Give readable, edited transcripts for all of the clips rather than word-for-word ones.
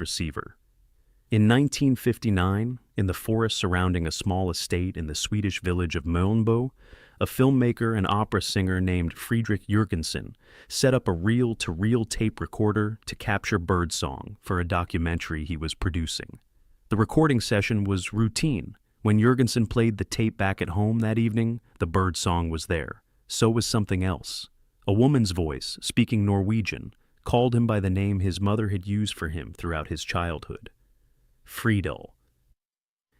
receiver. In 1959, in the forest surrounding a small estate in the Swedish village of Mölnbo, a filmmaker and opera singer named Fredrik Jurgensen set up a reel-to-reel tape recorder to capture birdsong for a documentary he was producing. The recording session was routine. When Jurgensen played the tape back at home that evening, the birdsong was there. So was something else. A woman's voice, speaking Norwegian, called him by the name his mother had used for him throughout his childhood. Fridal.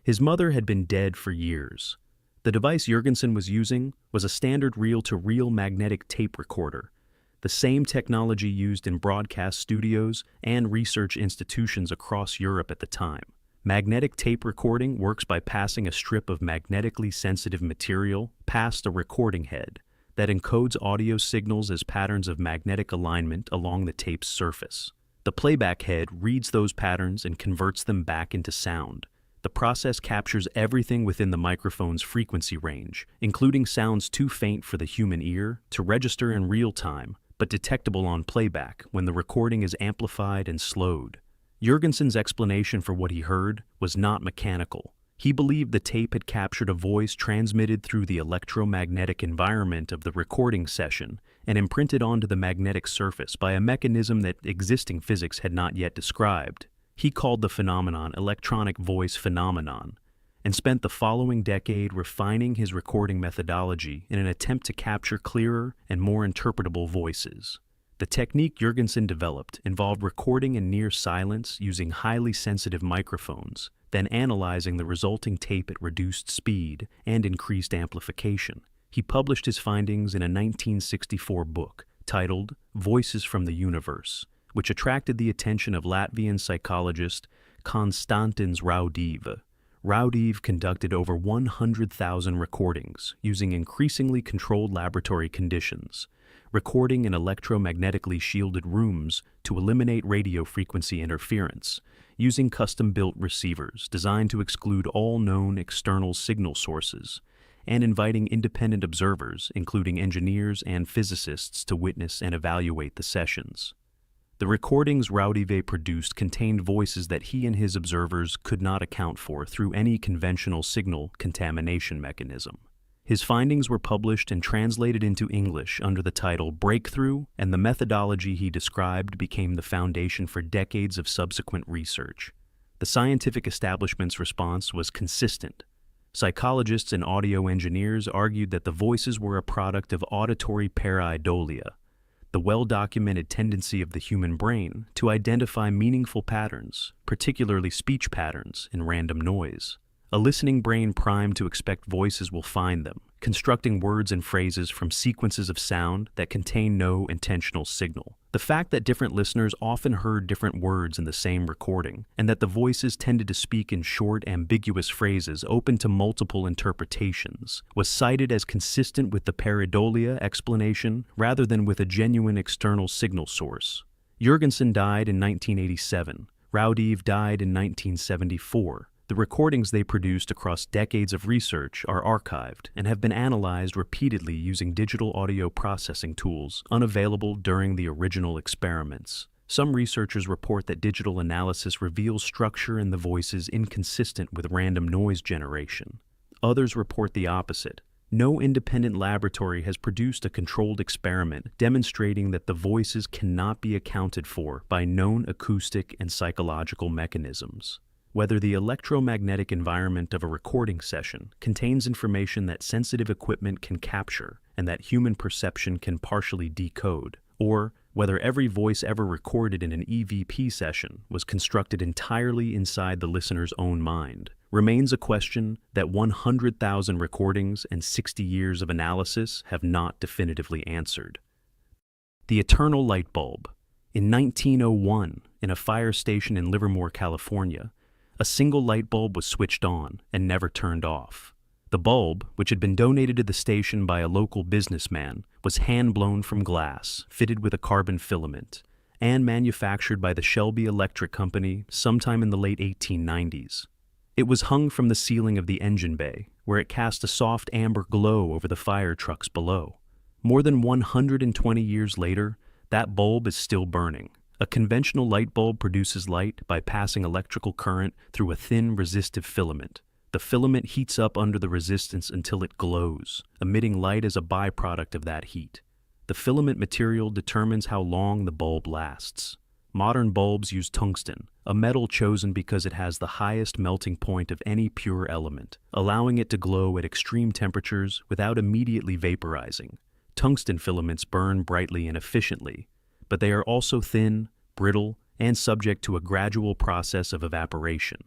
His mother had been dead for years. The device Jurgensen was using was a standard reel-to-reel magnetic tape recorder, the same technology used in broadcast studios and research institutions across Europe at the time. Magnetic tape recording works by passing a strip of magnetically sensitive material past a recording head that encodes audio signals as patterns of magnetic alignment along the tape's surface. The playback head reads those patterns and converts them back into sound. The process captures everything within the microphone's frequency range, including sounds too faint for the human ear to register in real time, but detectable on playback when the recording is amplified and slowed. Jurgensen's explanation for what he heard was not mechanical. He believed the tape had captured a voice transmitted through the electromagnetic environment of the recording session and imprinted onto the magnetic surface by a mechanism that existing physics had not yet described. He called the phenomenon electronic voice phenomenon and spent the following decade refining his recording methodology in an attempt to capture clearer and more interpretable voices. The technique Jurgensen developed involved recording in near silence using highly sensitive microphones, then analyzing the resulting tape at reduced speed and increased amplification. He published his findings in a 1964 book titled Voices from the Universe, which attracted the attention of Latvian psychologist Konstants Raudive. Raudive conducted over 100,000 recordings using increasingly controlled laboratory conditions, recording in electromagnetically shielded rooms to eliminate radio frequency interference, using custom-built receivers designed to exclude all known external signal sources, and inviting independent observers, including engineers and physicists, to witness and evaluate the sessions. The recordings Raudive produced contained voices that he and his observers could not account for through any conventional signal contamination mechanism. His findings were published and translated into English under the title Breakthrough, and the methodology he described became the foundation for decades of subsequent research. The scientific establishment's response was consistent. Psychologists and audio engineers argued that the voices were a product of auditory pareidolia, the well-documented tendency of the human brain to identify meaningful patterns, particularly speech patterns, in random noise. A listening brain primed to expect voices will find them, constructing words and phrases from sequences of sound that contain no intentional signal. The fact that different listeners often heard different words in the same recording, and that the voices tended to speak in short, ambiguous phrases open to multiple interpretations, was cited as consistent with the pareidolia explanation rather than with a genuine external signal source. Jurgensen died in 1987. Raudive died in 1974. The recordings they produced across decades of research are archived and have been analyzed repeatedly using digital audio processing tools unavailable during the original experiments. Some researchers report that digital analysis reveals structure in the voices inconsistent with random noise generation. Others report the opposite. No independent laboratory has produced a controlled experiment demonstrating that the voices cannot be accounted for by known acoustic and psychological mechanisms. Whether the electromagnetic environment of a recording session contains information that sensitive equipment can capture and that human perception can partially decode, or whether every voice ever recorded in an EVP session was constructed entirely inside the listener's own mind, remains a question that 100,000 recordings and 60 years of analysis have not definitively answered. The eternal light bulb. In 1901, in a fire station in Livermore, California, a single light bulb was switched on and never turned off. The bulb, which had been donated to the station by a local businessman, was hand-blown from glass, fitted with a carbon filament, and manufactured by the Shelby Electric Company sometime in the late 1890s. It was hung from the ceiling of the engine bay, where it cast a soft amber glow over the fire trucks below. More than 120 years later, that bulb is still burning, A conventional light bulb produces light by passing electrical current through a thin, resistive filament. The filament heats up under the resistance until it glows, emitting light as a byproduct of that heat. The filament material determines how long the bulb lasts. Modern bulbs use tungsten, a metal chosen because it has the highest melting point of any pure element, allowing it to glow at extreme temperatures without immediately vaporizing. Tungsten filaments burn brightly and efficiently, but they are also thin, brittle, and subject to a gradual process of evaporation.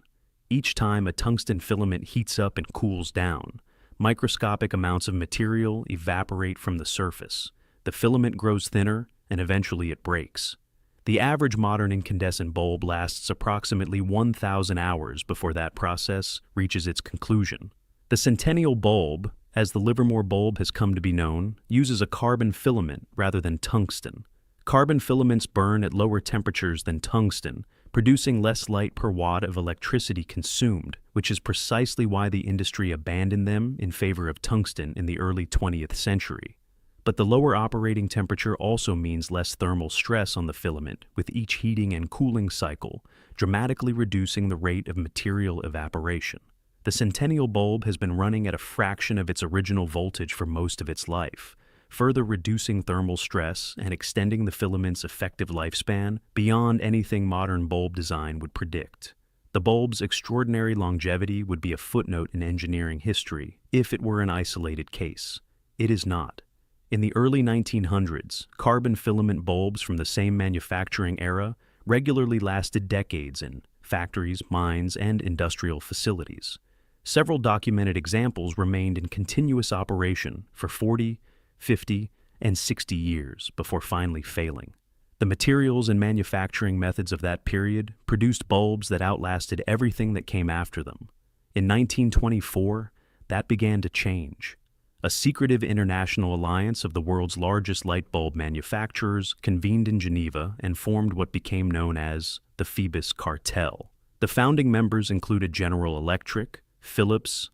Each time a tungsten filament heats up and cools down, microscopic amounts of material evaporate from the surface. The filament grows thinner, and eventually it breaks. The average modern incandescent bulb lasts approximately 1,000 hours before that process reaches its conclusion. The centennial bulb, as the Livermore bulb has come to be known, uses a carbon filament rather than tungsten. Carbon filaments burn at lower temperatures than tungsten, producing less light per watt of electricity consumed, which is precisely why the industry abandoned them in favor of tungsten in the early 20th century. But the lower operating temperature also means less thermal stress on the filament with each heating and cooling cycle, dramatically reducing the rate of material evaporation. The centennial bulb has been running at a fraction of its original voltage for most of its life, further reducing thermal stress and extending the filament's effective lifespan beyond anything modern bulb design would predict. The bulb's extraordinary longevity would be a footnote in engineering history if it were an isolated case. It is not. In the early 1900s, carbon filament bulbs from the same manufacturing era regularly lasted decades in factories, mines, and industrial facilities. Several documented examples remained in continuous operation for 40, 50, and 60 years before finally failing. The materials and manufacturing methods of that period produced bulbs that outlasted everything that came after them. In 1924, that began to change. A secretive international alliance of the world's largest light bulb manufacturers convened in Geneva and formed what became known as the Phoebus Cartel. The founding members included General Electric, Philips,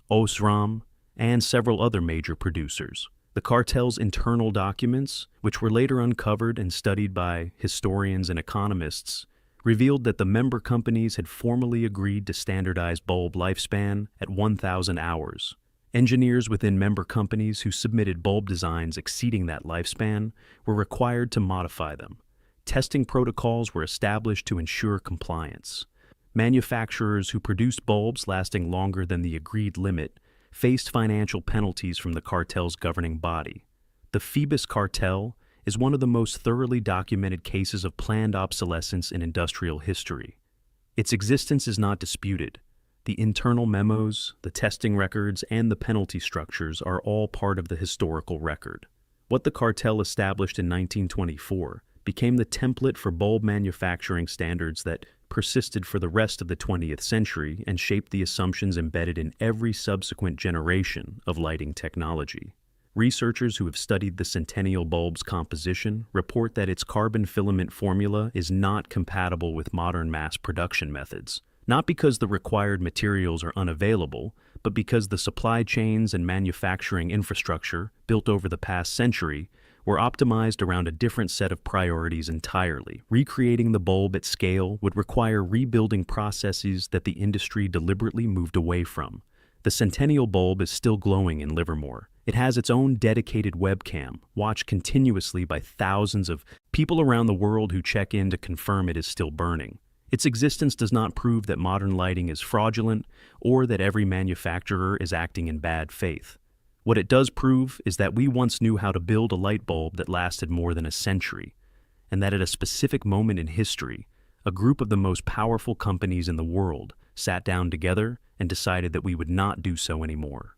Osram, and several other major producers. The cartel's internal documents, which were later uncovered and studied by historians and economists, revealed that the member companies had formally agreed to standardize bulb lifespan at 1,000 hours. Engineers within member companies who submitted bulb designs exceeding that lifespan were required to modify them. Testing protocols were established to ensure compliance. Manufacturers who produced bulbs lasting longer than the agreed limit faced financial penalties from the cartel's governing body. The Phoebus Cartel is one of the most thoroughly documented cases of planned obsolescence in industrial history. Its existence is not disputed. The internal memos, the testing records, and the penalty structures are all part of the historical record. What the cartel established in 1924 became the template for bulb manufacturing standards that persisted for the rest of the 20th century and shaped the assumptions embedded in every subsequent generation of lighting technology. Researchers who have studied the centennial bulb's composition report that its carbon filament formula is not compatible with modern mass production methods, not because the required materials are unavailable, but because the supply chains and manufacturing infrastructure built over the past century were optimized around a different set of priorities entirely. Recreating the bulb at scale would require rebuilding processes that the industry deliberately moved away from. The centennial bulb is still glowing in Livermore. It has its own dedicated webcam, watched continuously by thousands of people around the world who check in to confirm it is still burning. Its existence does not prove that modern lighting is fraudulent or that every manufacturer is acting in bad faith. What it does prove is that we once knew how to build a light bulb that lasted more than a century, and that at a specific moment in history, a group of the most powerful companies in the world sat down together and decided that we would not do so anymore.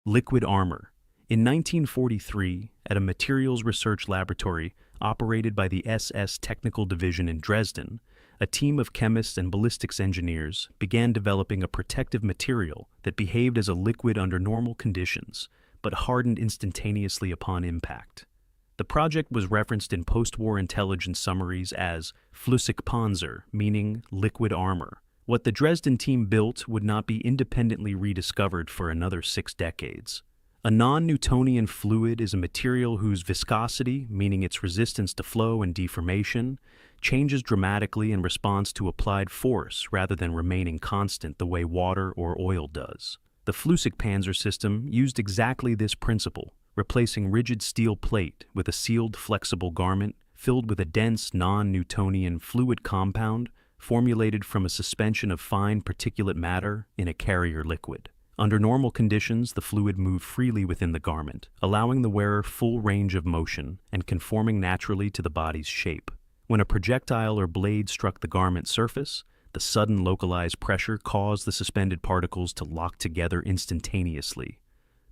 Liquid armor. In 1943, at a materials research laboratory operated by the SS Technical Division in Dresden, a team of chemists and ballistics engineers began developing a protective material that behaved as a liquid under normal conditions, but hardened instantaneously upon impact. The project was referenced in post-war intelligence summaries as Flüssigpanzer, meaning liquid armor. What the Dresden team built would not be independently rediscovered for another 6 decades. A non-Newtonian fluid is a material whose viscosity, meaning its resistance to flow and deformation, changes dramatically in response to applied force rather than remaining constant the way water or oil does. The Flüssigpanzer system used exactly this principle, replacing rigid steel plate with a sealed, flexible garment filled with a dense, non-Newtonian fluid compound formulated from a suspension of fine particulate matter in a carrier liquid. Under normal conditions, the fluid moved freely within the garment, allowing the wearer full range of motion and conforming naturally to the body's shape. When a projectile or blade struck the garment surface, the sudden localized pressure caused the suspended particles to lock together instantaneously,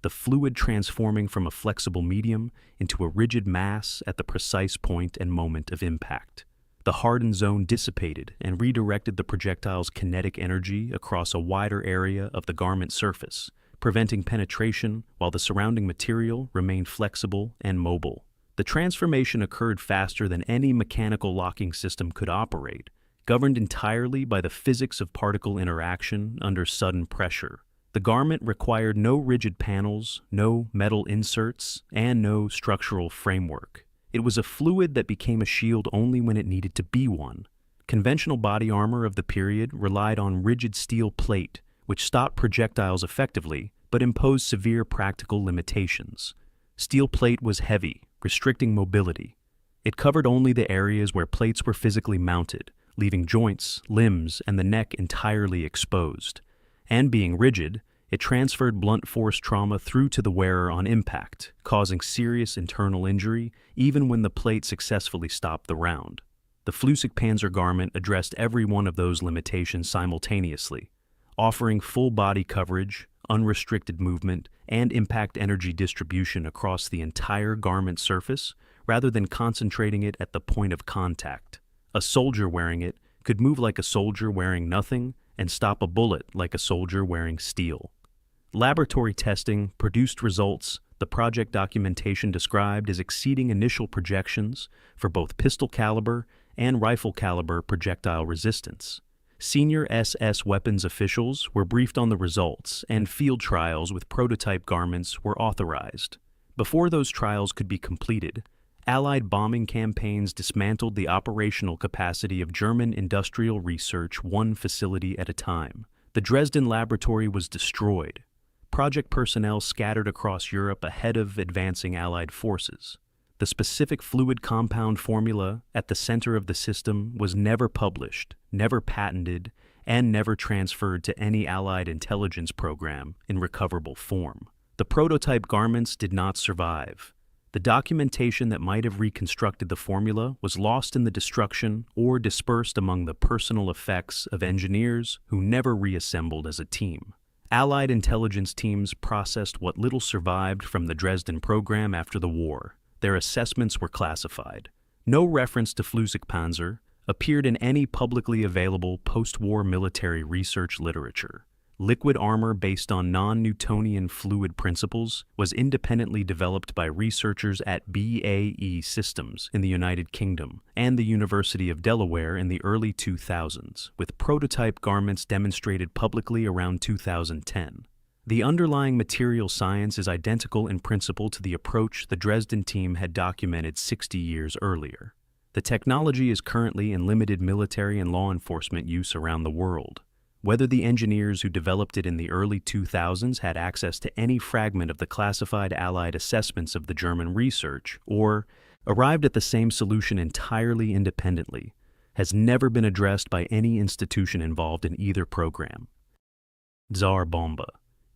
the fluid transforming from a flexible medium into a rigid mass at the precise point and moment of impact. The hardened zone dissipated and redirected the projectile's kinetic energy across a wider area of the garment surface, preventing penetration while the surrounding material remained flexible and mobile. The transformation occurred faster than any mechanical locking system could operate, governed entirely by the physics of particle interaction under sudden pressure. The garment required no rigid panels, no metal inserts, and no structural framework. It was a fluid that became a shield only when it needed to be one. Conventional body armor of the period relied on rigid steel plate, which stopped projectiles effectively, but imposed severe practical limitations. Steel plate was heavy, restricting mobility. It covered only the areas where plates were physically mounted, leaving joints, limbs, and the neck entirely exposed. And being rigid, it transferred blunt force trauma through to the wearer on impact, causing serious internal injury even when the plate successfully stopped the round. The Flüssigpanzer garment addressed every one of those limitations simultaneously, offering full body coverage, unrestricted movement, and impact energy distribution across the entire garment surface rather than concentrating it at the point of contact. A soldier wearing it could move like a soldier wearing nothing and stop a bullet like a soldier wearing steel. Laboratory testing produced results the project documentation described as exceeding initial projections for both pistol caliber and rifle caliber projectile resistance. Senior SS weapons officials were briefed on the results, and field trials with prototype garments were authorized. Before those trials could be completed, Allied bombing campaigns dismantled the operational capacity of German industrial research one facility at a time. The Dresden laboratory was destroyed. Project personnel scattered across Europe ahead of advancing Allied forces. The specific fluid compound formula at the center of the system was never published, never patented, and never transferred to any Allied intelligence program in recoverable form. The prototype garments did not survive. The documentation that might have reconstructed the formula was lost in the destruction or dispersed among the personal effects of engineers who never reassembled as a team. Allied intelligence teams processed what little survived from the Dresden program after the war. Their assessments were classified. No reference to Flüssigpanzer appeared in any publicly available post-war military research literature. Liquid armor based on non-Newtonian fluid principles was independently developed by researchers at BAE Systems in the United Kingdom and the University of Delaware in the early 2000s, with prototype garments demonstrated publicly around 2010. The underlying material science is identical in principle to the approach the Dresden team had documented 60 years earlier. The technology is currently in limited military and law enforcement use around the world. Whether the engineers who developed it in the early 2000s had access to any fragment of the classified Allied assessments of the German research, or arrived at the same solution entirely independently, has never been addressed by any institution involved in either program. Tsar Bomba.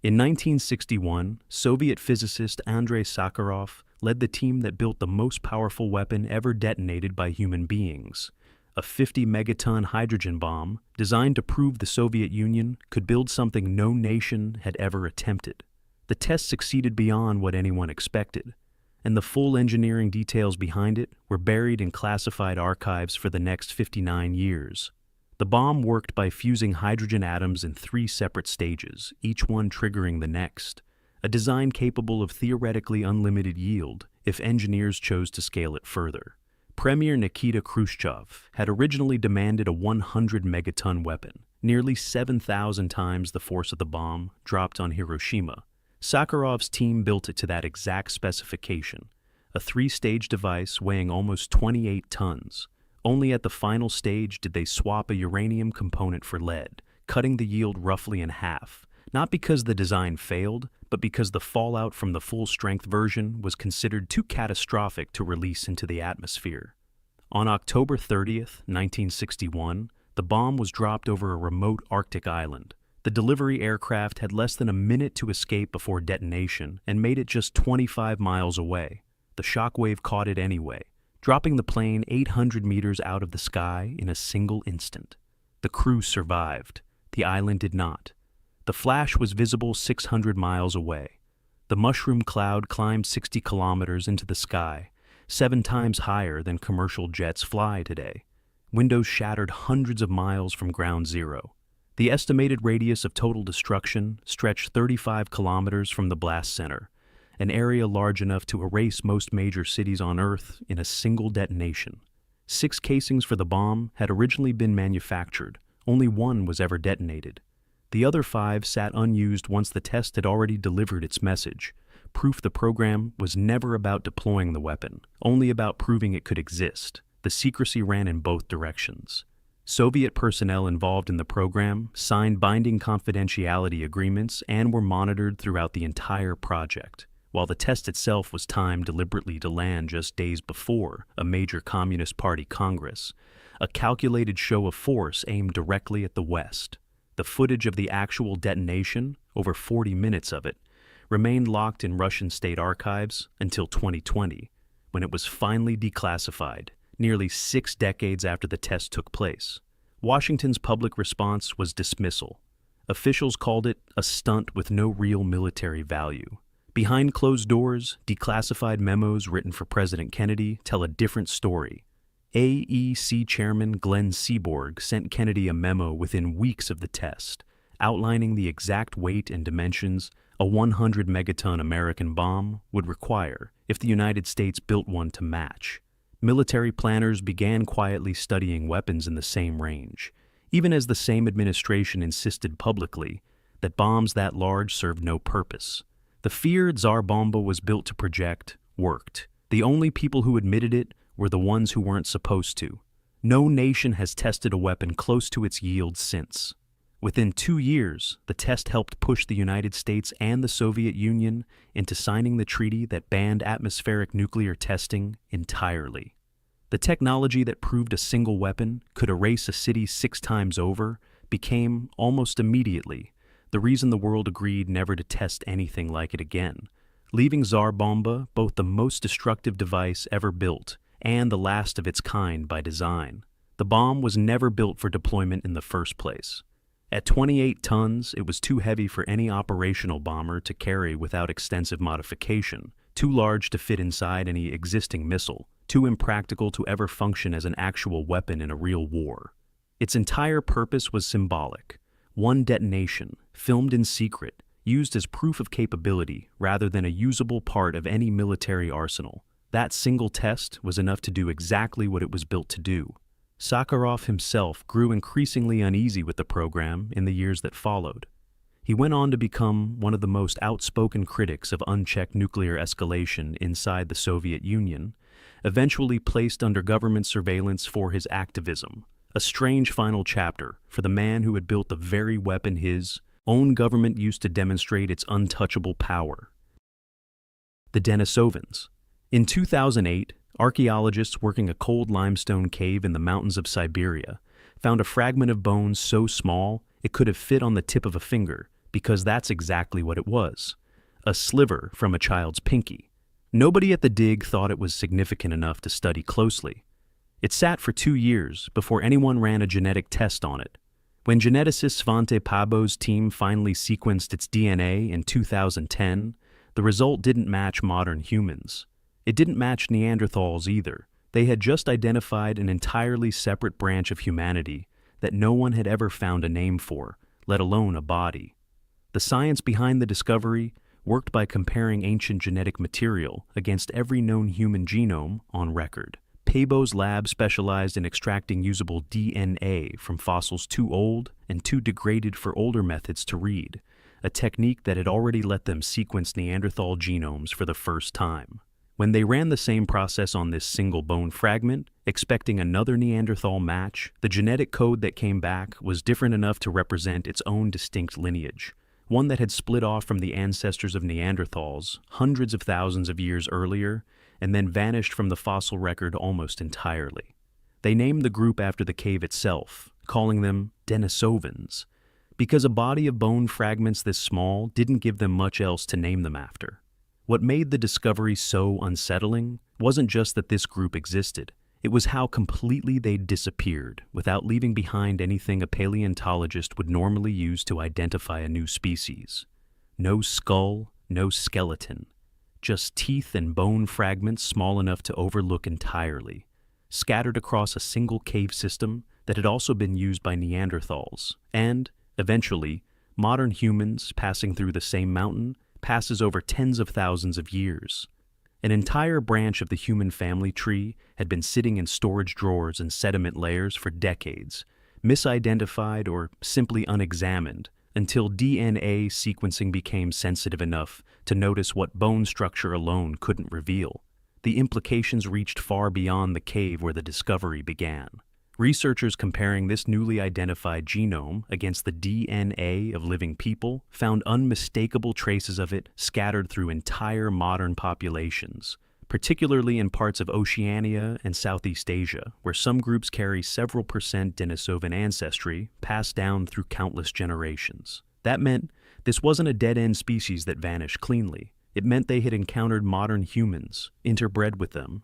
In 1961, Soviet physicist Andrei Sakharov led the team that built the most powerful weapon ever detonated by human beings, a 50-megaton hydrogen bomb designed to prove the Soviet Union could build something no nation had ever attempted. The test succeeded beyond what anyone expected, and the full engineering details behind it were buried in classified archives for the next 59 years. The bomb worked by fusing hydrogen atoms in 3 separate stages, each one triggering the next, a design capable of theoretically unlimited yield if engineers chose to scale it further. Premier Nikita Khrushchev had originally demanded a 100-megaton weapon, nearly 7,000 times the force of the bomb dropped on Hiroshima. Sakharov's team built it to that exact specification, a 3-stage device weighing almost 28 tons, Only at the final stage did they swap a uranium component for lead, cutting the yield roughly in half, not because the design failed, but because the fallout from the full-strength version was considered too catastrophic to release into the atmosphere. On October 30th, 1961, the bomb was dropped over a remote Arctic island. The delivery aircraft had less than a minute to escape before detonation and made it just 25 miles away. The shockwave caught it anyway, dropping the plane 800 meters out of the sky in a single instant. The crew survived. The island did not. The flash was visible 600 miles away. The mushroom cloud climbed 60 kilometers into the sky, 7 times higher than commercial jets fly today. Windows shattered hundreds of miles from ground zero. The estimated radius of total destruction stretched 35 kilometers from the blast center, an area large enough to erase most major cities on Earth in a single detonation. 6 casings for the bomb had originally been manufactured. Only 1 was ever detonated. The other 5 sat unused once the test had already delivered its message. Proof the program was never about deploying the weapon, only about proving it could exist. The secrecy ran in both directions. Soviet personnel involved in the program signed binding confidentiality agreements and were monitored throughout the entire project. While the test itself was timed deliberately to land just days before a major Communist Party Congress, a calculated show of force aimed directly at the West. The footage of the actual detonation, over 40 minutes of it, remained locked in Russian state archives until 2020, when it was finally declassified, nearly 6 decades after the test took place. Washington's public response was dismissal. Officials called it a stunt with no real military value. Behind closed doors, declassified memos written for President Kennedy tell a different story. AEC Chairman Glenn Seaborg sent Kennedy a memo within weeks of the test, outlining the exact weight and dimensions a 100-megaton American bomb would require if the United States built one to match. Military planners began quietly studying weapons in the same range, even as the same administration insisted publicly that bombs that large served no purpose. The fear Tsar Bomba was built to project worked. The only people who admitted it were the ones who weren't supposed to. No nation has tested a weapon close to its yield since. Within 2 years, the test helped push the United States and the Soviet Union into signing the treaty that banned atmospheric nuclear testing entirely. The technology that proved a single weapon could erase a city 6 times over became, almost immediately, the reason the world agreed never to test anything like it again, leaving Tsar Bomba both the most destructive device ever built and the last of its kind by design. The bomb was never built for deployment in the first place. At 28 tons, it was too heavy for any operational bomber to carry without extensive modification, too large to fit inside any existing missile, too impractical to ever function as an actual weapon in a real war. Its entire purpose was symbolic. One detonation, filmed in secret, used as proof of capability rather than a usable part of any military arsenal. That single test was enough to do exactly what it was built to do. Sakharov himself grew increasingly uneasy with the program in the years that followed. He went on to become one of the most outspoken critics of unchecked nuclear escalation inside the Soviet Union, eventually placed under government surveillance for his activism, a strange final chapter for the man who had built the very weapon his own government used to demonstrate its untouchable power. The Denisovans. In 2008, archaeologists working a cold limestone cave in the mountains of Siberia found a fragment of bone so small it could have fit on the tip of a finger, because that's exactly what it was, a sliver from a child's pinky. Nobody at the dig thought it was significant enough to study closely. It sat for 2 years before anyone ran a genetic test on it. When geneticist Svante Pabo's team finally sequenced its DNA in 2010, the result didn't match modern humans. It didn't match Neanderthals either. They had just identified an entirely separate branch of humanity that no one had ever found a name for, let alone a body. The science behind the discovery worked by comparing ancient genetic material against every known human genome on record. Pabo's lab specialized in extracting usable DNA from fossils too old and too degraded for older methods to read, a technique that had already let them sequence Neanderthal genomes for the first time. When they ran the same process on this single bone fragment, expecting another Neanderthal match, the genetic code that came back was different enough to represent its own distinct lineage, one that had split off from the ancestors of Neanderthals hundreds of thousands of years earlier and then vanished from the fossil record almost entirely. They named the group after the cave itself, calling them Denisovans, because a body of bone fragments this small didn't give them much else to name them after. What made the discovery so unsettling wasn't just that this group existed, it was how completely they'd disappeared without leaving behind anything a paleontologist would normally use to identify a new species. No skull, no skeleton, just teeth and bone fragments small enough to overlook entirely, scattered across a single cave system that had also been used by Neanderthals, and, eventually, modern humans passing through the same mountain passes over tens of thousands of years. An entire branch of the human family tree had been sitting in storage drawers and sediment layers for decades, misidentified or simply unexamined, until DNA sequencing became sensitive enough to notice what bone structure alone couldn't reveal. The implications reached far beyond the cave where the discovery began. Researchers comparing this newly identified genome against the DNA of living people found unmistakable traces of it scattered through entire modern populations, particularly in parts of Oceania and Southeast Asia, where some groups carry several percent Denisovan ancestry passed down through countless generations. That meant this wasn't a dead-end species that vanished cleanly. It meant they had encountered modern humans, interbred with them,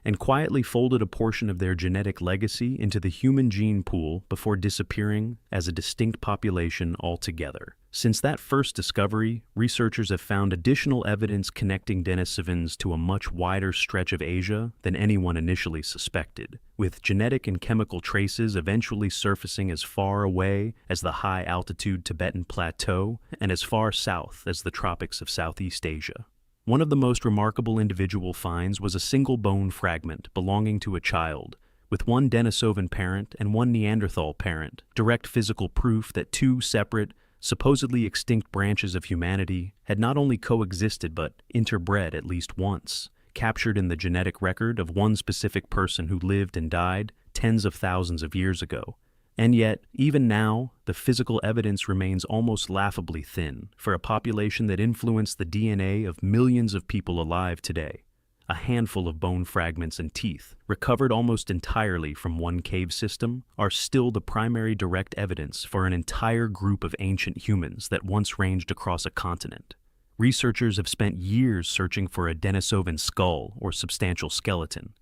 and quietly folded a portion of their genetic legacy into the human gene pool before disappearing as a distinct population altogether. Since that first discovery, researchers have found additional evidence connecting Denisovans to a much wider stretch of Asia than anyone initially suspected, with genetic and chemical traces eventually surfacing as far away as the high-altitude Tibetan Plateau and as far south as the tropics of Southeast Asia. One of the most remarkable individual finds was a single bone fragment belonging to a child, with one Denisovan parent and one Neanderthal parent, direct physical proof that two separate, supposedly extinct branches of humanity had not only coexisted but interbred at least once, captured in the genetic record of one specific person who lived and died tens of thousands of years ago. And yet, even now, the physical evidence remains almost laughably thin for a population that influenced the DNA of millions of people alive today. A handful of bone fragments and teeth, recovered almost entirely from one cave system, are still the primary direct evidence for an entire group of ancient humans that once ranged across a continent. Researchers have spent years searching for a Denisovan skull or substantial skeleton,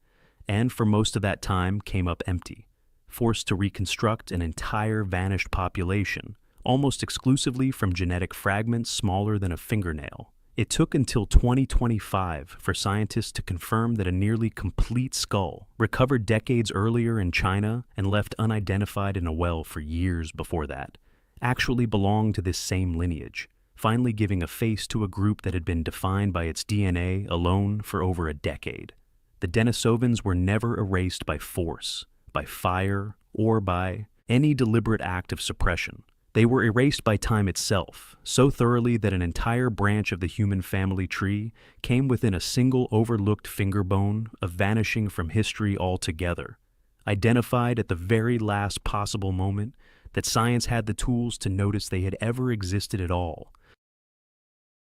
and for most of that time came up empty, forced to reconstruct an entire vanished population, almost exclusively from genetic fragments smaller than a fingernail. It took until 2025 for scientists to confirm that a nearly complete skull, recovered decades earlier in China and left unidentified in a well for years before that, actually belonged to this same lineage, finally giving a face to a group that had been defined by its DNA alone for over a decade. The Denisovans were never erased by force, by fire, or by any deliberate act of suppression. They were erased by time itself, so thoroughly that an entire branch of the human family tree came within a single overlooked finger bone of vanishing from history altogether, identified at the very last possible moment that science had the tools to notice they had ever existed at all.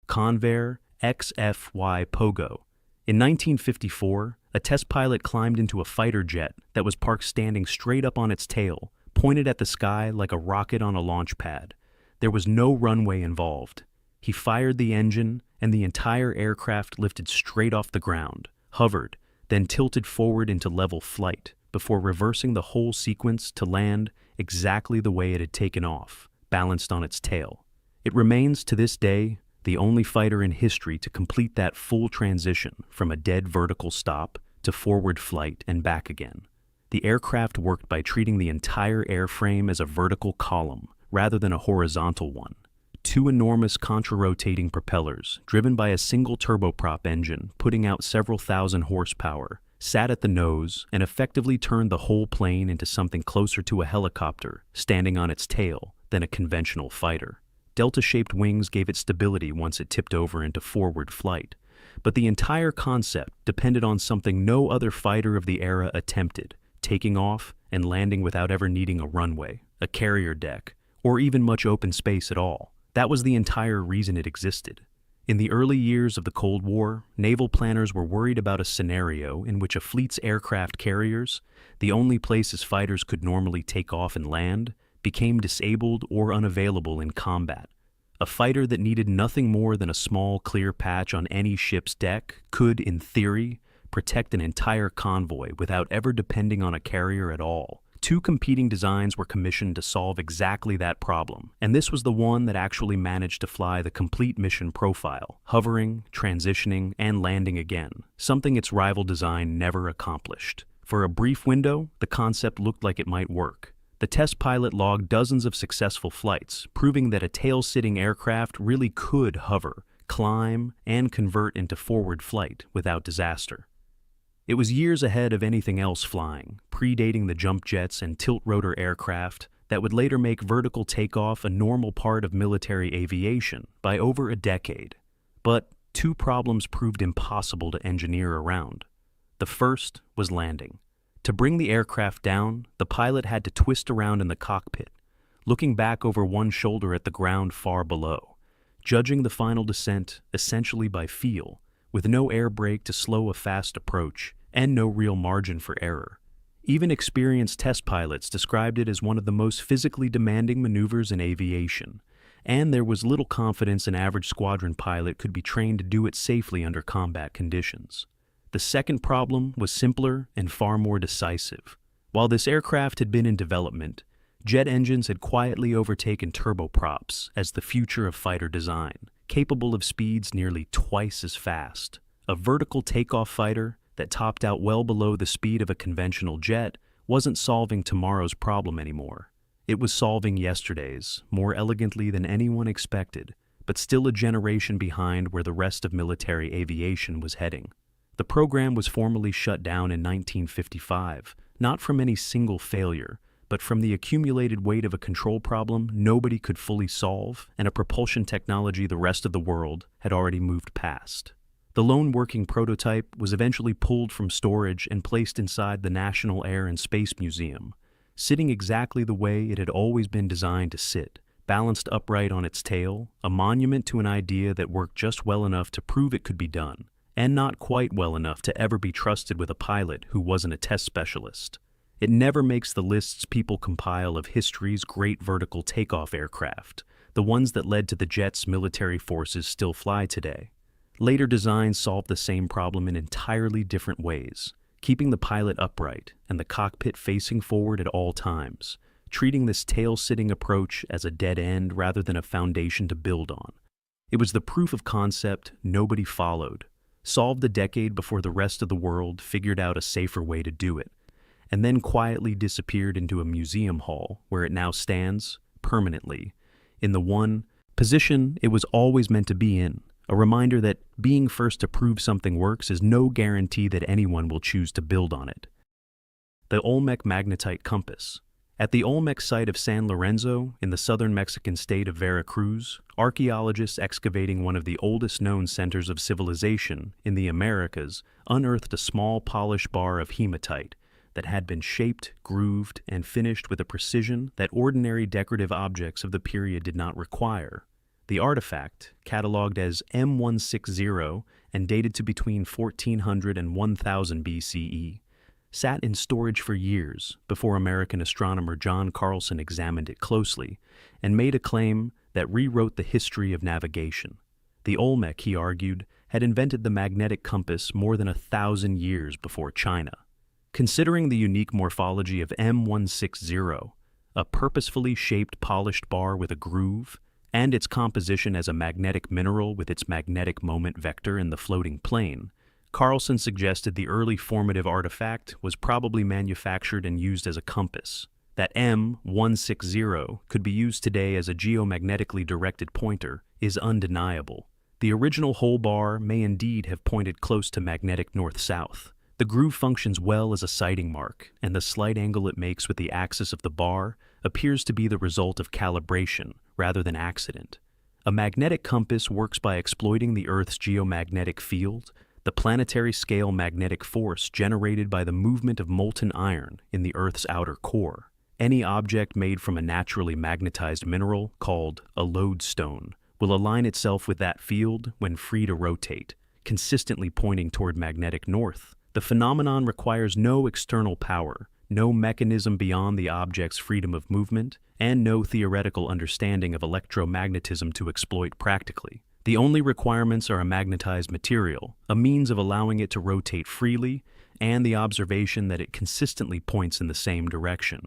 Convair XFY Pogo. In 1954, a test pilot climbed into a fighter jet that was parked standing straight up on its tail, pointed at the sky like a rocket on a launch pad. There was no runway involved. He fired the engine, and the entire aircraft lifted straight off the ground, hovered, then tilted forward into level flight, before reversing the whole sequence to land exactly the way it had taken off, balanced on its tail. It remains, to this day, the only fighter in history to complete that full transition from a dead vertical stop to forward flight and back again. The aircraft worked by treating the entire airframe as a vertical column rather than a horizontal one. Two enormous contra-rotating propellers, driven by a single turboprop engine putting out several thousand horsepower, sat at the nose and effectively turned the whole plane into something closer to a helicopter standing on its tail than a conventional fighter. Delta-shaped wings gave it stability once it tipped over into forward flight, but the entire concept depended on something no other fighter of the era attempted: taking off and landing without ever needing a runway, a carrier deck, or even much open space at all. That was the entire reason it existed. In the early years of the Cold War, naval planners were worried about a scenario in which a fleet's aircraft carriers, the only places fighters could normally take off and land, became disabled or unavailable in combat. A fighter that needed nothing more than a small, clear patch on any ship's deck could, in theory, protect an entire convoy without ever depending on a carrier at all. Two competing designs were commissioned to solve exactly that problem, and this was the one that actually managed to fly the complete mission profile, hovering, transitioning, and landing again, something its rival design never accomplished. For a brief window, the concept looked like it might work. The test pilot logged dozens of successful flights, proving that a tail-sitting aircraft really could hover, climb, and convert into forward flight without disaster. It was years ahead of anything else flying, predating the jump jets and tilt-rotor aircraft that would later make vertical takeoff a normal part of military aviation by over a decade. But two problems proved impossible to engineer around. The first was landing. To bring the aircraft down, the pilot had to twist around in the cockpit, looking back over one shoulder at the ground far below, judging the final descent essentially by feel, with no air brake to slow a fast approach and no real margin for error. Even experienced test pilots described it as one of the most physically demanding maneuvers in aviation, and there was little confidence an average squadron pilot could be trained to do it safely under combat conditions. The second problem was simpler and far more decisive. While this aircraft had been in development, jet engines had quietly overtaken turboprops as the future of fighter design, capable of speeds nearly twice as fast. A vertical takeoff fighter that topped out well below the speed of a conventional jet wasn't solving tomorrow's problem anymore. It was solving yesterday's, more elegantly than anyone expected, but still a generation behind where the rest of military aviation was heading. The program was formally shut down in 1955, not from any single failure, but from the accumulated weight of a control problem nobody could fully solve and a propulsion technology the rest of the world had already moved past. The lone working prototype was eventually pulled from storage and placed inside the National Air and Space Museum, sitting exactly the way it had always been designed to sit, balanced upright on its tail, a monument to an idea that worked just well enough to prove it could be done, and not quite well enough to ever be trusted with a pilot who wasn't a test specialist. It never makes the lists people compile of history's great vertical takeoff aircraft, the ones that led to the jets military forces still fly today. Later designs solved the same problem in entirely different ways, keeping the pilot upright and the cockpit facing forward at all times, treating this tail-sitting approach as a dead end rather than a foundation to build on. It was the proof of concept nobody followed, solved a decade before the rest of the world figured out a safer way to do it, and then quietly disappeared into a museum hall where it now stands, permanently, in the one position it was always meant to be in. A reminder that being first to prove something works is no guarantee that anyone will choose to build on it. The Olmec magnetite compass. At the Olmec site of San Lorenzo, in the southern Mexican state of Veracruz, archaeologists excavating one of the oldest known centers of civilization in the Americas unearthed a small polished bar of hematite that had been shaped, grooved, and finished with a precision that ordinary decorative objects of the period did not require. The artifact, catalogued as M160 and dated to between 1400 and 1000 BCE, sat in storage for years before American astronomer John Carlson examined it closely and made a claim that rewrote the history of navigation. The Olmec, he argued, had invented the magnetic compass more than 1,000 years before China. Considering the unique morphology of M160, a purposefully shaped polished bar with a groove, and its composition as a magnetic mineral with its magnetic moment vector in the floating plane, Carlson suggested the early formative artifact was probably manufactured and used as a compass. That M160 could be used today as a geomagnetically directed pointer is undeniable. The original whole bar may indeed have pointed close to magnetic north-south. The groove functions well as a sighting mark, and the slight angle it makes with the axis of the bar appears to be the result of calibration rather than accident. A magnetic compass works by exploiting the Earth's geomagnetic field, the planetary-scale magnetic force generated by the movement of molten iron in the Earth's outer core. Any object made from a naturally magnetized mineral, called a lodestone, will align itself with that field when free to rotate, consistently pointing toward magnetic north. The phenomenon requires no external power, no mechanism beyond the object's freedom of movement, and no theoretical understanding of electromagnetism to exploit practically. The only requirements are a magnetized material, a means of allowing it to rotate freely, and the observation that it consistently points in the same direction.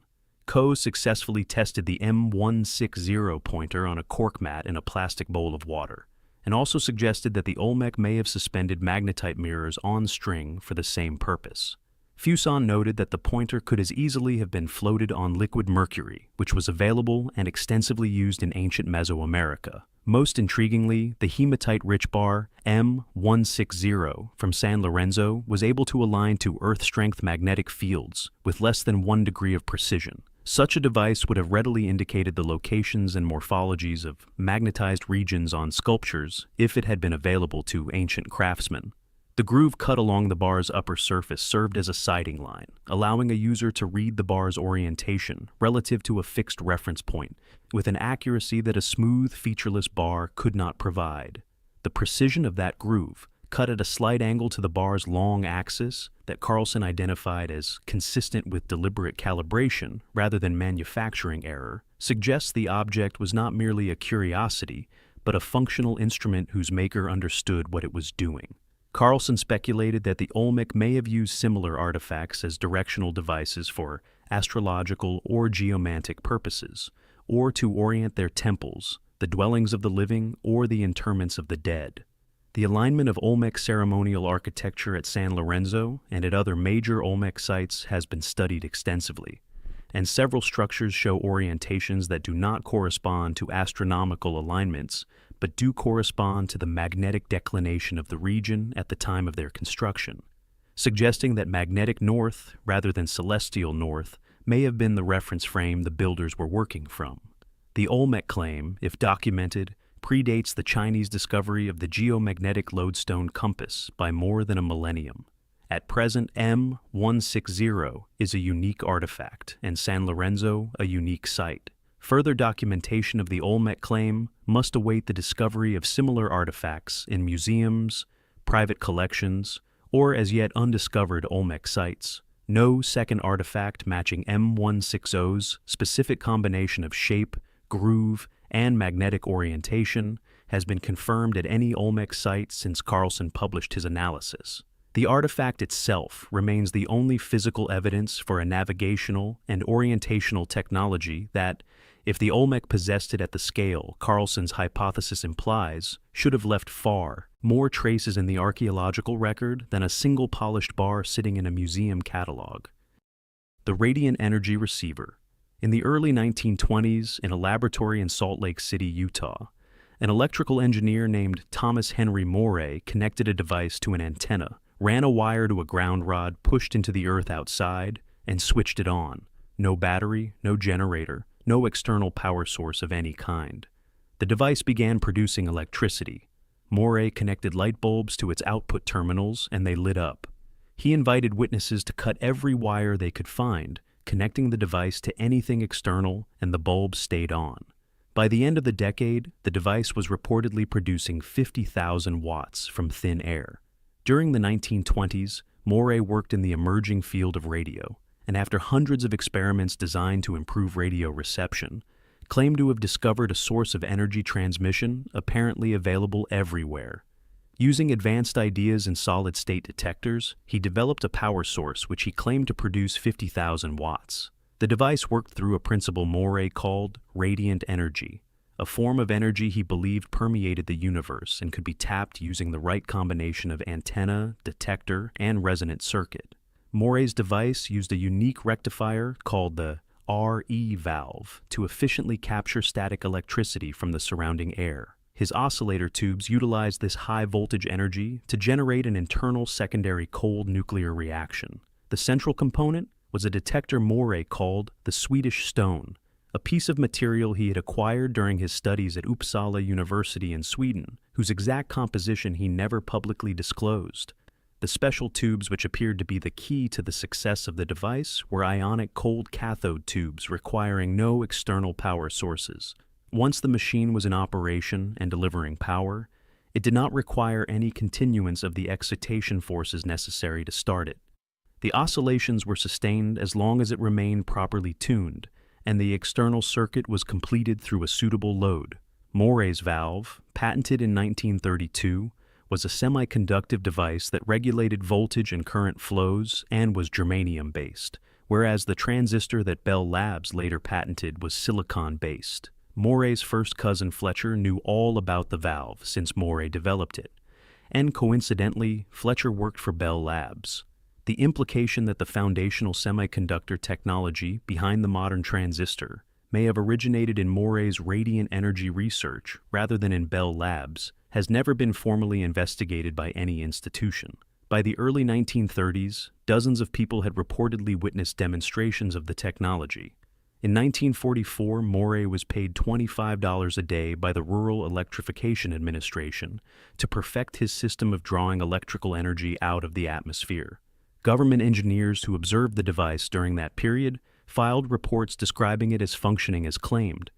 Coe successfully tested the M160 pointer on a cork mat in a plastic bowl of water, and also suggested that the Olmec may have suspended magnetite mirrors on string for the same purpose. Fuson noted that the pointer could as easily have been floated on liquid mercury, which was available and extensively used in ancient Mesoamerica. Most intriguingly, the hematite-rich bar M160 from San Lorenzo was able to align to Earth-strength magnetic fields with less than 1 degree of precision. Such a device would have readily indicated the locations and morphologies of magnetized regions on sculptures if it had been available to ancient craftsmen. The groove cut along the bar's upper surface served as a sighting line, allowing a user to read the bar's orientation relative to a fixed reference point with an accuracy that a smooth, featureless bar could not provide. The precision of that groove, cut at a slight angle to the bar's long axis that Carlson identified as consistent with deliberate calibration rather than manufacturing error, suggests the object was not merely a curiosity, but a functional instrument whose maker understood what it was doing. Carlson speculated that the Olmec may have used similar artifacts as directional devices for astrological or geomantic purposes, or to orient their temples, the dwellings of the living, or the interments of the dead. The alignment of Olmec ceremonial architecture at San Lorenzo and at other major Olmec sites has been studied extensively, and several structures show orientations that do not correspond to astronomical alignments, but do correspond to the magnetic declination of the region at the time of their construction, suggesting that magnetic north, rather than celestial north, may have been the reference frame the builders were working from. The Olmec claim, if documented, predates the Chinese discovery of the geomagnetic lodestone compass by more than a millennium. At present, M160 is a unique artifact, and San Lorenzo a unique site. Further documentation of the Olmec claim must await the discovery of similar artifacts in museums, private collections, or as yet undiscovered Olmec sites. No second artifact matching M160's specific combination of shape, groove, and magnetic orientation has been confirmed at any Olmec site since Carlson published his analysis. The artifact itself remains the only physical evidence for a navigational and orientational technology that, if the Olmec possessed it at the scale Carlson's hypothesis implies, should have left far more traces in the archaeological record than a single polished bar sitting in a museum catalog. The radiant energy receiver. In the early 1920s, in a laboratory in Salt Lake City, Utah, an electrical engineer named Thomas Henry Moray connected a device to an antenna, ran a wire to a ground rod pushed into the earth outside, and switched it on. No battery, no generator, no external power source of any kind. The device began producing electricity. Moray connected light bulbs to its output terminals, and they lit up. He invited witnesses to cut every wire they could find, connecting the device to anything external, and the bulbs stayed on. By the end of the decade, the device was reportedly producing 50,000 watts from thin air. During the 1920s, Moray worked in the emerging field of radio, and after hundreds of experiments designed to improve radio reception, claimed to have discovered a source of energy transmission apparently available everywhere. Using advanced ideas in solid-state detectors, he developed a power source which he claimed to produce 50,000 watts. The device worked through a principle Moray called radiant energy, a form of energy he believed permeated the universe and could be tapped using the right combination of antenna, detector, and resonant circuit. Moray's device used a unique rectifier called the RE valve to efficiently capture static electricity from the surrounding air. His oscillator tubes utilized this high-voltage energy to generate an internal secondary cold nuclear reaction. The central component was a detector Moray called the Swedish stone, a piece of material he had acquired during his studies at Uppsala University in Sweden, whose exact composition he never publicly disclosed. The special tubes which appeared to be the key to the success of the device were ionic cold cathode tubes requiring no external power sources. Once the machine was in operation and delivering power, it did not require any continuance of the excitation forces necessary to start it. The oscillations were sustained as long as it remained properly tuned, and the external circuit was completed through a suitable load. More's valve, patented in 1932, was a semiconductive device that regulated voltage and current flows and was germanium-based, whereas the transistor that Bell Labs later patented was silicon-based. More's first cousin Fletcher knew all about the valve since More developed it, and coincidentally, Fletcher worked for Bell Labs. The implication that the foundational semiconductor technology behind the modern transistor may have originated in More's radiant energy research rather than in Bell Labs has never been formally investigated by any institution. By the early 1930s, dozens of people had reportedly witnessed demonstrations of the technology. In 1944, More was paid $25 a day by the Rural Electrification Administration to perfect his system of drawing electrical energy out of the atmosphere. Government engineers who observed the device during that period filed reports describing it as functioning as claimed,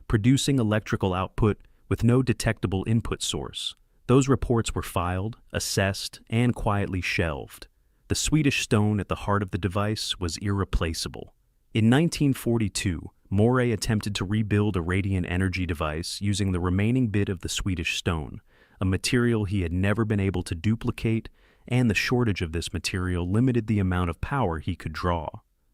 producing electrical output with no detectable input source. Those reports were filed, assessed, and quietly shelved. The Swedish stone at the heart of the device was irreplaceable. In 1942, More attempted to rebuild a radiant energy device using the remaining bit of the Swedish stone, a material he had never been able to duplicate, and the shortage of this material limited the amount of power he could draw.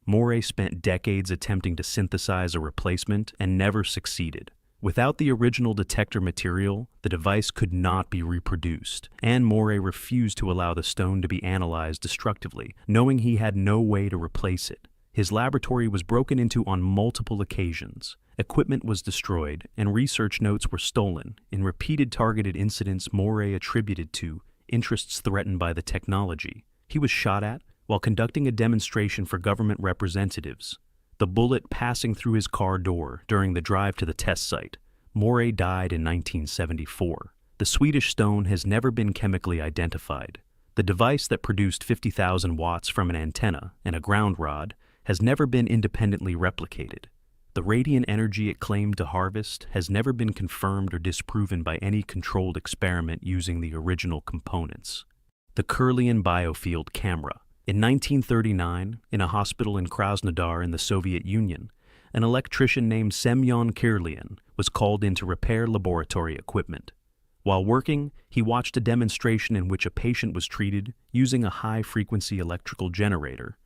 More spent decades attempting to synthesize a replacement and never succeeded. Without the original detector material, the device could not be reproduced, and More refused to allow the stone to be analyzed destructively, knowing he had no way to replace it. His laboratory was broken into on multiple occasions. Equipment was destroyed, and research notes were stolen in repeated targeted incidents More attributed to interests threatened by the technology. He was shot at while conducting a demonstration for government representatives, the bullet passing through his car door during the drive to the test site. More died in 1974. The Swedish stone has never been chemically identified. The device that produced 50,000 watts from an antenna and a ground rod has never been independently replicated. The radiant energy it claimed to harvest has never been confirmed or disproven by any controlled experiment using the original components. The Kirlian biofield camera. In 1939, in a hospital in Krasnodar in the Soviet Union, an electrician named Semyon Kirlian was called in to repair laboratory equipment. While working, he watched a demonstration in which a patient was treated using a high-frequency electrical generator,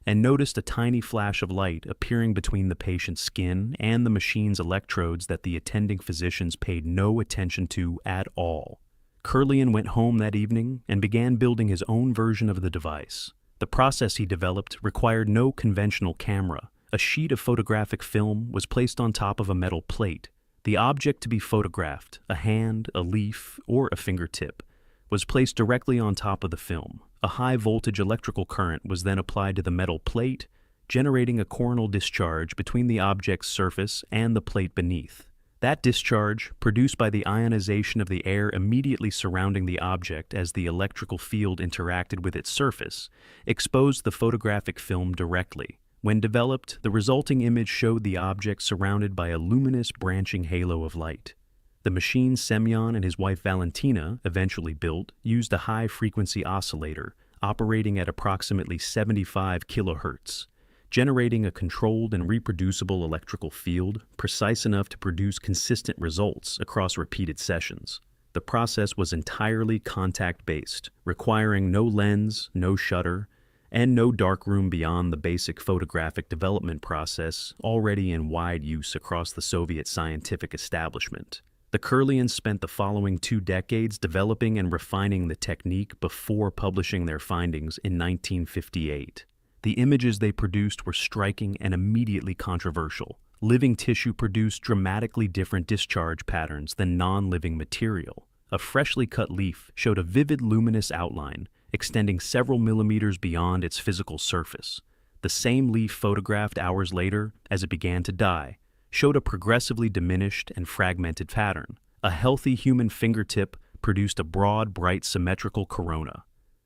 and noticed a tiny flash of light appearing between the patient's skin and the machine's electrodes that the attending physicians paid no attention to at all. Kirlian went home that evening and began building his own version of the device. The process he developed required no conventional camera. A sheet of photographic film was placed on top of a metal plate. The object to be photographed, a hand, a leaf, or a fingertip, was placed directly on top of the film. A high-voltage electrical current was then applied to the metal plate, generating a coronal discharge between the object's surface and the plate beneath. That discharge, produced by the ionization of the air immediately surrounding the object as the electrical field interacted with its surface, exposed the photographic film directly. When developed, the resulting image showed the object surrounded by a luminous branching halo of light. The machine Semyon and his wife Valentina eventually built used a high-frequency oscillator operating at approximately 75 kilohertz, generating a controlled and reproducible electrical field precise enough to produce consistent results across repeated sessions. The process was entirely contact-based, requiring no lens, no shutter, and no darkroom beyond the basic photographic development process already in wide use across the Soviet scientific establishment. The Kirlians spent the following 2 decades developing and refining the technique before publishing their findings in 1958. The images they produced were striking and immediately controversial. Living tissue produced dramatically different discharge patterns than non-living material. A freshly cut leaf showed a vivid luminous outline, extending several millimeters beyond its physical surface. The same leaf photographed hours later, as it began to die, showed a progressively diminished and fragmented pattern. A healthy human fingertip produced a broad, bright, symmetrical corona.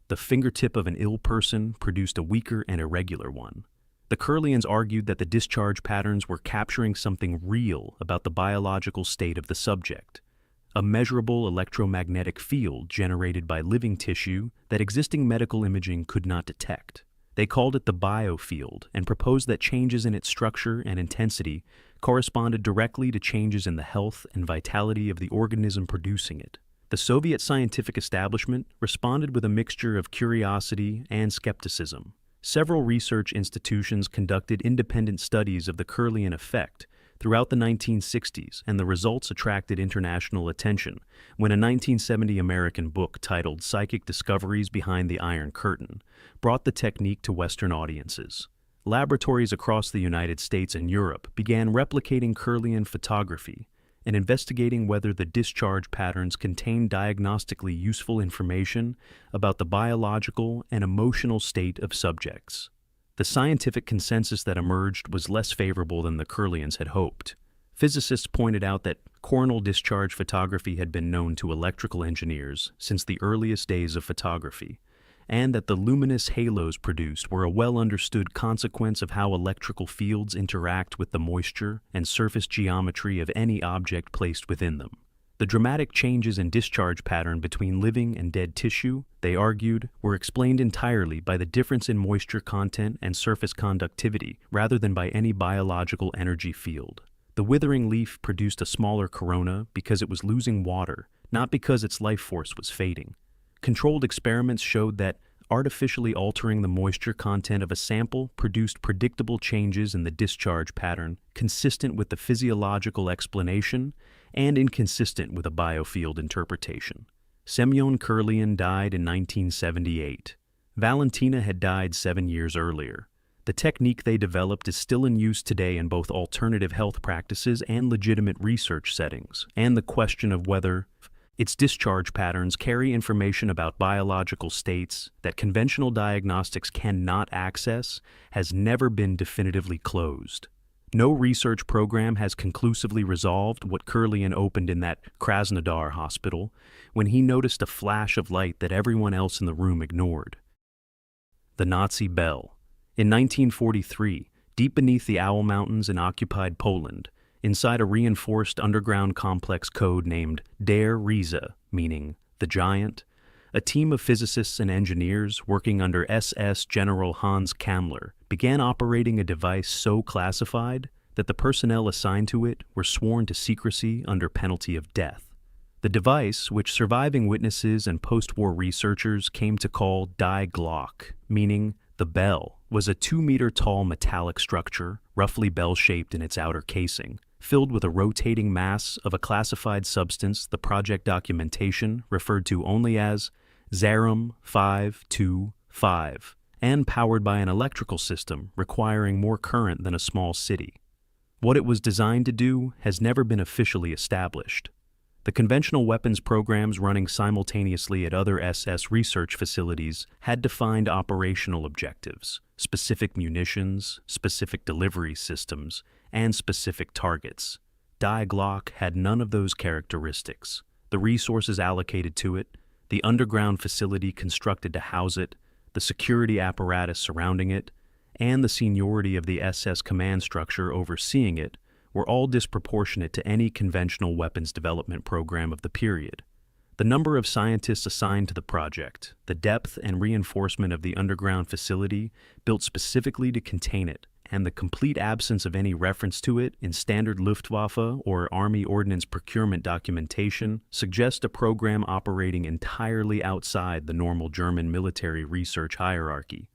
The fingertip of an ill person produced a weaker and irregular one. The Curlians argued that the discharge patterns were capturing something real about the biological state of the subject, a measurable electromagnetic field generated by living tissue that existing medical imaging could not detect. They called it the biofield and proposed that changes in its structure and intensity corresponded directly to changes in the health and vitality of the organism producing it. The Soviet scientific establishment responded with a mixture of curiosity and skepticism. Several research institutions conducted independent studies of the Curlian effect throughout the 1960s, and the results attracted international attention when a 1970 American book titled Psychic Discoveries Behind the Iron Curtain brought the technique to Western audiences. Laboratories across the United States and Europe began replicating Curlian photography and investigating whether the discharge patterns contained diagnostically useful information about the biological and emotional state of subjects. The scientific consensus that emerged was less favorable than the Curlians had hoped. Physicists pointed out that coronal discharge photography had been known to electrical engineers since the earliest days of photography, and that the luminous halos produced were a well-understood consequence of how electrical fields interact with the moisture and surface geometry of any object placed within them. The dramatic changes in discharge pattern between living and dead tissue, they argued, were explained entirely by the difference in moisture content and surface conductivity rather than by any biological energy field. The withering leaf produced a smaller corona because it was losing water, not because its life force was fading. Controlled experiments showed that artificially altering the moisture content of a sample produced predictable changes in the discharge pattern consistent with the physiological explanation and inconsistent with a biofield interpretation. Semyon Curlian died in 1978. Valentina had died 7 years earlier. The technique they developed is still in use today in both alternative health practices and legitimate research settings, and the question of whether its discharge patterns carry information about biological states that conventional diagnostics cannot access has never been definitively closed. No research program has conclusively resolved what Curlian opened in that Krasnodar hospital when he noticed a flash of light that everyone else in the room ignored. The Nazi bell. In 1943, deep beneath the Owl Mountains in occupied Poland, inside a reinforced underground complex code named Der Riese, meaning the giant, a team of physicists and engineers working under SS General Hans Kammler began operating a device so classified that the personnel assigned to it were sworn to secrecy under penalty of death. The device, which surviving witnesses and post-war researchers came to call Die Glock, meaning the bell, was a 2-meter-tall metallic structure, roughly bell-shaped in its outer casing, filled with a rotating mass of a classified substance the project documentation referred to only as Zerum 525, and powered by an electrical system requiring more current than a small city. What it was designed to do has never been officially established. The conventional weapons programs running simultaneously at other SS research facilities had defined operational objectives, specific munitions, specific delivery systems, and specific targets. Die Glock had none of those characteristics. The resources allocated to it, the underground facility constructed to house it, the security apparatus surrounding it, and the seniority of the SS command structure overseeing it were all disproportionate to any conventional weapons development program of the period. The number of scientists assigned to the project, the depth and reinforcement of the underground facility built specifically to contain it, and the complete absence of any reference to it in standard Luftwaffe or Army Ordnance procurement documentation suggest a program operating entirely outside the normal German military research hierarchy,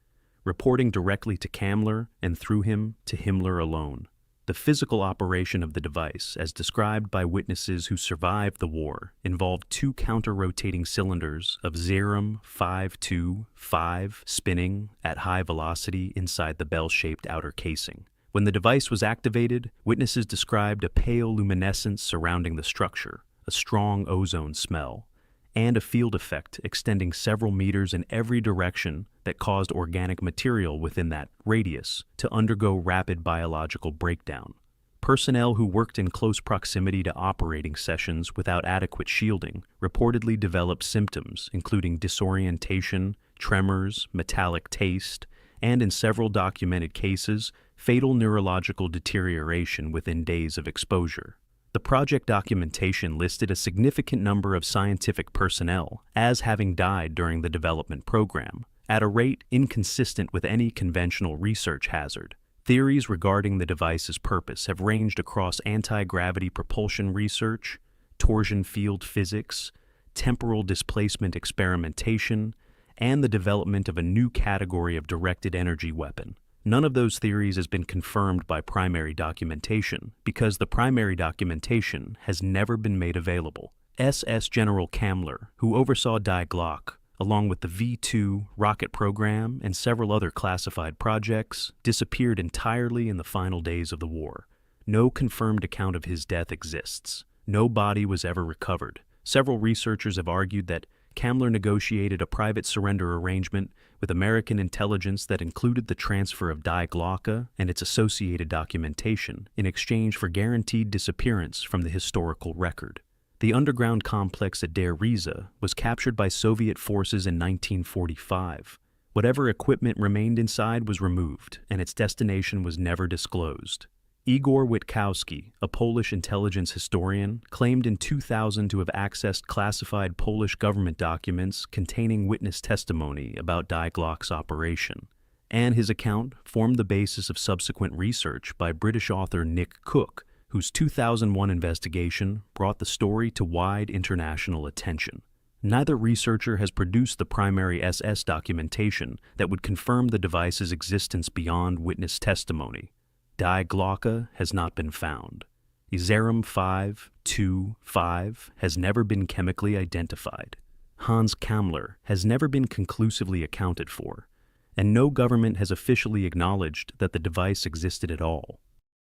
reporting directly to Kammler and through him to Himmler alone. The physical operation of the device, as described by witnesses who survived the war, involved 2 counter-rotating cylinders of Zerum 525 spinning at high velocity inside the bell-shaped outer casing. When the device was activated, witnesses described a pale luminescence surrounding the structure, a strong ozone smell, and a field effect extending several meters in every direction that caused organic material within that radius to undergo rapid biological breakdown. Personnel who worked in close proximity to operating sessions without adequate shielding reportedly developed symptoms including disorientation, tremors, metallic taste, and in several documented cases, fatal neurological deterioration within days of exposure. The project documentation listed a significant number of scientific personnel as having died during the development program, at a rate inconsistent with any conventional research hazard. Theories regarding the device's purpose have ranged across anti-gravity propulsion research, torsion field physics, temporal displacement experimentation, and the development of a new category of directed energy weapon. None of those theories has been confirmed by primary documentation because the primary documentation has never been made available. SS General Kammler, who oversaw Die Glocke, along with the V-2 rocket program and several other classified projects, disappeared entirely in the final days of the war. No confirmed account of his death exists. No body was ever recovered. Several researchers have argued that Kammler negotiated a private surrender arrangement with American intelligence that included the transfer of Die Glocke and its associated documentation in exchange for guaranteed disappearance from the historical record. The underground complex at Der Riese was captured by Soviet forces in 1945. Whatever equipment remained inside was removed, and its destination was never disclosed. Igor Witkowski, a Polish intelligence historian, claimed in 2000 to have accessed classified Polish government documents containing witness testimony about Die Glocke's operation, and his account formed the basis of subsequent research by British author Nick Cook, whose 2001 investigation brought the story to wide international attention. Neither researcher has produced the primary SS documentation that would confirm the device's existence beyond witness testimony. Die Glocke has not been found. Iserum 525 has never been chemically identified. Hans Kammler has never been conclusively accounted for, and no government has officially acknowledged that the device existed at all.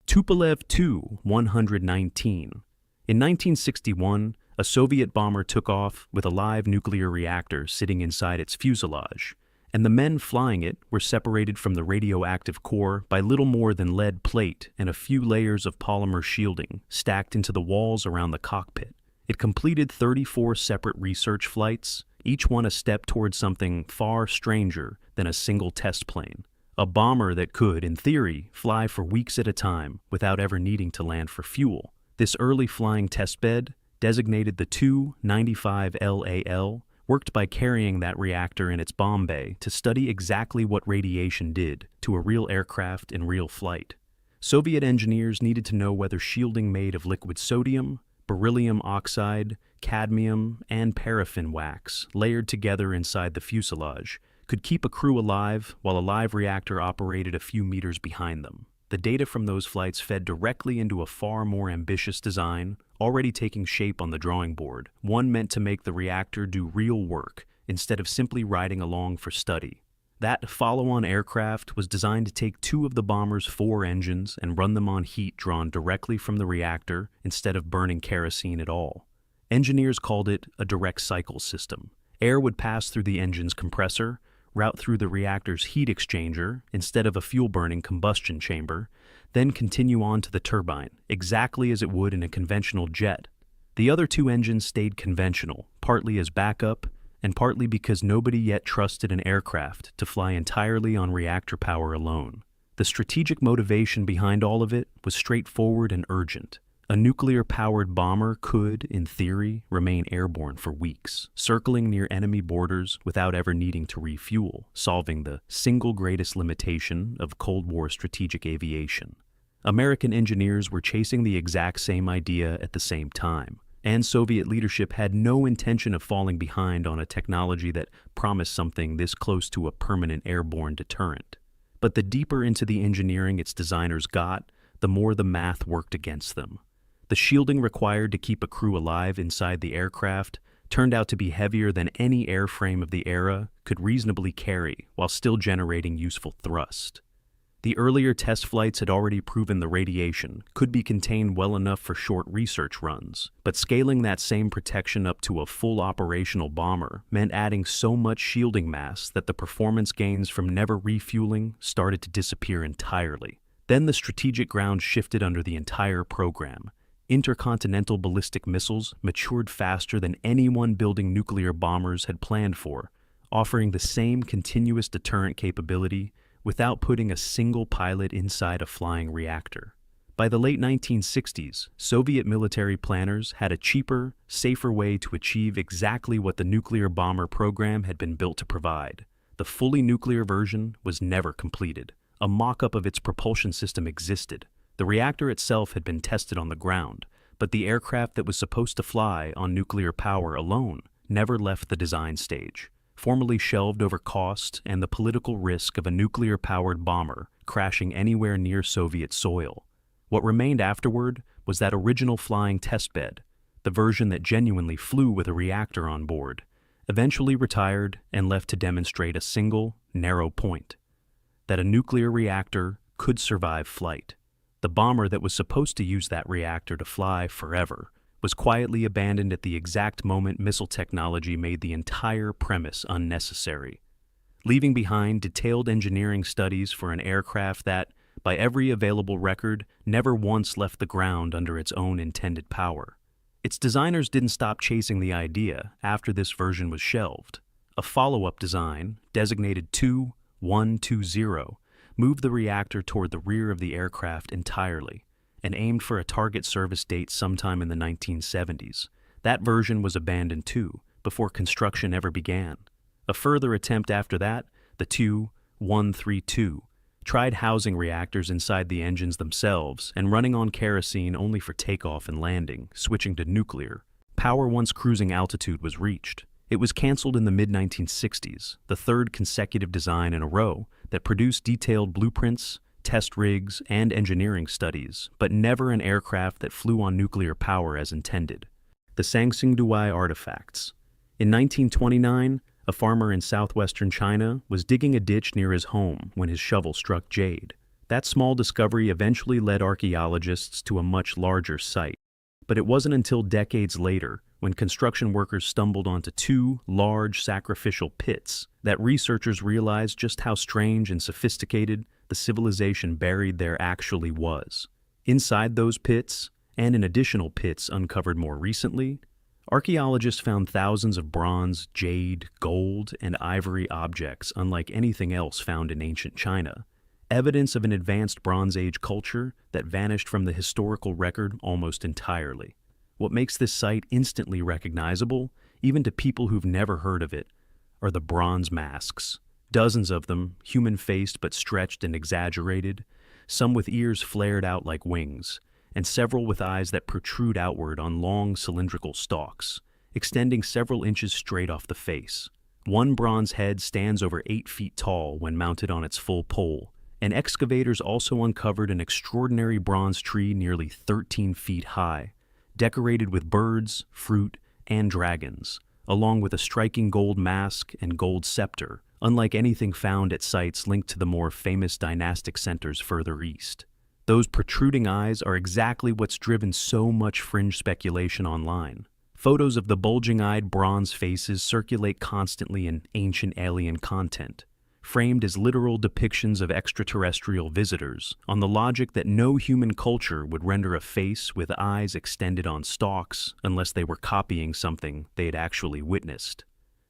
Tupolev Tu-119. In 1961, a Soviet bomber took off with a live nuclear reactor sitting inside its fuselage, and the men flying it were separated from the radioactive core by little more than lead plate and a few layers of polymer shielding stacked into the walls around the cockpit. It completed 34 separate research flights, each one a step towards something far stranger than a single test plane. A bomber that could, in theory, fly for weeks at a time without ever needing to land for fuel. This early flying testbed, designated the Tu-95LAL, worked by carrying that reactor in its bomb bay to study exactly what radiation did to a real aircraft in real flight. Soviet engineers needed to know whether shielding made of liquid sodium, beryllium oxide, cadmium, and paraffin wax layered together inside the fuselage could keep a crew alive while a live reactor operated a few meters behind them. The data from those flights fed directly into a far more ambitious design, already taking shape on the drawing board, one meant to make the reactor do real work instead of simply riding along for study. That follow-on aircraft was designed to take two of the bomber's 4 engines and run them on heat drawn directly from the reactor instead of burning kerosene at all. Engineers called it a direct cycle system. Air would pass through the engine's compressor, route through the reactor's heat exchanger instead of a fuel-burning combustion chamber, then continue on to the turbine, exactly as it would in a conventional jet. The other 2 engines stayed conventional, partly as backup, and partly because nobody yet trusted an aircraft to fly entirely on reactor power alone. The strategic motivation behind all of it was straightforward and urgent. A nuclear-powered bomber could, in theory, remain airborne for weeks, circling near enemy borders without ever needing to refuel, solving the single greatest limitation of Cold War strategic aviation. American engineers were chasing the exact same idea at the same time, and Soviet leadership had no intention of falling behind on a technology that promised something this close to a permanent airborne deterrent. But the deeper into the engineering its designers got, the more the math worked against them. The shielding required to keep a crew alive inside the aircraft turned out to be heavier than any airframe of the era could reasonably carry while still generating useful thrust. The earlier test flights had already proven the radiation could be contained well enough for short research runs, but scaling that same protection up to a full operational bomber meant adding so much shielding mass that the performance gains from never refueling started to disappear entirely. Then the strategic ground shifted under the entire program. Intercontinental ballistic missiles matured faster than anyone building nuclear bombers had planned for, offering the same continuous deterrent capability without putting a single pilot inside a flying reactor. By the late 1960s, Soviet military planners had a cheaper, safer way to achieve exactly what the nuclear bomber program had been built to provide. The fully nuclear version was never completed. A mock-up of its propulsion system existed. The reactor itself had been tested on the ground, but the aircraft that was supposed to fly on nuclear power alone never left the design stage, formally shelved over cost and the political risk of a nuclear-powered bomber crashing anywhere near Soviet soil. What remained afterward was that original flying testbed, the version that genuinely flew with a reactor on board, eventually retired and left to demonstrate a single, narrow point: that a nuclear reactor could survive flight. The bomber that was supposed to use that reactor to fly forever was quietly abandoned at the exact moment missile technology made the entire premise unnecessary, leaving behind detailed engineering studies for an aircraft that, by every available record, never once left the ground under its own intended power. Its designers didn't stop chasing the idea after this version was shelved. A follow-up design, designated 2120, moved the reactor toward the rear of the aircraft entirely and aimed for a target service date sometime in the 1970s. That version was abandoned too, before construction ever began. A further attempt after that, the 2132, tried housing reactors inside the engines themselves and running on kerosene only for takeoff and landing, switching to nuclear power once cruising altitude was reached. It was canceled in the mid-1960s, the third consecutive design in a row that produced detailed blueprints, test rigs, and engineering studies, but never an aircraft that flew on nuclear power as intended. The Sangsingduai artifacts. In 1929, a farmer in southwestern China was digging a ditch near his home when his shovel struck jade. That small discovery eventually led archaeologists to a much larger site. But it wasn't until decades later, when construction workers stumbled onto two large sacrificial pits, that researchers realized just how strange and sophisticated the civilization buried there actually was. Inside those pits, and in additional pits uncovered more recently, archaeologists found thousands of bronze, jade, gold, and ivory objects unlike anything else found in ancient China, evidence of an advanced Bronze Age culture that vanished from the historical record almost entirely. What makes this site instantly recognizable, even to people who've never heard of it, are the bronze masks. Dozens of them, human-faced but stretched and exaggerated, some with ears flared out like wings, and several with eyes that protrude outward on long cylindrical stalks, extending several inches straight off the face. One bronze head stands over 8 feet tall when mounted on its full pole, and excavators also uncovered an extraordinary bronze tree nearly 13 feet high, decorated with birds, fruit, and dragons, along with a striking gold mask and gold scepter, unlike anything found at sites linked to the more famous dynastic centers further east. Those protruding eyes are exactly what's driven so much fringe speculation online. Photos of the bulging-eyed bronze faces circulate constantly in ancient alien content, framed as literal depictions of extraterrestrial visitors, on the logic that no human culture would render a face with eyes extended on stalks unless they were copying something they had actually witnessed.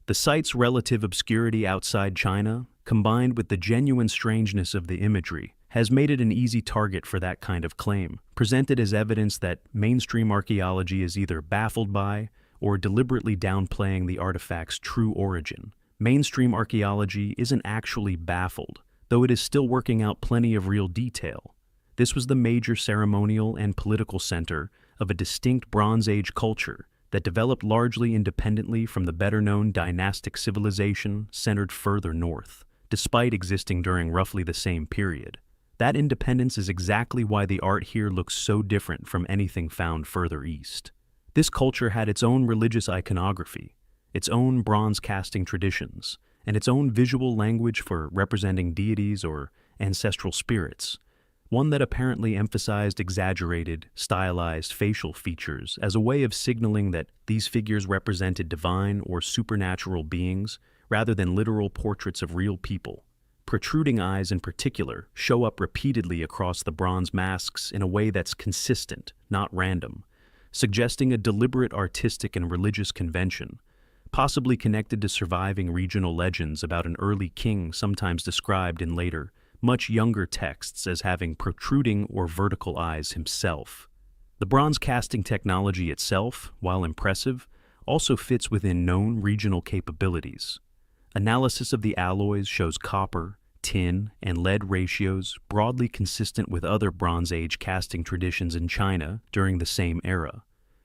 The site's relative obscurity outside China, combined with the genuine strangeness of the imagery, has made it an easy target for that kind of claim, presented as evidence that mainstream archaeology is either baffled by or deliberately downplaying the artifact's true origin. Mainstream archaeology isn't actually baffled, though it is still working out plenty of real detail. This was the major ceremonial and political center of a distinct Bronze Age culture that developed largely independently from the better-known dynastic civilization centered further north, despite existing during roughly the same period. That independence is exactly why the art here looks so different from anything found further east. This culture had its own religious iconography, its own bronze casting traditions, and its own visual language for representing deities or ancestral spirits, one that apparently emphasized exaggerated, stylized facial features as a way of signaling that these figures represented divine or supernatural beings rather than literal portraits of real people, protruding eyes in particular show up repeatedly across the bronze masks in a way that's consistent, not random, suggesting a deliberate artistic and religious convention, possibly connected to surviving regional legends about an early king sometimes described in later, much younger texts as having protruding or vertical eyes himself. The bronze casting technology itself, while impressive, also fits within known regional capabilities. Analysis of the alloys shows copper, tin, and lead ratios broadly consistent with other Bronze Age casting traditions in China during the same era,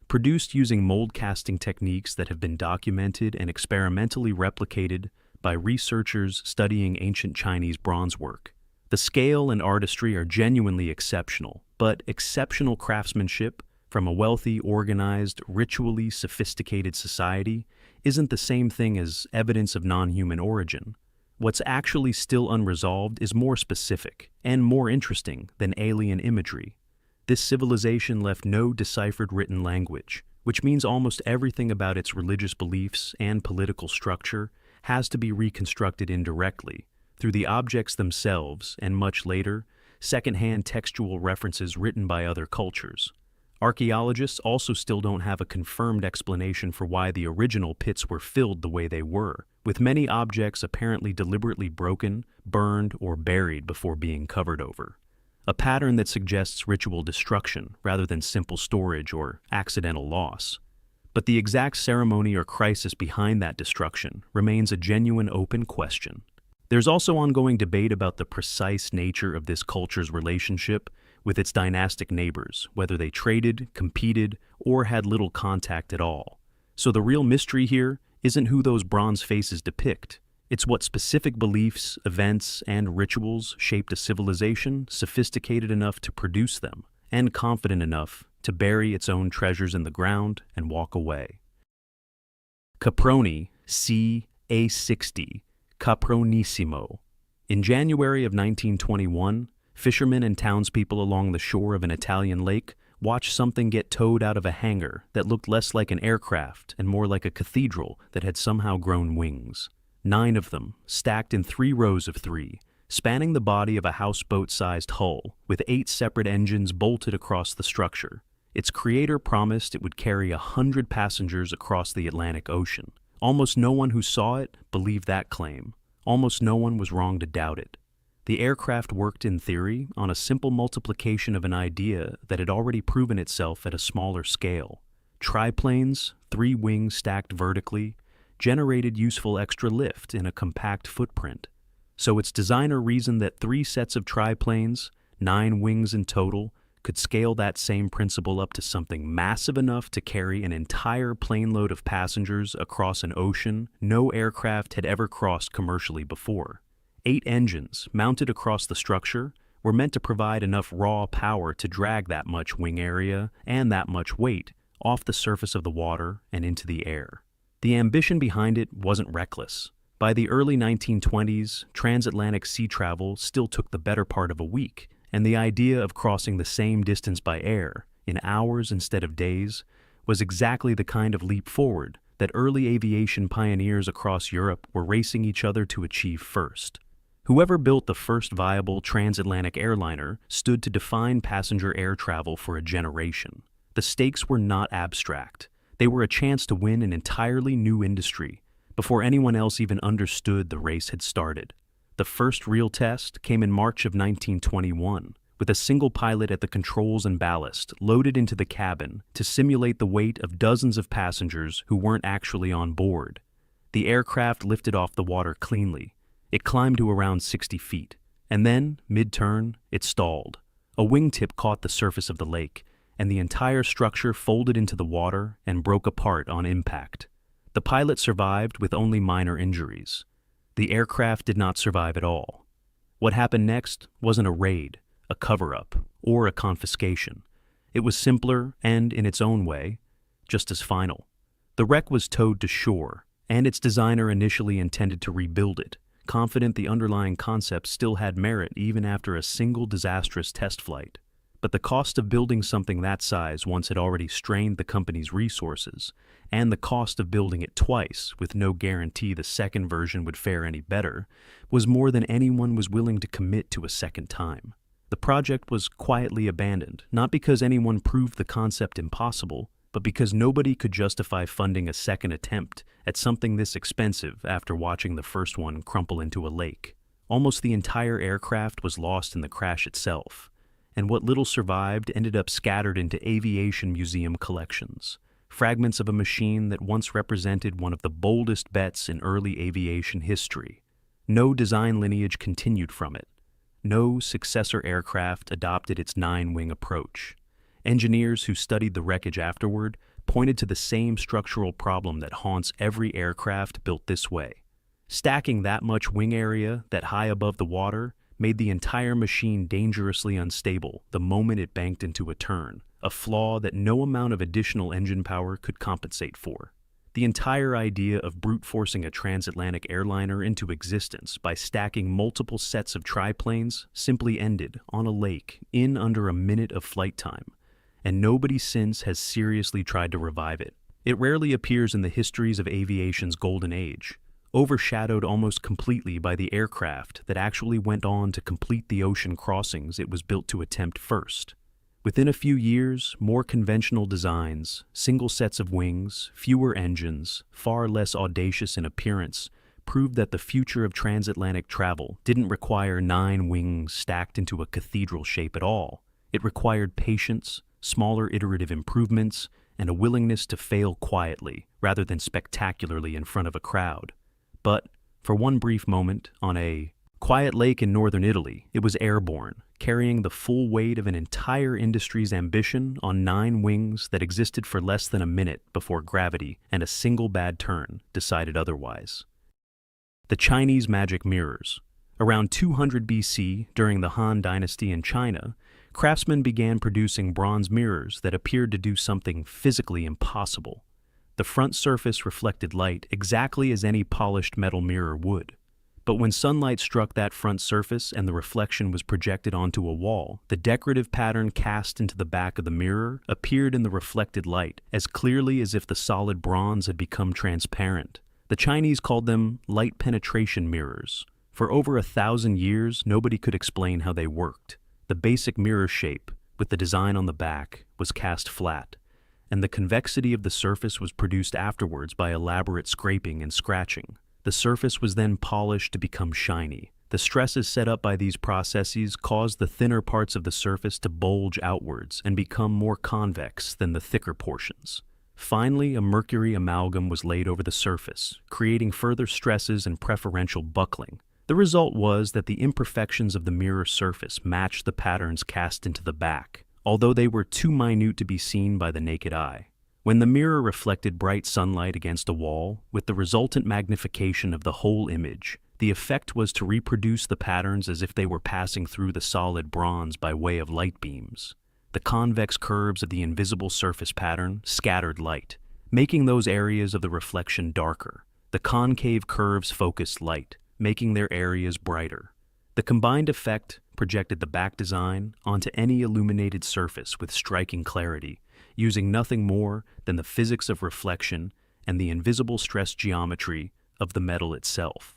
produced using mold casting techniques that have been documented and experimentally replicated by researchers studying ancient Chinese bronze work. The scale and artistry are genuinely exceptional, but exceptional craftsmanship from a wealthy, organized, ritually sophisticated society isn't the same thing as evidence of non-human origin. What's actually still unresolved is more specific and more interesting than alien imagery. This civilization left no deciphered written language, which means almost everything about its religious beliefs and political structure has to be reconstructed indirectly, through the objects themselves and much later, second-hand textual references written by other cultures. Archaeologists also still don't have a confirmed explanation for why the original pits were filled the way they were, with many objects apparently deliberately broken, burned, or buried before being covered over. A pattern that suggests ritual destruction rather than simple storage or accidental loss. But the exact ceremony or crisis behind that destruction remains a genuine open question. There's also ongoing debate about the precise nature of this culture's relationship with its dynastic neighbors, whether they traded, competed, or had little contact at all. So the real mystery here isn't who those bronze faces depict. It's what specific beliefs, events, and rituals shaped a civilization sophisticated enough to produce them, and confident enough to bury its own treasures in the ground and walk away. Caproni, c. A60, Capronissimo. In January of 1921, fishermen and townspeople along the shore of an Italian lake watched something get towed out of a hangar that looked less like an aircraft and more like a cathedral that had somehow grown wings. 9 of them, stacked in 3 rows of 3, spanning the body of a houseboat-sized hull, with 8 separate engines bolted across the structure. Its creator promised it would carry 100 passengers across the Atlantic Ocean. Almost no one who saw it believed that claim. Almost no one was wrong to doubt it. The aircraft worked in theory on a simple multiplication of an idea that had already proven itself at a smaller scale. Triplanes, 3 wings stacked vertically, generated useful extra lift in a compact footprint. So its designer reasoned that 3 sets of triplanes, 9 wings in total, could scale that same principle up to something massive enough to carry an entire plane load of passengers across an ocean no aircraft had ever crossed commercially before. 8 engines, mounted across the structure, were meant to provide enough raw power to drag that much wing area and that much weight off the surface of the water and into the air. The ambition behind it wasn't reckless. By the early 1920s, transatlantic sea travel still took the better part of a week, and the idea of crossing the same distance by air, in hours instead of days, was exactly the kind of leap forward that early aviation pioneers across Europe were racing each other to achieve first. Whoever built the first viable transatlantic airliner stood to define passenger air travel for a generation. The stakes were not abstract. They were a chance to win an entirely new industry before anyone else even understood the race had started. The first real test came in March of 1921, with a single pilot at the controls and ballast loaded into the cabin to simulate the weight of dozens of passengers who weren't actually on board. The aircraft lifted off the water cleanly. It climbed to around 60 feet, and then, mid-turn, it stalled. A wingtip caught the surface of the lake, and the entire structure folded into the water and broke apart on impact. The pilot survived with only minor injuries. The aircraft did not survive at all. What happened next wasn't a raid, a cover-up, or a confiscation. It was simpler and, in its own way, just as final. The wreck was towed to shore, and its designer initially intended to rebuild it, confident the underlying concept still had merit even after a single disastrous test flight. But the cost of building something that size once had already strained the company's resources, and the cost of building it twice, with no guarantee the second version would fare any better, was more than anyone was willing to commit to a second time. The project was quietly abandoned, not because anyone proved the concept impossible, but because nobody could justify funding a second attempt at something this expensive after watching the first one crumple into a lake. Almost the entire aircraft was lost in the crash itself, and what little survived ended up scattered into aviation museum collections, fragments of a machine that once represented one of the boldest bets in early aviation history. No design lineage continued from it. No successor aircraft adopted its nine-wing approach. Engineers who studied the wreckage afterward pointed to the same structural problem that haunts every aircraft built this way. Stacking that much wing area that high above the water made the entire machine dangerously unstable the moment it banked into a turn, a flaw that no amount of additional engine power could compensate for. The entire idea of brute-forcing a transatlantic airliner into existence by stacking multiple sets of triplanes simply ended on a lake in under a minute of flight time, and nobody since has seriously tried to revive it. It rarely appears in the histories of aviation's golden age, overshadowed almost completely by the aircraft that actually went on to complete the ocean crossings it was built to attempt first. Within a few years, more conventional designs, single sets of wings, fewer engines, far less audacious in appearance, proved that the future of transatlantic travel didn't require 9 wings stacked into a cathedral shape at all. It required patience, smaller iterative improvements, and a willingness to fail quietly rather than spectacularly in front of a crowd. But, for one brief moment, on a quiet lake in northern Italy, it was airborne, carrying the full weight of an entire industry's ambition on 9 wings that existed for less than a minute before gravity and a single bad turn decided otherwise. The Chinese magic mirrors. Around 200 BC, during the Han Dynasty in China, craftsmen began producing bronze mirrors that appeared to do something physically impossible. The front surface reflected light exactly as any polished metal mirror would. But when sunlight struck that front surface and the reflection was projected onto a wall, the decorative pattern cast into the back of the mirror appeared in the reflected light as clearly as if the solid bronze had become transparent. The Chinese called them light penetration mirrors. For over 1,000 years, nobody could explain how they worked. The basic mirror shape, with the design on the back, was cast flat, and the convexity of the surface was produced afterwards by elaborate scraping and scratching. The surface was then polished to become shiny. The stresses set up by these processes caused the thinner parts of the surface to bulge outwards and become more convex than the thicker portions. Finally, a mercury amalgam was laid over the surface, creating further stresses and preferential buckling. The result was that the imperfections of the mirror surface matched the patterns cast into the back, although they were too minute to be seen by the naked eye. When the mirror reflected bright sunlight against a wall, with the resultant magnification of the whole image, the effect was to reproduce the patterns as if they were passing through the solid bronze by way of light beams. The convex curves of the invisible surface pattern scattered light, making those areas of the reflection darker. The concave curves focused light, making their areas brighter. The combined effect projected the back design onto any illuminated surface with striking clarity, using nothing more than the physics of reflection and the invisible stress geometry of the metal itself.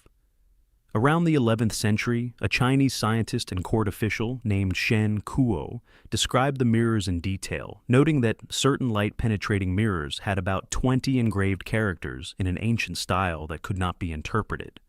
Around the 11th century, a Chinese scientist and court official named Shen Kuo described the mirrors in detail, noting that certain light-penetrating mirrors had about 20 engraved characters in an ancient style that could not be interpreted,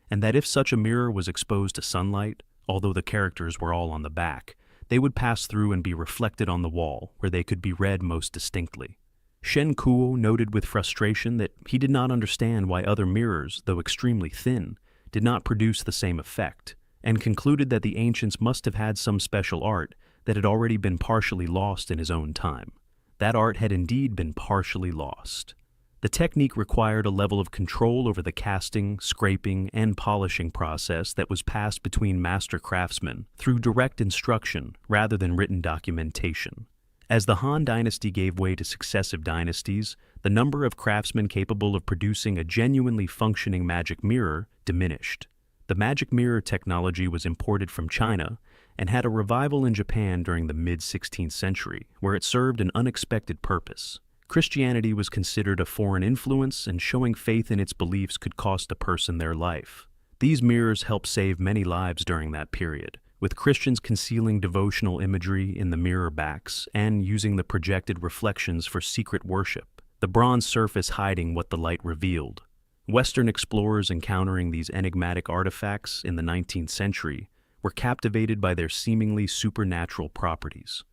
and that if such a mirror was exposed to sunlight, although the characters were all on the back, they would pass through and be reflected on the wall, where they could be read most distinctly. Shen Kuo noted with frustration that he did not understand why other mirrors, though extremely thin, did not produce the same effect, and concluded that the ancients must have had some special art that had already been partially lost in his own time. That art had indeed been partially lost. The technique required a level of control over the casting, scraping, and polishing process that was passed between master craftsmen through direct instruction rather than written documentation. As the Han Dynasty gave way to successive dynasties, the number of craftsmen capable of producing a genuinely functioning magic mirror diminished. The magic mirror technology was imported from China, and had a revival in Japan during the mid-16th century, where it served an unexpected purpose. Christianity was considered a foreign influence, and showing faith in its beliefs could cost a person their life. These mirrors helped save many lives during that period, with Christians concealing devotional imagery in the mirror backs and using the projected reflections for secret worship, the bronze surface hiding what the light revealed. Western explorers encountering these enigmatic artifacts in the 19th century were captivated by their seemingly supernatural properties.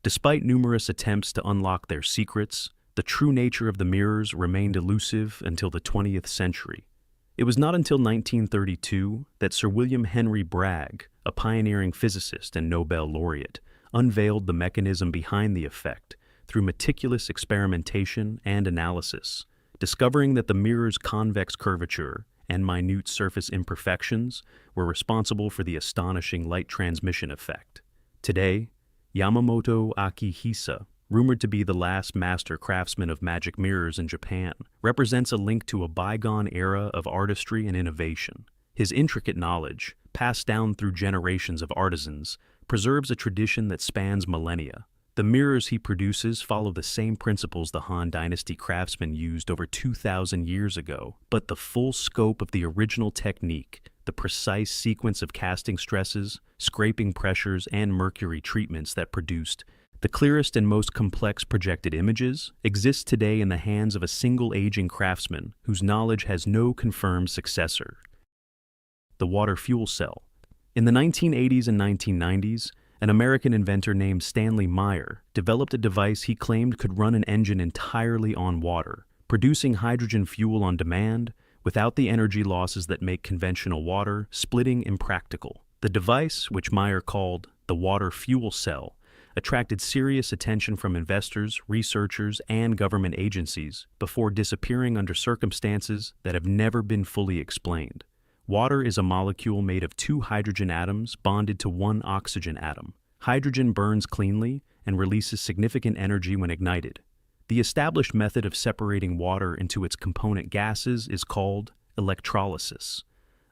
Despite numerous attempts to unlock their secrets, the true nature of the mirrors remained elusive until the 20th century. It was not until 1932 that Sir William Henry Bragg, a pioneering physicist and Nobel laureate, unveiled the mechanism behind the effect through meticulous experimentation and analysis, discovering that the mirror's convex curvature and minute surface imperfections were responsible for the astonishing light transmission effect. Today, Yamamoto Akihisa, rumored to be the last master craftsman of magic mirrors in Japan, represents a link to a bygone era of artistry and innovation. His intricate knowledge, passed down through generations of artisans, preserves a tradition that spans millennia. The mirrors he produces follow the same principles the Han Dynasty craftsmen used over 2,000 years ago, but the full scope of the original technique, the precise sequence of casting stresses, scraping pressures, and mercury treatments that produced the clearest and most complex projected images, exists today in the hands of a single aging craftsman whose knowledge has no confirmed successor. The water fuel cell. In the 1980s and 1990s, an American inventor named Stanley Meyer developed a device he claimed could run an engine entirely on water, producing hydrogen fuel on demand without the energy losses that make conventional water splitting impractical. The device, which Meyer called the water fuel cell, attracted serious attention from investors, researchers, and government agencies before disappearing under circumstances that have never been fully explained. Water is a molecule made of 2 hydrogen atoms bonded to 1 oxygen atom. Hydrogen burns cleanly and releases significant energy when ignited. The established method of separating water into its component gases is called electrolysis,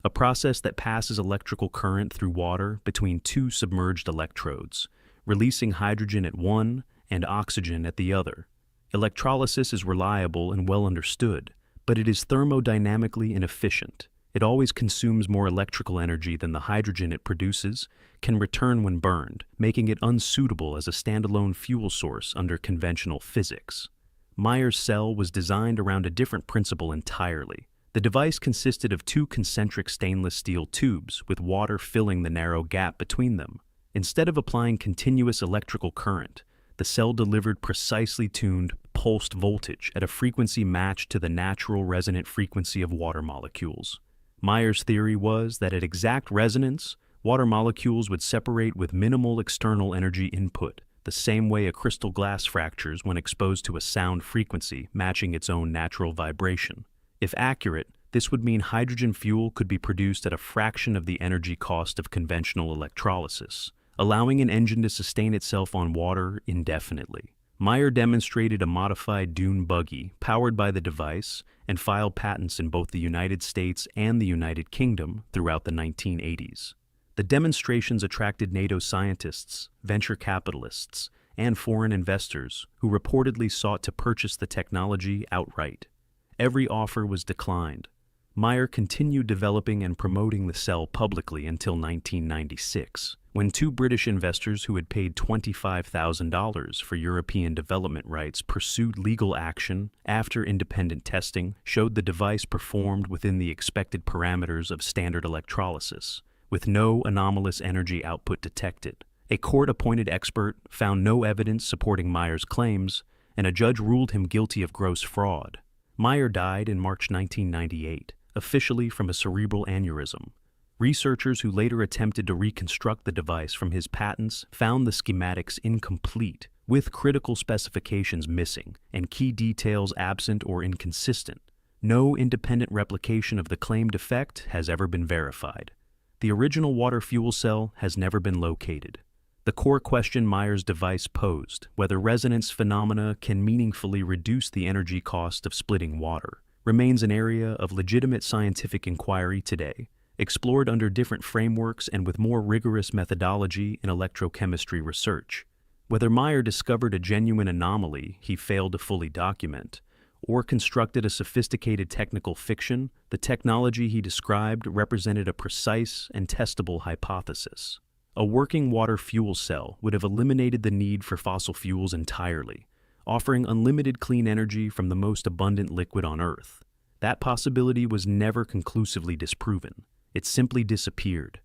a process that passes electrical current through water between 2 submerged electrodes, releasing hydrogen at one and oxygen at the other. Electrolysis is reliable and well understood, but it is thermodynamically inefficient. It always consumes more electrical energy than the hydrogen it produces can return when burned, making it unsuitable as a standalone fuel source under conventional physics. Meyer's cell was designed around a different principle entirely. The device consisted of 2 concentric stainless steel tubes with water filling the narrow gap between them. Instead of applying continuous electrical current, the cell delivered precisely tuned, pulsed voltage at a frequency matched to the natural resonant frequency of water molecules. Meyer's theory was that at exact resonance, water molecules would separate with minimal external energy input, the same way a crystal glass fractures when exposed to a sound frequency matching its own natural vibration. If accurate, this would mean hydrogen fuel could be produced at a fraction of the energy cost of conventional electrolysis, allowing an engine to sustain itself on water indefinitely. Meyer demonstrated a modified dune buggy powered by the device and filed patents in both the United States and the United Kingdom throughout the 1980s. The demonstrations attracted NATO scientists, venture capitalists, and foreign investors who reportedly sought to purchase the technology outright. Every offer was declined. Meyer continued developing and promoting the cell publicly until 1996, when 2 British investors who had paid $25,000 for European development rights pursued legal action after independent testing showed the device performed within the expected parameters of standard electrolysis, with no anomalous energy output detected. A court-appointed expert found no evidence supporting Meyer's claims, and a judge ruled him guilty of gross fraud. Meyer died in March 1998, officially from a cerebral aneurysm. Researchers who later attempted to reconstruct the device from his patents found the schematics incomplete, with critical specifications missing and key details absent or inconsistent. No independent replication of the claimed effect has ever been verified. The original water fuel cell has never been located. The core question Meyer's device posed, whether resonance phenomena can meaningfully reduce the energy cost of splitting water, remains an area of legitimate scientific inquiry today, explored under different frameworks and with more rigorous methodology in electrochemistry research. Whether Meyer discovered a genuine anomaly he failed to fully document, or constructed a sophisticated technical fiction, the technology he described represented a precise and testable hypothesis. A working water fuel cell would have eliminated the need for fossil fuels entirely, offering unlimited clean energy from the most abundant liquid on Earth. That possibility was never conclusively disproven. It simply disappeared.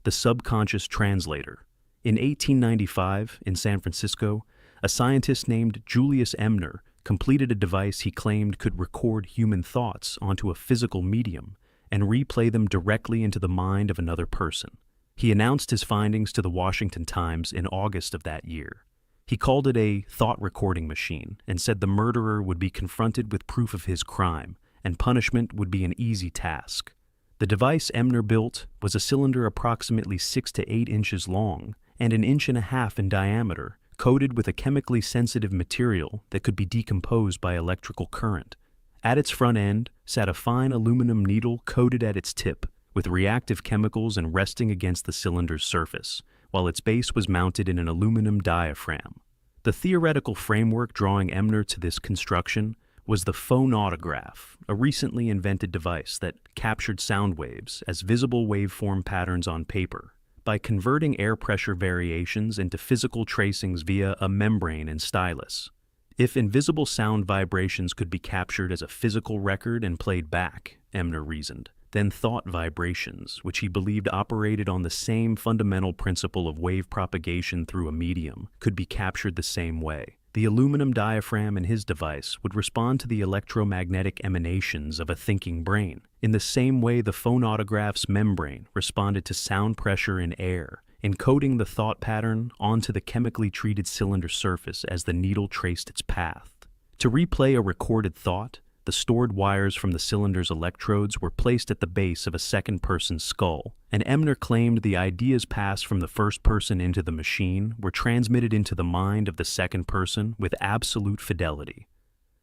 The subconscious translator. In 1895, in San Francisco, a scientist named Julius Emner completed a device he claimed could record human thoughts onto a physical medium and replay them directly into the mind of another person. He announced his findings to the Washington Times in August of that year. He called it a thought recording machine and said the murderer would be confronted with proof of his crime, and punishment would be an easy task. The device Emner built was a cylinder approximately 6 to 8 inches long and 1.5 inches in diameter, coated with a chemically sensitive material that could be decomposed by electrical current. At its front end sat a fine aluminum needle coated at its tip, with reactive chemicals and resting against the cylinder's surface, while its base was mounted in an aluminum diaphragm. The theoretical framework drawing Emner to this construction was the phonautograph, a recently invented device that captured sound waves as visible waveform patterns on paper by converting air pressure variations into physical tracings via a membrane and stylus. If invisible sound vibrations could be captured as a physical record and played back, Emner reasoned, then thought vibrations, which he believed operated on the same fundamental principle of wave propagation through a medium, could be captured the same way. The aluminum diaphragm in his device would respond to the electromagnetic emanations of a thinking brain, in the same way the phonautograph's membrane responded to sound pressure in air, encoding the thought pattern onto the chemically treated cylinder surface as the needle traced its path. To replay a recorded thought, the stored wires from the cylinder's electrodes were placed at the base of a second-person skull, and Emner claimed the ideas passed from the first person into the machine were transmitted into the mind of the second person with absolute fidelity.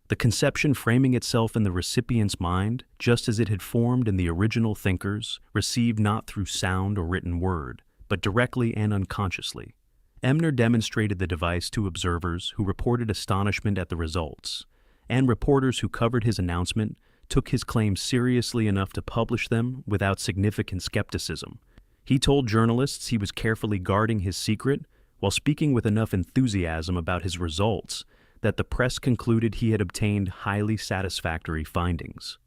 The conception framing itself in the recipient's mind, just as it had formed in the original thinkers, received not through sound or written word, but directly and unconsciously. Emner demonstrated the device to observers who reported astonishment at the results, and reporters who covered his announcement took his claims seriously enough to publish them without significant skepticism. He told journalists he was carefully guarding his secret while speaking with enough enthusiasm about his results that the press concluded he had obtained highly satisfactory findings.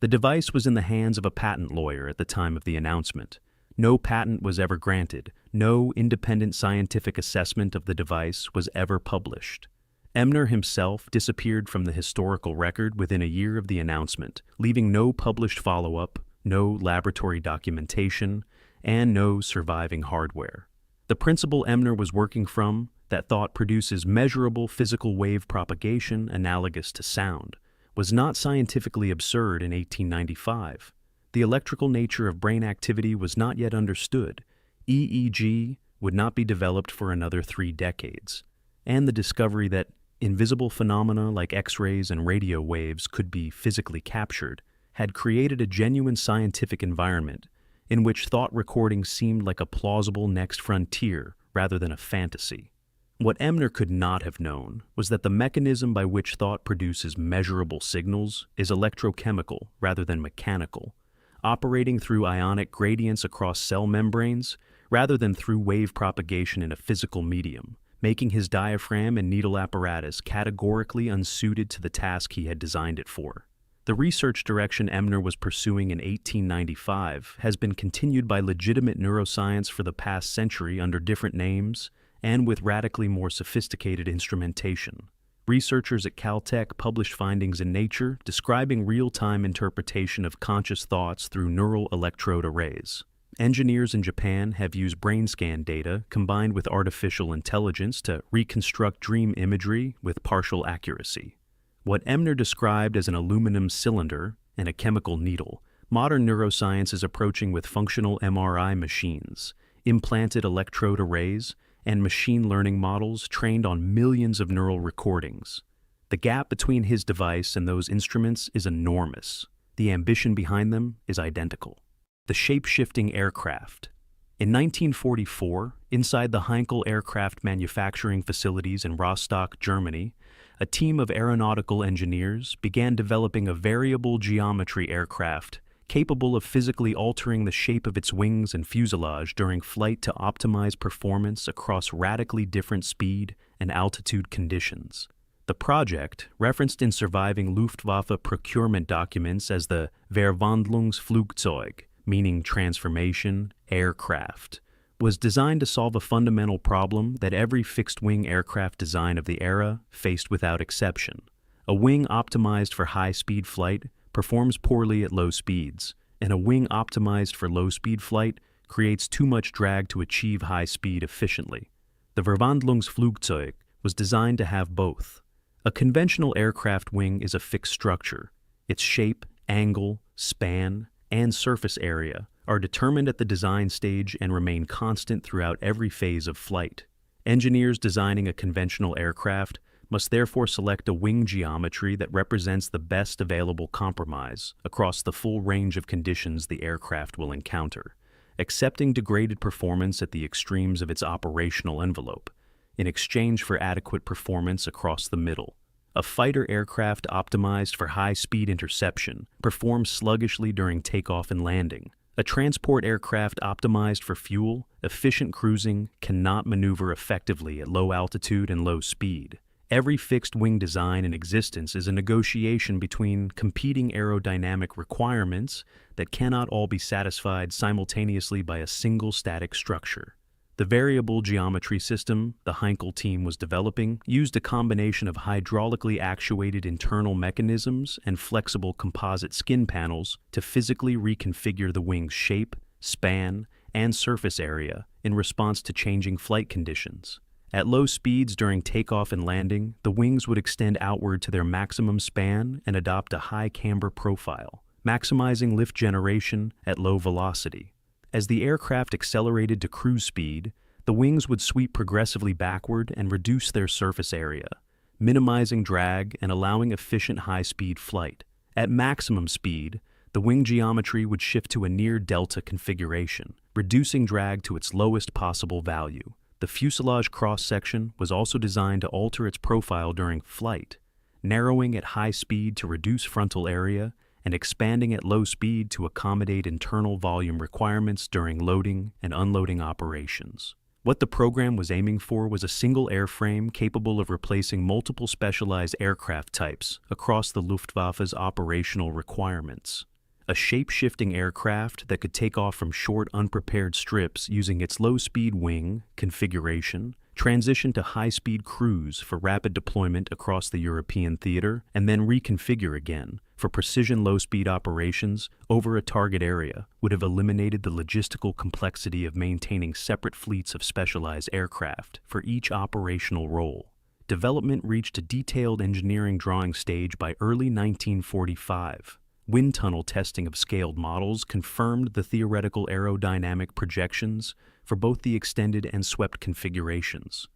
The device was in the hands of a patent lawyer at the time of the announcement. No patent was ever granted. No independent scientific assessment of the device was ever published. Emner himself disappeared from the historical record within a year of the announcement, leaving no published follow-up, no laboratory documentation, and no surviving hardware. The principle Emner was working from, that thought produces measurable physical wave propagation analogous to sound, was not scientifically absurd in 1895. The electrical nature of brain activity was not yet understood. EEG would not be developed for another 3 decades, and the discovery that invisible phenomena like X-rays and radio waves could be physically captured had created a genuine scientific environment in which thought recording seemed like a plausible next frontier rather than a fantasy. What Emner could not have known was that the mechanism by which thought produces measurable signals is electrochemical rather than mechanical, operating through ionic gradients across cell membranes rather than through wave propagation in a physical medium, making his diaphragm and needle apparatus categorically unsuited to the task he had designed it for. The research direction Emner was pursuing in 1895 has been continued by legitimate neuroscience for the past century under different names and with radically more sophisticated instrumentation. Researchers at Caltech published findings in Nature describing real-time interpretation of conscious thoughts through neural electrode arrays. Engineers in Japan have used brain scan data combined with artificial intelligence to reconstruct dream imagery with partial accuracy. What Emner described as an aluminum cylinder and a chemical needle, modern neuroscience is approaching with functional MRI machines, implanted electrode arrays, and machine learning models trained on millions of neural recordings. The gap between his device and those instruments is enormous. The ambition behind them is identical. the shape-shifting aircraft. In 1944, inside the Heinkel aircraft manufacturing facilities in Rostock, Germany, a team of aeronautical engineers began developing a variable geometry aircraft capable of physically altering the shape of its wings and fuselage during flight to optimize performance across radically different speed and altitude conditions. The project, referenced in surviving Luftwaffe procurement documents as the Verwandlungsflugzeug, meaning transformation aircraft, was designed to solve a fundamental problem that every fixed-wing aircraft design of the era faced without exception. A wing optimized for high-speed flight performs poorly at low speeds, and a wing optimized for low-speed flight creates too much drag to achieve high speed efficiently. The Verwandlungsflugzeug was designed to have both. A conventional aircraft wing is a fixed structure. Its shape, angle, span, and surface area are determined at the design stage and remain constant throughout every phase of flight. Engineers designing a conventional aircraft must therefore select a wing geometry that represents the best available compromise across the full range of conditions the aircraft will encounter, accepting degraded performance at the extremes of its operational envelope, in exchange for adequate performance across the middle. A fighter aircraft optimized for high-speed interception performs sluggishly during takeoff and landing. A transport aircraft optimized for fuel-efficient cruising cannot maneuver effectively at low altitude and low speed. Every fixed-wing design in existence is a negotiation between competing aerodynamic requirements that cannot all be satisfied simultaneously by a single static structure. The variable geometry system the Heinkel team was developing used a combination of hydraulically actuated internal mechanisms and flexible composite skin panels to physically reconfigure the wing's shape, span, and surface area in response to changing flight conditions. At low speeds during takeoff and landing, the wings would extend outward to their maximum span and adopt a high camber profile, maximizing lift generation at low velocity. As the aircraft accelerated to cruise speed, the wings would sweep progressively backward and reduce their surface area, minimizing drag and allowing efficient high-speed flight. At maximum speed, the wing geometry would shift to a near-delta configuration, reducing drag to its lowest possible value. The fuselage cross-section was also designed to alter its profile during flight, narrowing at high speed to reduce frontal area and expanding at low speed to accommodate internal volume requirements during loading and unloading operations. What the program was aiming for was a single airframe capable of replacing multiple specialized aircraft types across the Luftwaffe's operational requirements. A shape-shifting aircraft that could take off from short, unprepared strips using its low-speed wing configuration, transition to high-speed cruise for rapid deployment across the European theater, and then reconfigure again for precision low-speed operations over a target area would have eliminated the logistical complexity of maintaining separate fleets of specialized aircraft for each operational role. Development reached a detailed engineering drawing stage by early 1945. Wind tunnel testing of scaled models confirmed the theoretical aerodynamic projections for both the extended and swept configurations.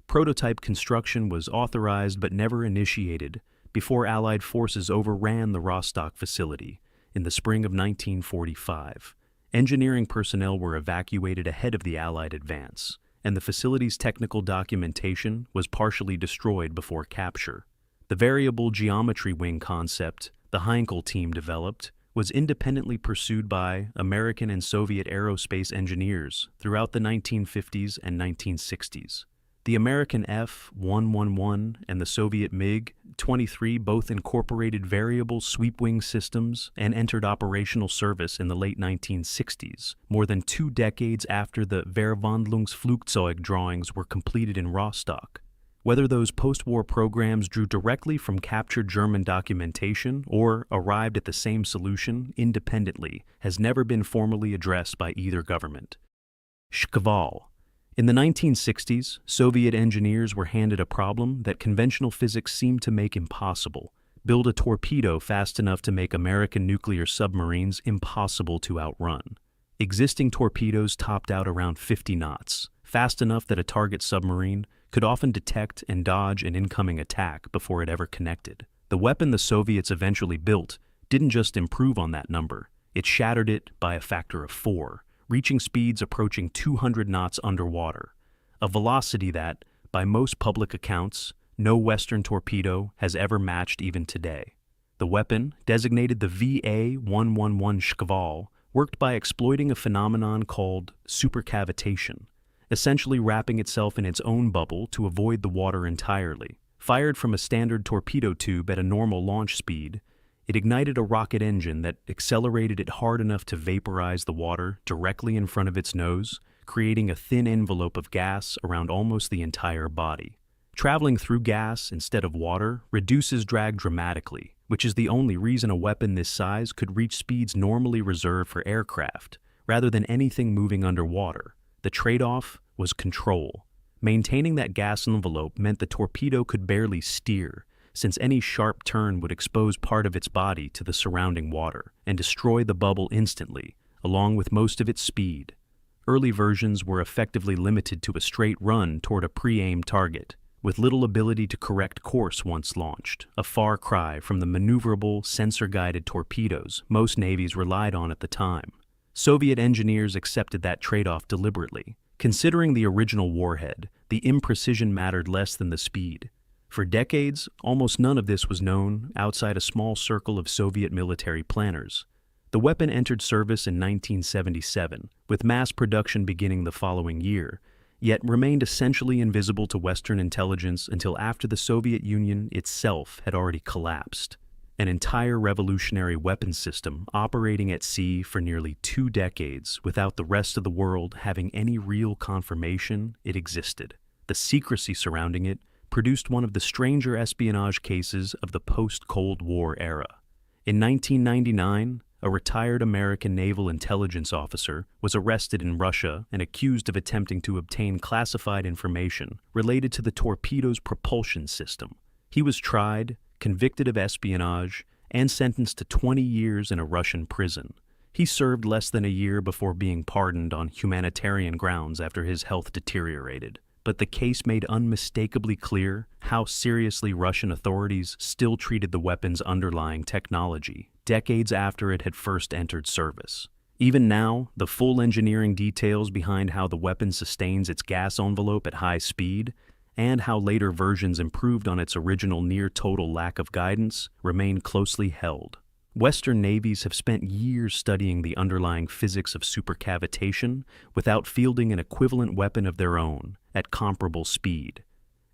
Prototype construction was authorized but never initiated before Allied forces overran the Rostock facility in the spring of 1945. Engineering personnel were evacuated ahead of the Allied advance, and the facility's technical documentation was partially destroyed before capture. The variable geometry wing concept the Heinkel team developed was independently pursued by American and Soviet aerospace engineers throughout the 1950s and 1960s. The American F-111 and the Soviet MiG-23 both incorporated variable sweep-wing systems and entered operational service in the late 1960s, more than 2 decades after the Verwandlungsflugzeug drawings were completed in Rostock. Whether those post-war programs drew directly from captured German documentation or arrived at the same solution independently has never been formally addressed by either government. Schkval. In the 1960s, Soviet engineers were handed a problem that conventional physics seemed to make impossible: build a torpedo fast enough to make American nuclear submarines impossible to outrun. Existing torpedoes topped out around 50 knots, fast enough that a target submarine could often detect and dodge an incoming attack before it ever connected. The weapon the Soviets eventually built didn't just improve on that number, It shattered it by a factor of 4, reaching speeds approaching 200 knots underwater, a velocity that, by most public accounts, no Western torpedo has ever matched even today. The weapon, designated the VA-111 Shkval, worked by exploiting a phenomenon called supercavitation, essentially wrapping itself in its own bubble to avoid the water entirely. Fired from a standard torpedo tube at a normal launch speed, it ignited a rocket engine that accelerated it hard enough to vaporize the water directly in front of its nose, creating a thin envelope of gas around almost the entire body. Traveling through gas instead of water reduces drag dramatically, which is the only reason a weapon this size could reach speeds normally reserved for aircraft, rather than anything moving underwater. The trade-off was control. Maintaining that gas envelope meant the torpedo could barely steer, since any sharp turn would expose part of its body to the surrounding water and destroy the bubble instantly, along with most of its speed. Early versions were effectively limited to a straight run toward a pre-aimed target, with little ability to correct course once launched, a far cry from the maneuverable, sensor-guided torpedoes most navies relied on at the time. Soviet engineers accepted that trade-off deliberately. Considering the original warhead, the imprecision mattered less than the speed. For decades, almost none of this was known outside a small circle of Soviet military planners. The weapon entered service in 1977, with mass production beginning the following year, yet remained essentially invisible to Western intelligence until after the Soviet Union itself had already collapsed. An entire revolutionary weapons system operating at sea for nearly 2 decades without the rest of the world having any real confirmation it existed. The secrecy surrounding it produced one of the stranger espionage cases of the post-Cold War era. In 1999, a retired American naval intelligence officer was arrested in Russia and accused of attempting to obtain classified information related to the torpedo's propulsion system. He was tried, convicted of espionage, and sentenced to 20 years in a Russian prison. He served less than a year before being pardoned on humanitarian grounds after his health deteriorated. But the case made unmistakably clear how seriously Russian authorities still treated the weapon's underlying technology, decades after it had first entered service. Even now, the full engineering details behind how the weapon sustains its gas envelope at high speed, and how later versions improved on its original near-total lack of guidance, remain closely held. Western navies have spent years studying the underlying physics of supercavitation without fielding an equivalent weapon of their own at comparable speed,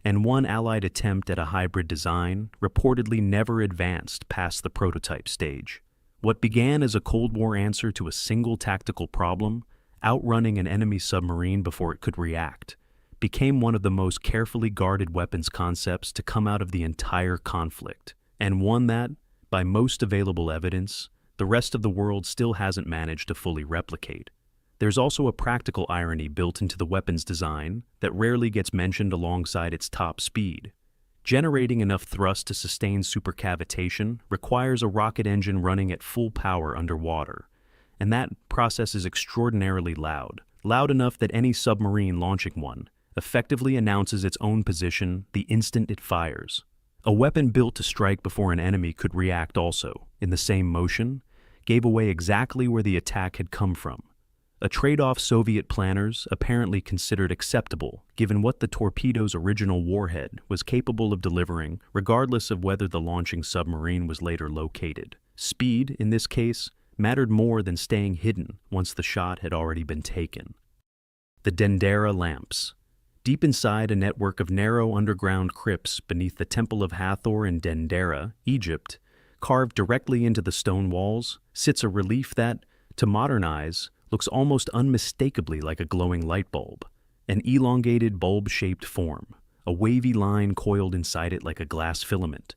and one Allied attempt at a hybrid design reportedly never advanced past the prototype stage. What began as a Cold War answer to a single tactical problem, outrunning an enemy submarine before it could react, became one of the most carefully guarded weapons concepts to come out of the entire conflict, and one that, by most available evidence, the rest of the world still hasn't managed to fully replicate. There's also a practical irony built into the weapon's design that rarely gets mentioned alongside its top speed. Generating enough thrust to sustain supercavitation requires a rocket engine running at full power underwater, and that process is extraordinarily loud enough that any submarine launching one effectively announces its own position the instant it fires. A weapon built to strike before an enemy could react also, in the same motion, gave away exactly where the attack had come from. A trade-off Soviet planners apparently considered acceptable, given what the torpedo's original warhead was capable of delivering, regardless of whether the launching submarine was later located. Speed, in this case, mattered more than staying hidden once the shot had already been taken. The Dendera lamps. Deep inside a network of narrow underground crypts beneath the Temple of Hathor in Dendera, Egypt, carved directly into the stone walls, sits a relief that, to modern eyes, looks almost unmistakably like a glowing light bulb. An elongated bulb-shaped form, a wavy line coiled inside it like a glass filament,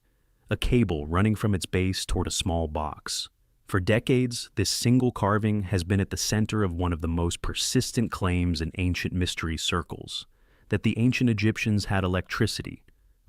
a cable running from its base toward a small box. For decades, this single carving has been at the center of one of the most persistent claims in ancient mystery circles, that the ancient Egyptians had electricity,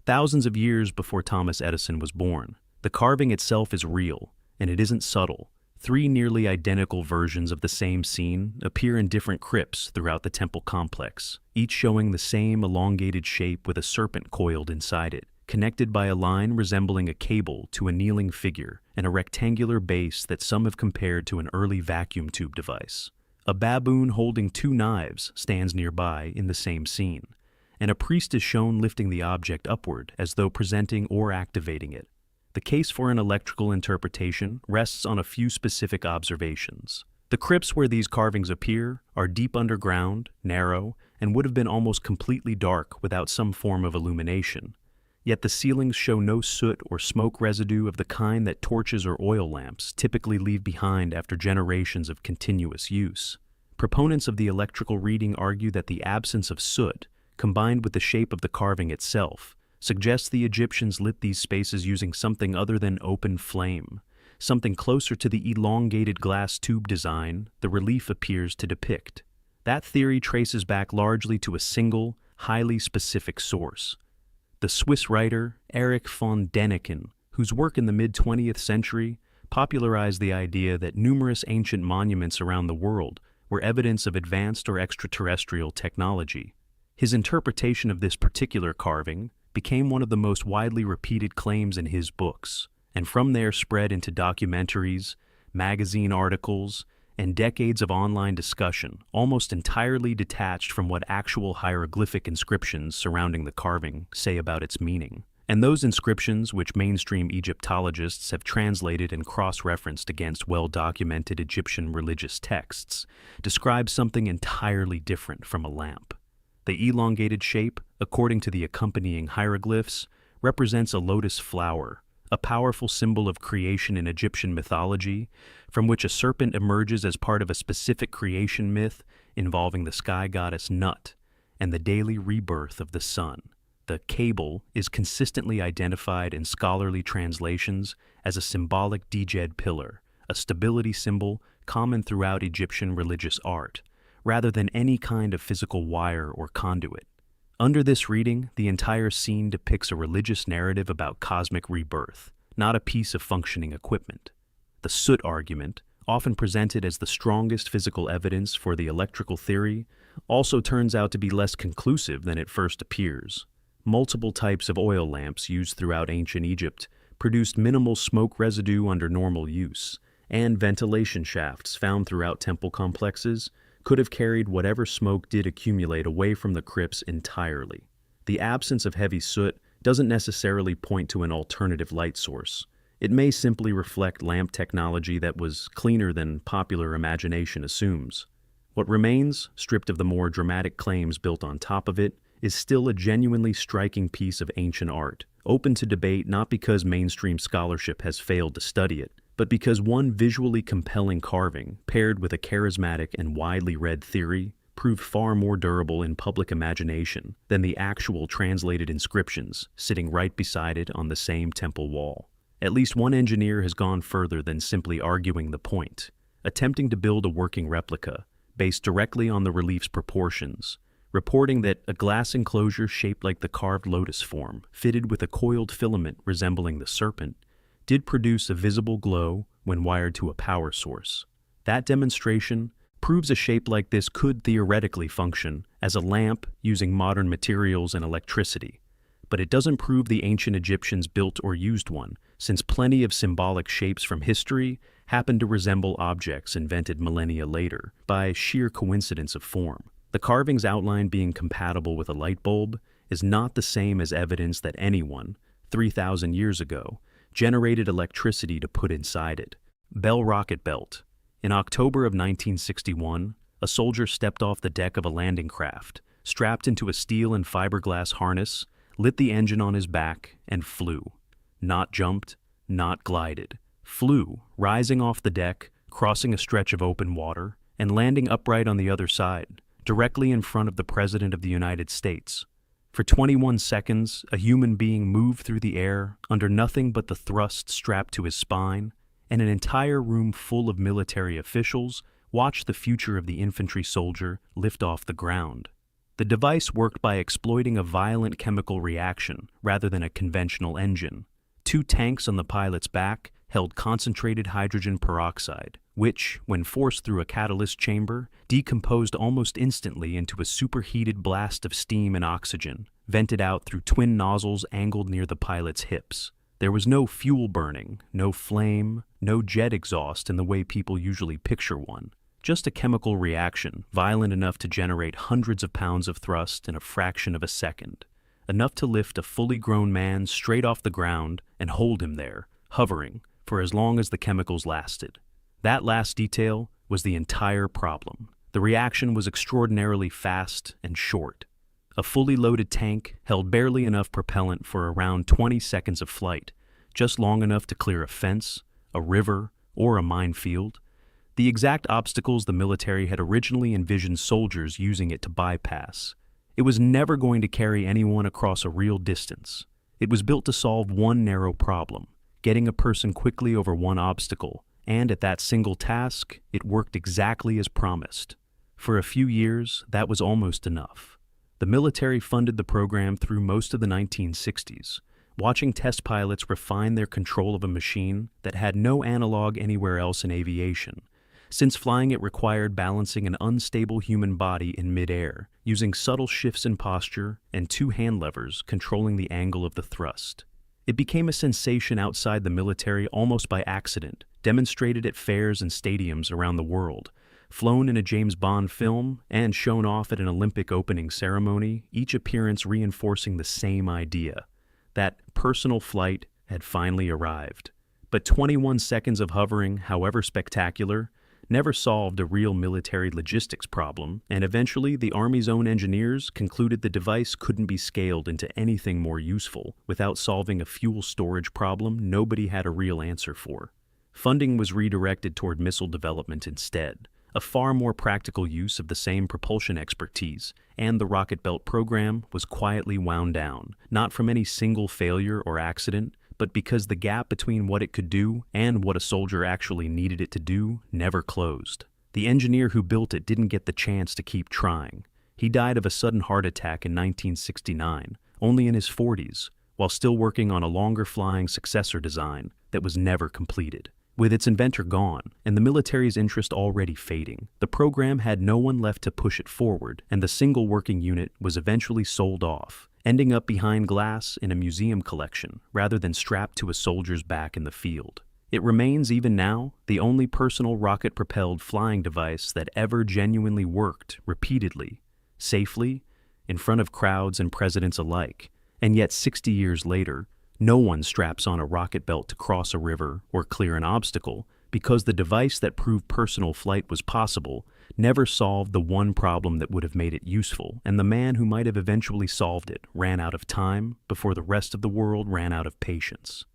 thousands of years before Thomas Edison was born. The carving itself is real, and it isn't subtle. 3 nearly identical versions of the same scene appear in different crypts throughout the temple complex, each showing the same elongated shape with a serpent coiled inside it. connected by a line resembling a cable to a kneeling figure and a rectangular base that some have compared to an early vacuum tube device. A baboon holding two knives stands nearby in the same scene, and a priest is shown lifting the object upward as though presenting or activating it. The case for an electrical interpretation rests on a few specific observations. The crypts where these carvings appear are deep underground, narrow, and would have been almost completely dark without some form of illumination. Yet the ceilings show no soot or smoke residue of the kind that torches or oil lamps typically leave behind after generations of continuous use. Proponents of the electrical reading argue that the absence of soot, combined with the shape of the carving itself, suggests the Egyptians lit these spaces using something other than open flame, something closer to the elongated glass tube design the relief appears to depict. That theory traces back largely to a single, highly specific source: the Swiss writer Erich von Däniken, whose work in the mid-20th century popularized the idea that numerous ancient monuments around the world were evidence of advanced or extraterrestrial technology. His interpretation of this particular carving became one of the most widely repeated claims in his books, and from there spread into documentaries, magazine articles, and decades of online discussion, almost entirely detached from what actual hieroglyphic inscriptions surrounding the carving say about its meaning. And those inscriptions, which mainstream Egyptologists have translated and cross-referenced against well-documented Egyptian religious texts, describe something entirely different from a lamp. The elongated shape, according to the accompanying hieroglyphs, represents a lotus flower, a powerful symbol of creation in Egyptian mythology, from which a serpent emerges as part of a specific creation myth involving the sky goddess Nut and the daily rebirth of the sun. The cable is consistently identified in scholarly translations as a symbolic djed pillar, a stability symbol common throughout Egyptian religious art, rather than any kind of physical wire or conduit. Under this reading, the entire scene depicts a religious narrative about cosmic rebirth, not a piece of functioning equipment. The soot argument, often presented as the strongest physical evidence for the electrical theory, also turns out to be less conclusive than it first appears. Multiple types of oil lamps used throughout ancient Egypt produced minimal smoke residue under normal use, and ventilation shafts found throughout temple complexes could have carried whatever smoke did accumulate away from the crypts entirely. The absence of heavy soot doesn't necessarily point to an alternative light source. It may simply reflect lamp technology that was cleaner than popular imagination assumes. What remains, stripped of the more dramatic claims built on top of it, is still a genuinely striking piece of ancient art, open to debate not because mainstream scholarship has failed to study it, but because one visually compelling carving, paired with a charismatic and widely read theory, proved far more durable in public imagination than the actual translated inscriptions sitting right beside it on the same temple wall. At least one engineer has gone further than simply arguing the point, attempting to build a working replica based directly on the relief's proportions, reporting that a glass enclosure shaped like the carved lotus form, fitted with a coiled filament resembling the serpent, did produce a visible glow when wired to a power source. That demonstration proves a shape like this could theoretically function as a lamp using modern materials and electricity, but it doesn't prove the ancient Egyptians built or used one, since plenty of symbolic shapes from history happen to resemble objects invented millennia later by sheer coincidence of form. The carving's outline being compatible with a light bulb is not the same as evidence that anyone, 3,000 years ago, generated electricity to put inside it. Bell rocket belt. In October of 1961, a soldier stepped off the deck of a landing craft, strapped into a steel and fiberglass harness, lit the engine on his back, and flew. Not jumped, not glided. Flew, rising off the deck, crossing a stretch of open water, and landing upright on the other side, directly in front of the President of the United States. For 21 seconds, a human being moved through the air under nothing but the thrust strapped to his spine, and an entire room full of military officials watched the future of the infantry soldier lift off the ground. The device worked by exploiting a violent chemical reaction rather than a conventional engine. 2 tanks on the pilot's back held concentrated hydrogen peroxide, which, when forced through a catalyst chamber, decomposed almost instantly into a superheated blast of steam and oxygen, vented out through twin nozzles angled near the pilot's hips. There was no fuel burning, no flame, no jet exhaust in the way people usually picture one. Just a chemical reaction, violent enough to generate hundreds of pounds of thrust in a fraction of a second. Enough to lift a fully grown man straight off the ground and hold him there, hovering, for as long as the chemicals lasted. That last detail was the entire problem. The reaction was extraordinarily fast and short. A fully loaded tank held barely enough propellant for around 20 seconds of flight, just long enough to clear a fence, a river, or a minefield. The exact obstacles the military had originally envisioned soldiers using it to bypass. It was never going to carry anyone across a real distance. It was built to solve one narrow problem, getting a person quickly over one obstacle, and at that single task, it worked exactly as promised. For a few years, that was almost enough. The military funded the program through most of the 1960s, watching test pilots refine their control of a machine that had no analog anywhere else in aviation, since flying it required balancing an unstable human body in midair, using subtle shifts in posture and two hand levers controlling the angle of the thrust. It became a sensation outside the military almost by accident, demonstrated at fairs and stadiums around the world, flown in a James Bond film, and shown off at an Olympic opening ceremony, each appearance reinforcing the same idea, that personal flight had finally arrived. But 21 seconds of hovering, however spectacular, never solved a real military logistics problem, and eventually the Army's own engineers concluded the device couldn't be scaled into anything more useful without solving a fuel storage problem nobody had a real answer for. Funding was redirected toward missile development instead, a far more practical use of the same propulsion expertise, and the rocket belt program was quietly wound down, not from any single failure or accident, but because the gap between what it could do and what a soldier actually needed it to do never closed. The engineer who built it didn't get the chance to keep trying. He died of a sudden heart attack in 1969, only in his 40s, while still working on a longer-flying successor design that was never completed. With its inventor gone, and the military's interest already fading, the program had no one left to push it forward, and the single working unit was eventually sold off, ending up behind glass in a museum collection rather than strapped to a soldier's back in the field. It remains, even now, the only personal rocket-propelled flying device that ever genuinely worked repeatedly, safely, in front of crowds and presidents alike, and yet 60 years later, no one straps on a rocket belt to cross a river or clear an obstacle because the device that proved personal flight was possible never solved the one problem that would have made it useful, and the man who might have eventually solved it ran out of time before the rest of the world ran out of patience.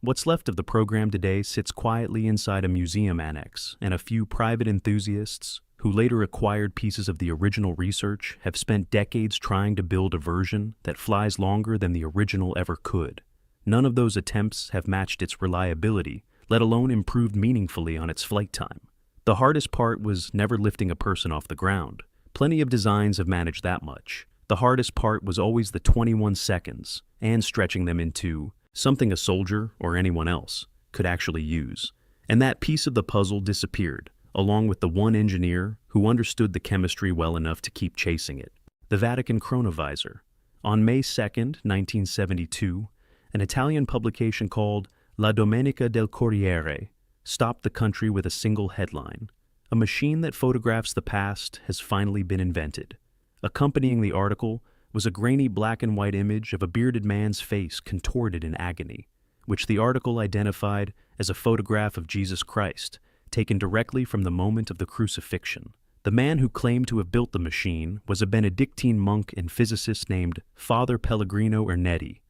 What's left of the program today sits quietly inside a museum annex, and a few private enthusiasts who later acquired pieces of the original research have spent decades trying to build a version that flies longer than the original ever could. None of those attempts have matched its reliability, let alone improved meaningfully on its flight time. The hardest part was never lifting a person off the ground. Plenty of designs have managed that much. The hardest part was always the 21 seconds, and stretching them into something a soldier, or anyone else, could actually use. And that piece of the puzzle disappeared, along with the one engineer who understood the chemistry well enough to keep chasing it. The Vatican chronovisor. On May 2nd, 1972, an Italian publication called La Domenica del Corriere stopped the country with a single headline: "A machine that photographs the past has finally been invented." Accompanying the article was a grainy black and white image of a bearded man's face contorted in agony, which the article identified as a photograph of Jesus Christ, taken directly from the moment of the crucifixion. The man who claimed to have built the machine was a Benedictine monk and physicist named Father Pellegrino Ernetti,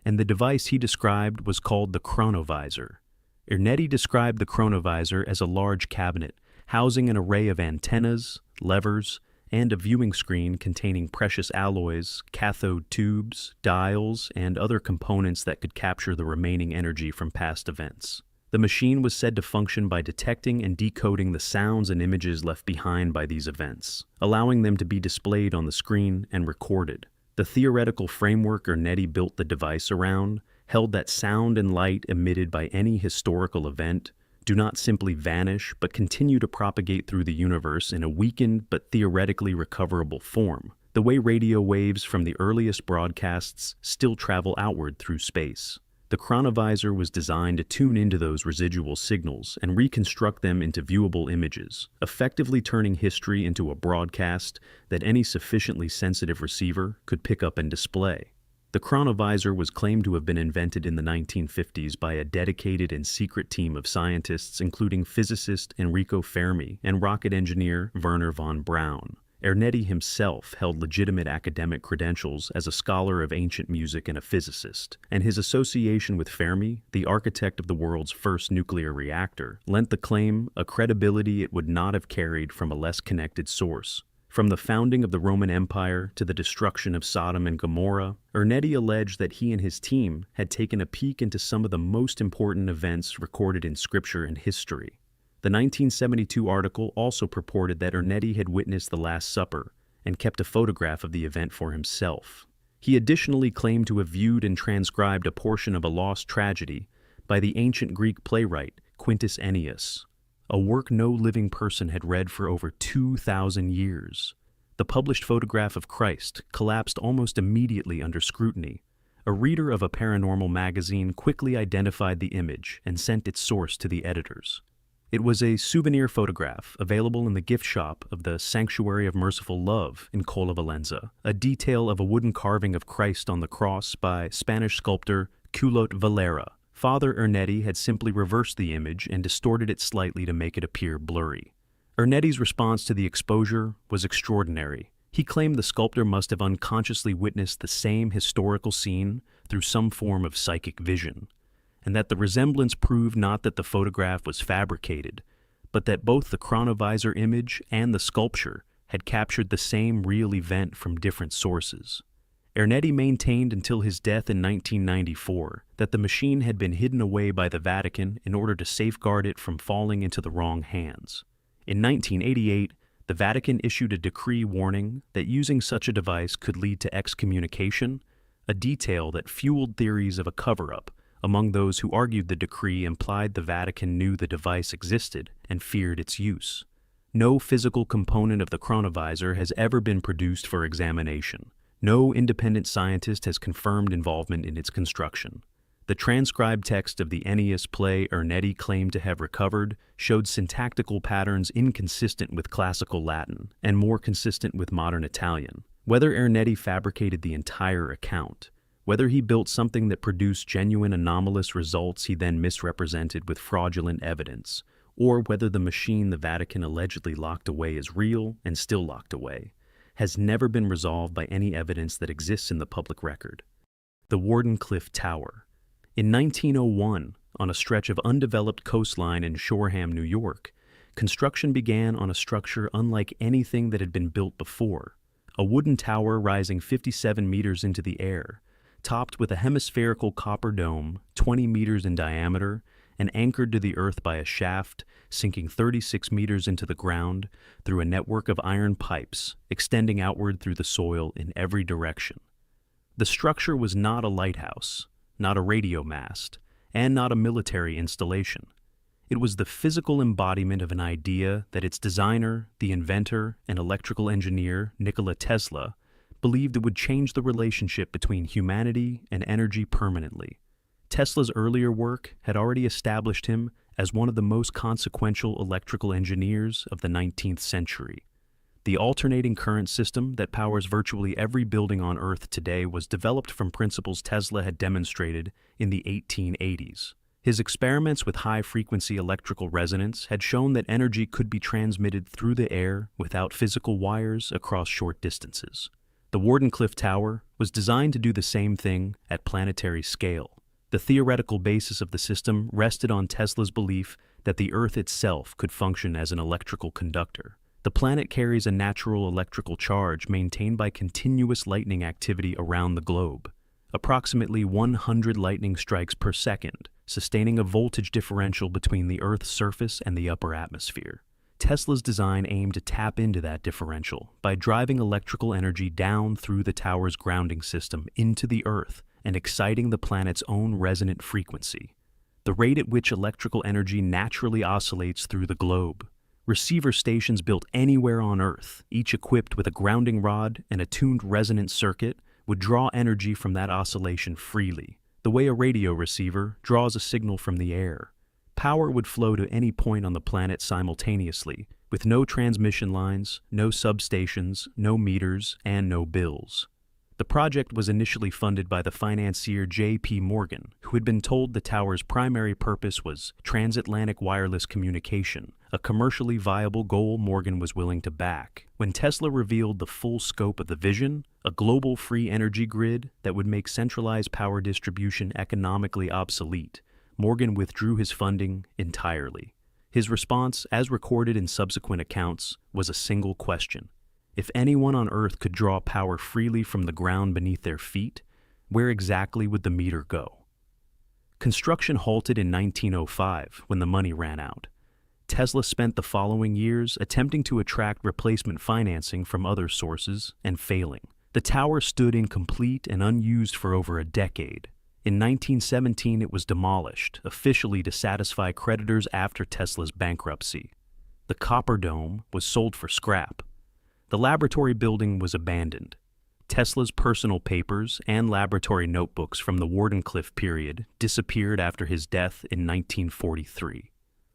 and the device he described was called the chronovisor. Ernetti described the chronovisor as a large cabinet housing an array of antennas, levers, and a viewing screen containing precious alloys, cathode tubes, dials, and other components that could capture the remaining energy from past events. The machine was said to function by detecting and decoding the sounds and images left behind by these events, allowing them to be displayed on the screen and recorded. The theoretical framework Ernetti built the device around held that sound and light emitted by any historical event do not simply vanish but continue to propagate through the universe in a weakened but theoretically recoverable form. the way radio waves from the earliest broadcasts still travel outward through space. The chronovisor was designed to tune into those residual signals and reconstruct them into viewable images, effectively turning history into a broadcast that any sufficiently sensitive receiver could pick up and display. The chronovisor was claimed to have been invented in the 1950s by a dedicated and secret team of scientists including physicist Enrico Fermi and rocket engineer Wernher von Braun. Ernetti himself held legitimate academic credentials as a scholar of ancient music and a physicist, and his association with Fermi, the architect of the world's first nuclear reactor, lent the claim a credibility it would not have carried from a less connected source. From the founding of the Roman Empire to the destruction of Sodom and Gomorrah, Ernetti alleged that he and his team had taken a peek into some of the most important events recorded in scripture and history. The 1972 article also purported that Ernetti had witnessed the Last Supper and kept a photograph of the event for himself. He additionally claimed to have viewed and transcribed a portion of a lost tragedy by the ancient Greek playwright Quintus Ennius, a work no living person had read for over 2,000 years. The published photograph of Christ collapsed almost immediately under scrutiny. A reader of a paranormal magazine quickly identified the image and sent its source to the editors. It was a souvenir photograph available in the gift shop of the Sanctuary of Merciful Love in Colle Valenza, a detail of a wooden carving of Christ on the cross by Spanish sculptor Culot Valera. Father Ernetti had simply reversed the image and distorted it slightly to make it appear blurry. Ernetti's response to the exposure was extraordinary. He claimed the sculptor must have unconsciously witnessed the same historical scene through some form of psychic vision, and that the resemblance proved not that the photograph was fabricated, but that both the chronovisor image and the sculpture had captured the same real event from different sources. Ernetti maintained until his death in 1994 that the machine had been hidden away by the Vatican in order to safeguard it from falling into the wrong hands. In 1988, the Vatican issued a decree warning that using such a device could lead to excommunication, a detail that fueled theories of a cover-up among those who argued the decree implied the Vatican knew the device existed and feared its use. No physical component of the chronovisor has ever been produced for examination. No independent scientist has confirmed involvement in its construction. The transcribed text of the Ennius play Ernetti claimed to have recovered showed syntactical patterns inconsistent with classical Latin and more consistent with modern Italian. Whether Ernetti fabricated the entire account, whether he built something that produced genuine anomalous results he then misrepresented with fraudulent evidence, or whether the machine the Vatican allegedly locked away is real and still locked away, has never been resolved by any evidence that exists in the public record. The Wardenclyffe Tower. In 1901, on a stretch of undeveloped coastline in Shoreham, New York, construction began on a structure unlike anything that had been built before, a wooden tower rising 57 meters into the air, topped with a hemispherical copper dome 20 meters in diameter and anchored to the earth by a shaft sinking 36 meters into the ground through a network of iron pipes extending outward through the soil in every direction. The structure was not a lighthouse, not a radio mast, and not a military installation. It was the physical embodiment of an idea that its designer, the inventor and electrical engineer Nikola Tesla, believed it would change the relationship between humanity and energy permanently. Tesla's earlier work had already established him as one of the most consequential electrical engineers of the 19th century. The alternating current system that powers virtually every building on Earth today was developed from principles Tesla had demonstrated in the 1880s. His experiments with high-frequency electrical resonance had shown that energy could be transmitted through the air without physical wires across short distances. The Wardenclyffe Tower was designed to do the same thing at planetary scale. The theoretical basis of the system rested on Tesla's belief that the Earth itself could function as an electrical conductor. The planet carries a natural electrical charge maintained by continuous lightning activity around the globe, approximately 100 lightning strikes per second, sustaining a voltage differential between the Earth's surface and the upper atmosphere. Tesla's design aimed to tap into that differential by driving electrical energy down through the tower's grounding system into the Earth and exciting the planet's own resonant frequency. The rate at which electrical energy naturally oscillates through the globe Receiver stations built anywhere on Earth, each equipped with a grounding rod and a tuned resonance circuit, would draw energy from that oscillation freely, the way a radio receiver draws a signal from the air. Power would flow to any point on the planet simultaneously, with no transmission lines, no substations, no meters, and no bills. The project was initially funded by the financier J.P. Morgan, who had been told the tower's primary purpose was transatlantic wireless communication, a commercially viable goal Morgan was willing to back. When Tesla revealed the full scope of the vision, a global free energy grid that would make centralized power distribution economically obsolete, Morgan withdrew his funding entirely. His response, as recorded in subsequent accounts, was a single question. If anyone on Earth could draw power freely from the ground beneath their feet, where exactly would the meter go? Construction halted in 1905 when the money ran out. Tesla spent the following years attempting to attract replacement financing from other sources and failing. The tower stood incomplete and unused for over a decade. In 1917, it was demolished, officially to satisfy creditors after Tesla's bankruptcy. The copper dome was sold for scrap. The laboratory building was abandoned. Tesla's personal papers and laboratory notebooks from the Wardenclyffe period disappeared after his death in 1943.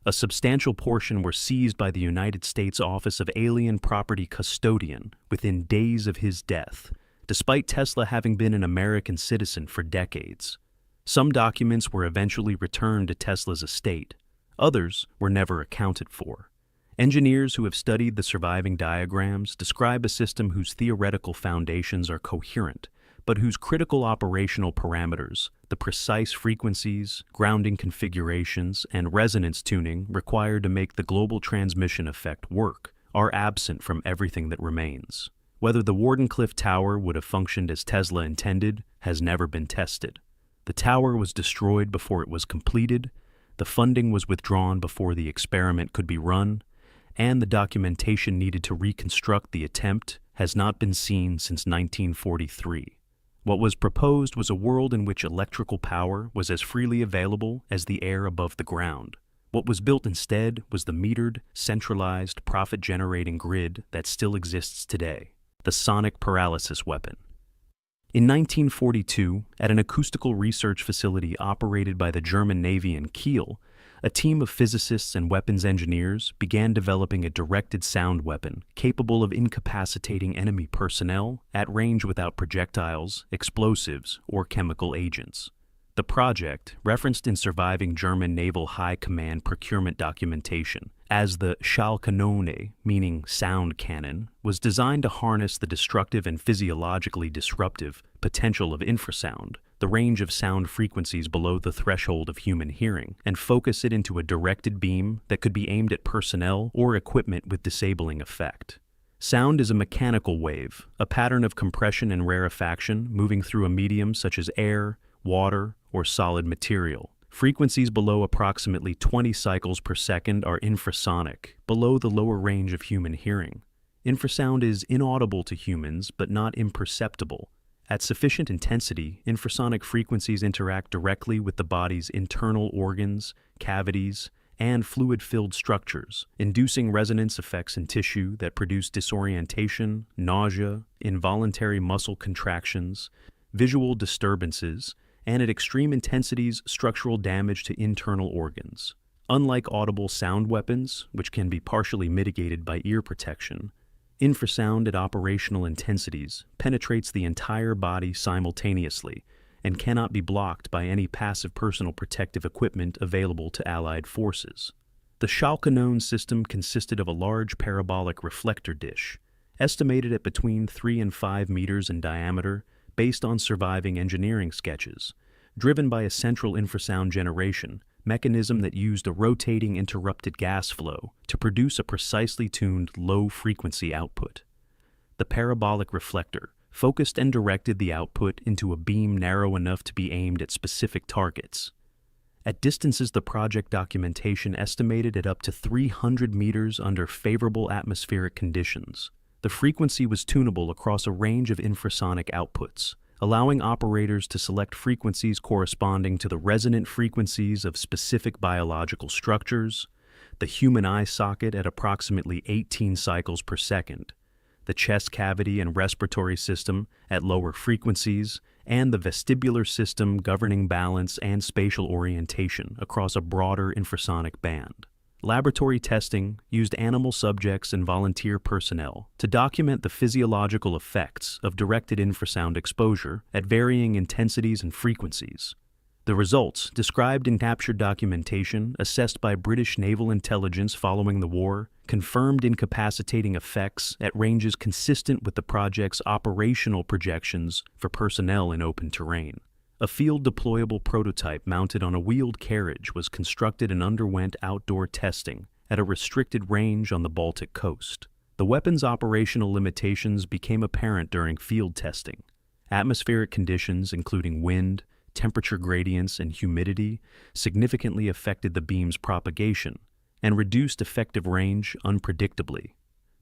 A substantial portion were seized by the United States Office of Alien Property Custodian within days of his death, despite Tesla having been an American citizen for decades. Some documents were eventually returned to Tesla's estate. Others were never accounted for. Engineers who have studied the surviving diagrams describe a system whose theoretical foundations are coherent, but whose critical operational parameters, the precise frequencies, grounding configurations, and resonance tuning required to make the global transmission effect work, are absent from everything that remains. Whether the Wardenclyffe Tower would have functioned as Tesla intended has never been tested. The tower was destroyed before it was completed, the funding was withdrawn before the experiment could be run, and the documentation needed to reconstruct the attempt has not been seen since 1943. What was proposed was a world in which electrical power was as freely available as the air above the ground. What was built instead was the metered, centralized, profit-generating grid that still exists today, the sonic paralysis weapon. In 1942, at an acoustical research facility operated by the German Navy in Kiel, a team of physicists and weapons engineers began developing a directed sound weapon capable of incapacitating enemy personnel at range without projectiles, explosives, or chemical agents. The project, referenced in surviving German Naval High Command procurement documentation as the Schallkanone, meaning sound cannon, was designed to harness the destructive and physiologically disruptive potential of infrasound, the range of sound frequencies below the threshold of human hearing, and focus it into a directed beam that could be aimed at personnel or equipment with disabling effect. Sound is a mechanical wave, a pattern of compression and rarefaction moving through a medium such as air, water, or solid material. Frequencies below approximately 20 cycles per second are infrasonic, below the lower range of human hearing. Infrasound is inaudible to humans, but not imperceptible. At sufficient intensity, infrasonic frequencies interact directly with the body's internal organs, cavities, and fluid-filled structures, inducing resonance effects in tissue that produce disorientation, nausea, involuntary muscle contractions, visual disturbances, and at extreme intensities, structural damage to internal organs. Unlike audible sound weapons, which can be partially mitigated by ear protection, infrasound at operational intensities penetrates the entire body simultaneously and cannot be blocked by any passive personal protective equipment available to Allied forces. The Schallkanone system consisted of a large parabolic reflector dish, estimated at between 3 and 5 meters in diameter, based on surviving engineering sketches, driven by a central infrasound generation mechanism that used a rotating interrupted gas flow to produce a precisely tuned low-frequency output. The parabolic reflector focused and directed the output into a beam narrow enough to be aimed at specific targets. At distances the project documentation estimated at up to 300 meters under favorable atmospheric conditions, the frequency was tunable across a range of infrasonic outputs, allowing operators to select frequencies corresponding to the resonant frequencies of specific biological structures, the human eye socket at approximately 18 cycles per second, the chest cavity and respiratory system at lower frequencies, and the vestibular system governing balance and spatial orientation across a broader infrasonic band. Laboratory testing used animal subjects and volunteer personnel to document the physiological effects of directed infrasound exposure at varying intensities and frequencies. The results, described in captured documentation assessed by British naval intelligence following the war, confirmed incapacitating effects at ranges consistent with the project's operational projections for personnel in open terrain. A field-deployable prototype mounted on a wheeled carriage was constructed and underwent outdoor testing at a restricted range on the Baltic coast. The weapon's operational limitations became apparent during field testing. Atmospheric conditions, including wind, temperature gradients, and humidity, significantly affected the beam's propagation and reduced effective range unpredictably.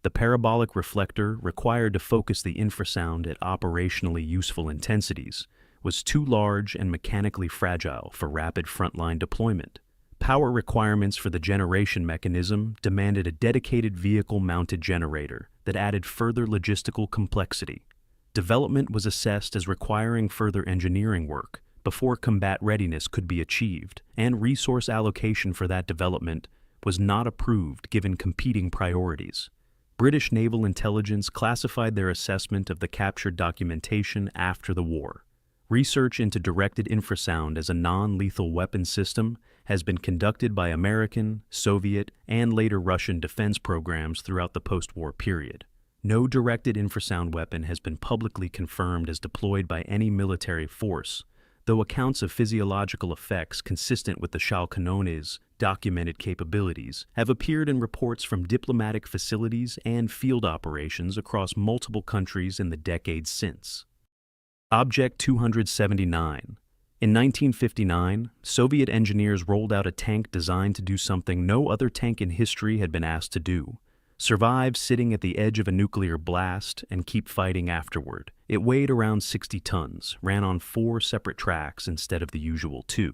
The parabolic reflector required to focus the infrasound at operationally useful intensities was too large and mechanically fragile for rapid frontline deployment. Power requirements for the generation mechanism demanded a dedicated vehicle-mounted generator that added further logistical complexity. Development was assessed as requiring further engineering work before combat readiness could be achieved, and resource allocation for that development was not approved given competing priorities. British naval intelligence classified their assessment of the captured documentation after the war. Research into directed infrasound as a non-lethal weapon system has been conducted by American, Soviet, and later Russian defense programs throughout the post-war period. No directed infrasound weapon has been publicly confirmed as deployed by any military force, though accounts of physiological effects consistent with the Schallkanon's documented capabilities have appeared in reports from diplomatic facilities and field operations across multiple countries in the decades since. Object 279. In 1959, Soviet engineers rolled out a tank designed to do something no other tank in history had been asked to do: survive sitting at the edge of a nuclear blast and keep fighting afterward. It weighed around 60 tons, ran on 4 separate tracks instead of the usual 2,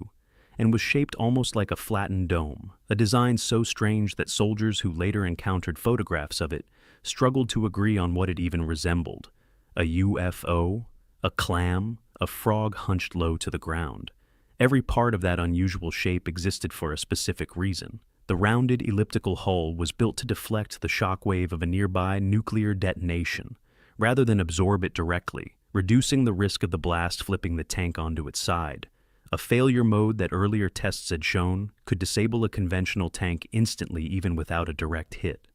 and was shaped almost like a flattened dome, a design so strange that soldiers who later encountered photographs of it struggled to agree on what it even resembled: a UFO, a clam, a frog hunched low to the ground. Every part of that unusual shape existed for a specific reason. The rounded elliptical hull was built to deflect the shockwave of a nearby nuclear detonation, rather than absorb it directly, reducing the risk of the blast flipping the tank onto its side. A failure mode that earlier tests had shown could disable a conventional tank instantly even without a direct hit.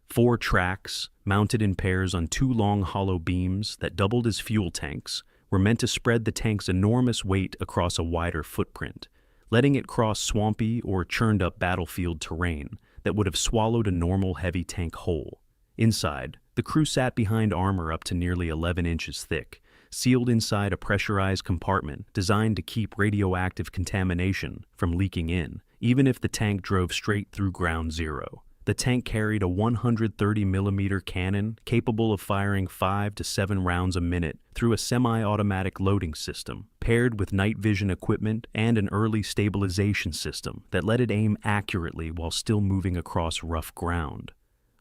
4 tracks, mounted in pairs on 2 long hollow beams that doubled as fuel tanks, were meant to spread the tank's enormous weight across a wider footprint, letting it cross swampy or churned-up battlefield terrain that would have swallowed a normal heavy tank whole. Inside, the crew sat behind armor up to nearly 11 inches thick, sealed inside a pressurized compartment designed to keep radioactive contamination from leaking in, even if the tank drove straight through ground zero. The tank carried a 130mm cannon capable of firing 5 to 7 rounds a minute through a semi-automatic loading system, paired with night vision equipment and an early stabilization system that let it aim accurately while still moving across rough ground.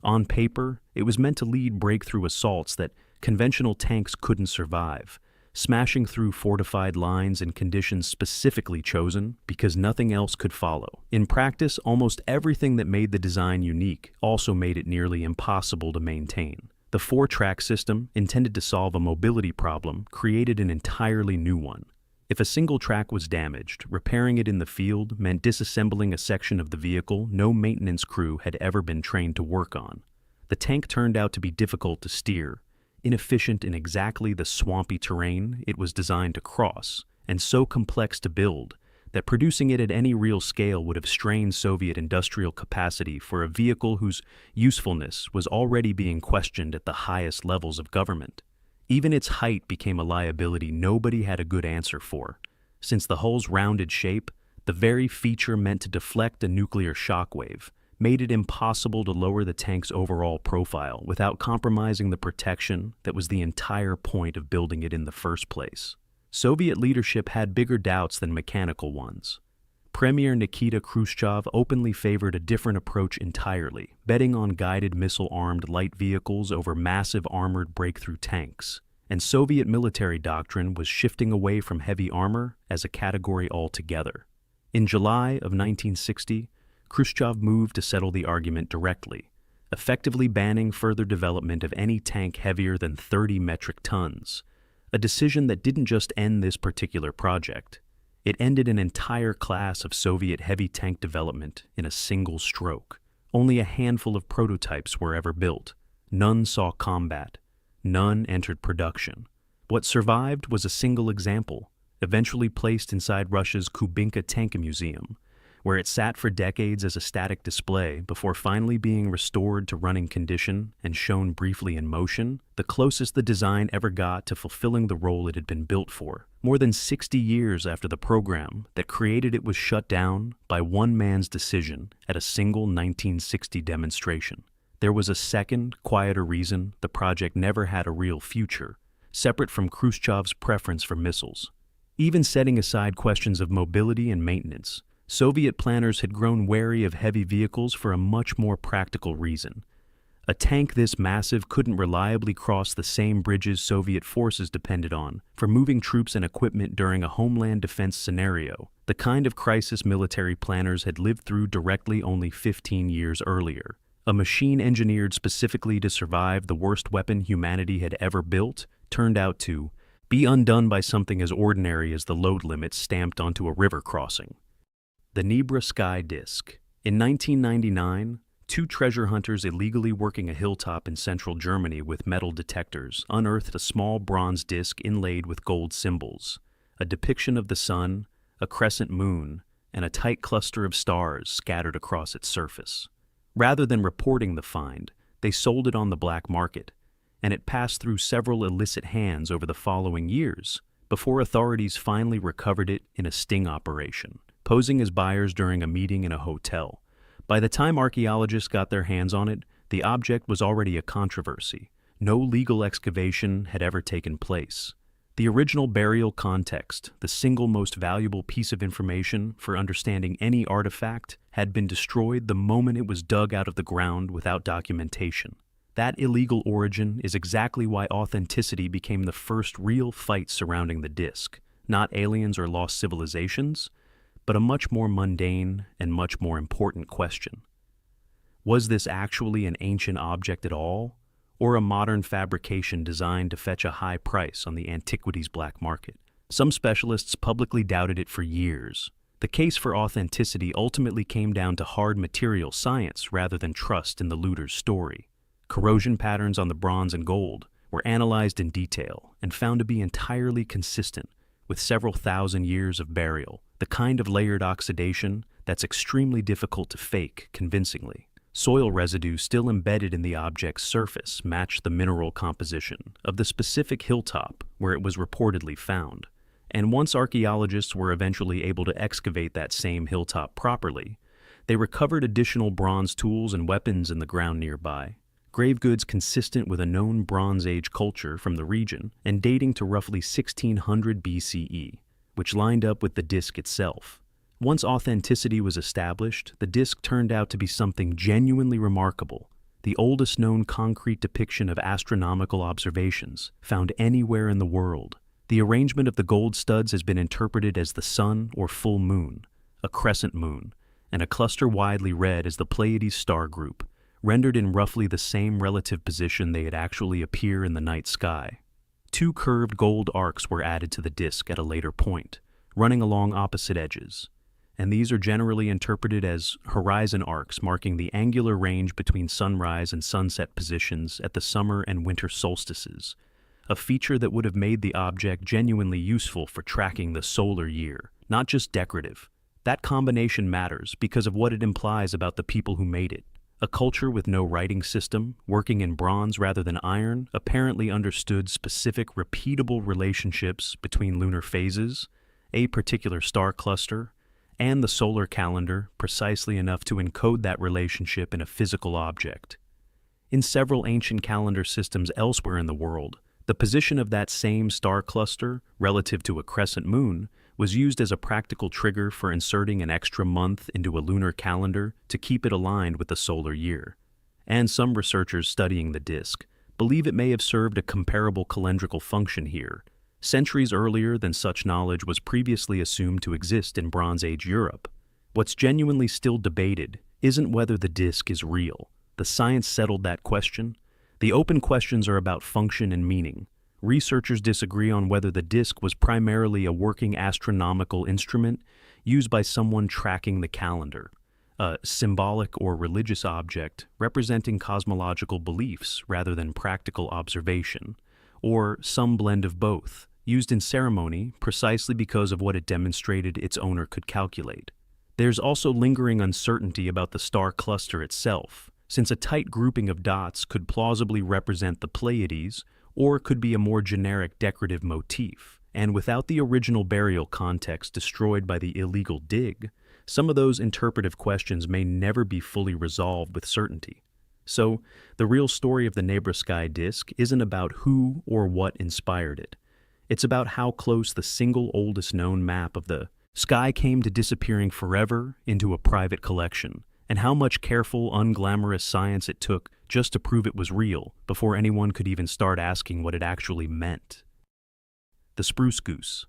On paper, it was meant to lead breakthrough assaults that conventional tanks couldn't survive, smashing through fortified lines in conditions specifically chosen because nothing else could follow. In practice, almost everything that made the design unique also made it nearly impossible to maintain. The 4-track system, intended to solve a mobility problem, created an entirely new one. If a single track was damaged, repairing it in the field meant disassembling a section of the vehicle no maintenance crew had ever been trained to work on. The tank turned out to be difficult to steer, inefficient in exactly the swampy terrain it was designed to cross, and so complex to build that producing it at any real scale would have strained Soviet industrial capacity for a vehicle whose usefulness was already being questioned at the highest levels of government. Even its height became a liability nobody had a good answer for, since the hull's rounded shape, the very feature meant to deflect a nuclear shockwave, made it impossible to lower the tank's overall profile without compromising the protection that was the entire point of building it in the first place. Soviet leadership had bigger doubts than mechanical ones. Premier Nikita Khrushchev openly favored a different approach entirely, betting on guided missile-armed light vehicles over massive armored breakthrough tanks. And Soviet military doctrine was shifting away from heavy armor as a category altogether. In July of 1960, Khrushchev moved to settle the argument directly, effectively banning further development of any tank heavier than 30 metric tons, a decision that didn't just end this particular project. It ended an entire class of Soviet heavy tank development in a single stroke. Only a handful of prototypes were ever built. None saw combat. None entered production. What survived was a single example, eventually placed inside Russia's Kubinka Tank Museum, where it sat for decades as a static display before finally being restored to running condition and shown briefly in motion, the closest the design ever got to fulfilling the role it had been built for. More than 60 years after the program that created it was shut down by one man's decision at a single 1960 demonstration. There was a second, quieter reason the project never had a real future, separate from Khrushchev's preference for missiles. Even setting aside questions of mobility and maintenance, Soviet planners had grown wary of heavy vehicles for a much more practical reason. A tank this massive couldn't reliably cross the same bridges Soviet forces depended on for moving troops and equipment during a homeland defense scenario, the kind of crisis military planners had lived through directly only 15 years earlier. A machine engineered specifically to survive the worst weapon humanity had ever built turned out to be undone by something as ordinary as the load limit stamped onto a river crossing. The Nebra Sky Disk. In 1999, two treasure hunters illegally working a hilltop in central Germany with metal detectors unearthed a small bronze disk inlaid with gold symbols, a depiction of the sun, a crescent moon, and a tight cluster of stars scattered across its surface. Rather than reporting the find, they sold it on the black market, and it passed through several illicit hands over the following years before authorities finally recovered it in a sting operation, posing as buyers during a meeting in a hotel. By the time archaeologists got their hands on it, the object was already a controversy. No legal excavation had ever taken place. The original burial context, the single most valuable piece of information for understanding any artifact, had been destroyed the moment it was dug out of the ground without documentation. That illegal origin is exactly why authenticity became the first real fight surrounding the disk. Not aliens or lost civilizations, but a much more mundane and much more important question. Was this actually an ancient object at all, or a modern fabrication designed to fetch a high price on the antiquities black market? Some specialists publicly doubted it for years. The case for authenticity ultimately came down to hard material science rather than trust in the looter's story. Corrosion patterns on the bronze and gold were analyzed in detail and found to be entirely consistent with several thousand years of burial, the kind of layered oxidation that's extremely difficult to fake convincingly. Soil residue still embedded in the object's surface matched the mineral composition of the specific hilltop where it was reportedly found. And once archaeologists were eventually able to excavate that same hilltop properly, they recovered additional bronze tools and weapons in the ground nearby. Grave goods consistent with a known Bronze Age culture from the region and dating to roughly 1600 BCE, which lined up with the disk itself. Once authenticity was established, the disk turned out to be something genuinely remarkable, the oldest known concrete depiction of astronomical observations found anywhere in the world. The arrangement of the gold studs has been interpreted as the sun or full moon, a crescent moon, and a cluster widely read as the Pleiades star group, rendered in roughly the same relative position they had actually appear in the night sky. Two curved gold arcs were added to the disk at a later point, running along opposite edges, and these are generally interpreted as horizon arcs marking the angular range between sunrise and sunset positions at the summer and winter solstices, a feature that would have made the object genuinely useful for tracking the solar year, not just decorative. That combination matters because of what it implies about the people who made it. A culture with no writing system, working in bronze rather than iron, apparently understood specific, repeatable relationships between lunar phases, a particular star cluster, and the solar calendar precisely enough to encode that relationship in a physical object. In several ancient calendar systems elsewhere in the world, the position of that same star cluster, relative to a crescent moon, was used as a practical trigger for inserting an extra month into a lunar calendar to keep it aligned with the solar year. And some researchers studying the disk believe it may have served a comparable calendrical function here, centuries earlier than such knowledge was previously assumed to exist in Bronze Age Europe. What's genuinely still debated isn't whether the disk is real. The science settled that question. The open questions are about function and meaning. Researchers disagree on whether the disk was primarily a working astronomical instrument used by someone tracking the calendar, a symbolic or religious object representing cosmological beliefs rather than practical observation, or some blend of both, used in ceremony precisely because of what it demonstrated its owner could calculate. There's also lingering uncertainty about the star cluster itself, since a tight grouping of dots could plausibly represent the Pleiades or could be a more generic decorative motif. And without the original burial context destroyed by the illegal dig, some of those interpretive questions may never be fully resolved with certainty. So, the real story of the Nebra Sky disk isn't about who or what inspired it. It's about how close the single oldest known map of the sky came to disappearing forever into a private collection, and how much careful, unglamorous science it took just to prove it was real before anyone could even start asking what it actually meant. The Spruce Goose.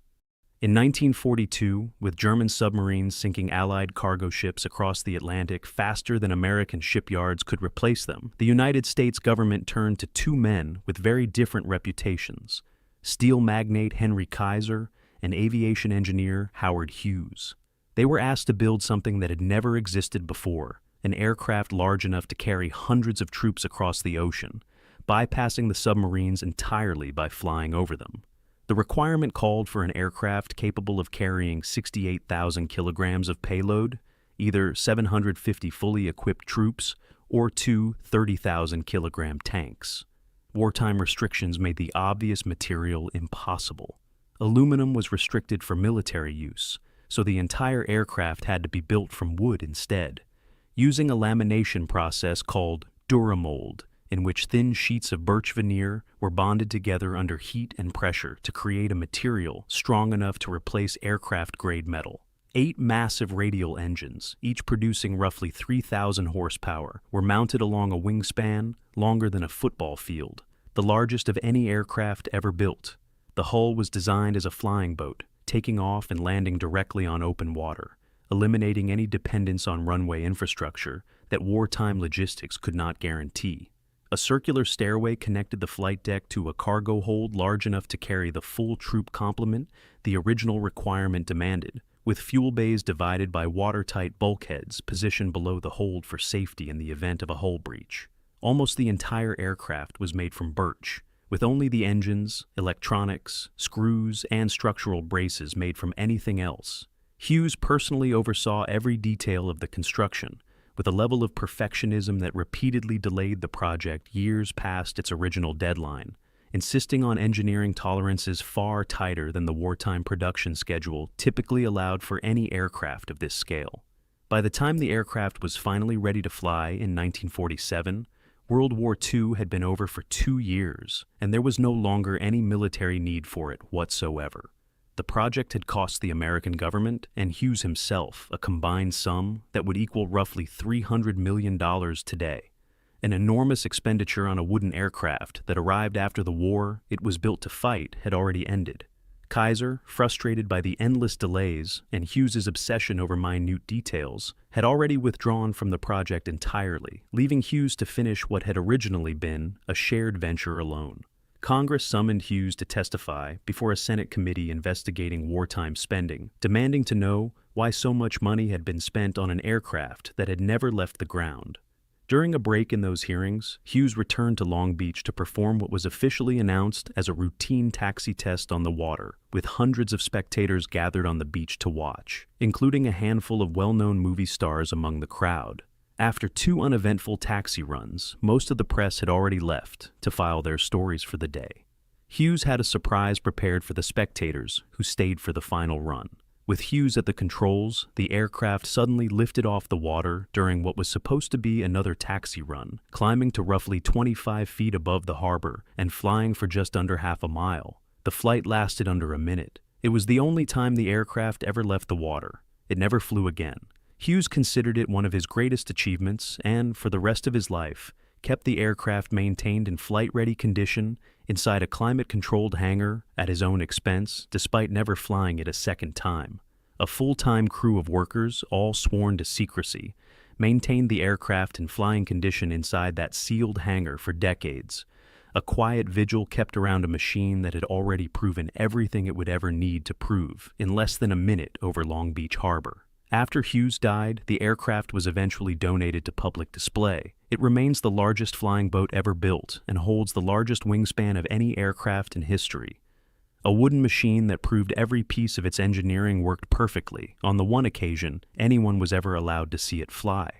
In 1942, with German submarines sinking Allied cargo ships across the Atlantic faster than American shipyards could replace them, the United States government turned to two men with very different reputations: steel magnate Henry Kaiser and aviation engineer Howard Hughes. They were asked to build something that had never existed before, an aircraft large enough to carry hundreds of troops across the ocean, bypassing the submarines entirely by flying over them. The requirement called for an aircraft capable of carrying 68,000 kilograms of payload, either 750 fully equipped troops or two 30,000-kilogram tanks. Wartime restrictions made the obvious material impossible. Aluminum was restricted for military use, so the entire aircraft had to be built from wood instead, using a lamination process called Duramold, in which thin sheets of birch veneer were bonded together under heat and pressure to create a material strong enough to replace aircraft-grade metal. 8 massive radial engines, each producing roughly 3,000 horsepower, were mounted along a wingspan longer than a football field, the largest of any aircraft ever built. The hull was designed as a flying boat, taking off and landing directly on open water, eliminating any dependence on runway infrastructure that wartime logistics could not guarantee. A circular stairway connected the flight deck to a cargo hold large enough to carry the full troop complement the original requirement demanded, with fuel bays divided by watertight bulkheads positioned below the hold for safety in the event of a hull breach. Almost the entire aircraft was made from birch, with only the engines, electronics, screws, and structural braces made from anything else. Hughes personally oversaw every detail of the construction, with a level of perfectionism that repeatedly delayed the project years past its original deadline, insisting on engineering tolerances far tighter than the wartime production schedule typically allowed for any aircraft of this scale. By the time the aircraft was finally ready to fly in 1947, World War II had been over for 2 years, and there was no longer any military need for it whatsoever. The project had cost the American government and Hughes himself a combined sum that would equal roughly $300 million today. An enormous expenditure on a wooden aircraft that arrived after the war it was built to fight had already ended. Kaiser, frustrated by the endless delays and Hughes's obsession over minute details, had already withdrawn from the project entirely, leaving Hughes to finish what had originally been a shared venture alone. Congress summoned Hughes to testify before a Senate committee investigating wartime spending, demanding to know why so much money had been spent on an aircraft that had never left the ground. During a break in those hearings, Hughes returned to Long Beach to perform what was officially announced as a routine taxi test on the water, with hundreds of spectators gathered on the beach to watch, including a handful of well-known movie stars among the crowd. After 2 uneventful taxi runs, most of the press had already left to file their stories for the day. Hughes had a surprise prepared for the spectators who stayed for the final run. With Hughes at the controls, the aircraft suddenly lifted off the water during what was supposed to be another taxi run, climbing to roughly 25 feet above the harbor and flying for just under half a mile. The flight lasted under a minute, It was the only time the aircraft ever left the water. It never flew again. Hughes considered it one of his greatest achievements and, for the rest of his life, kept the aircraft maintained in flight-ready condition inside a climate-controlled hangar at his own expense, despite never flying it a second time. A full-time crew of workers, all sworn to secrecy, maintained the aircraft in flying condition inside that sealed hangar for decades. A quiet vigil kept around a machine that had already proven everything it would ever need to prove in less than a minute over Long Beach Harbor. After Hughes died, the aircraft was eventually donated to public display. It remains the largest flying boat ever built and holds the largest wingspan of any aircraft in history. A wooden machine that proved every piece of its engineering worked perfectly on the one occasion anyone was ever allowed to see it fly.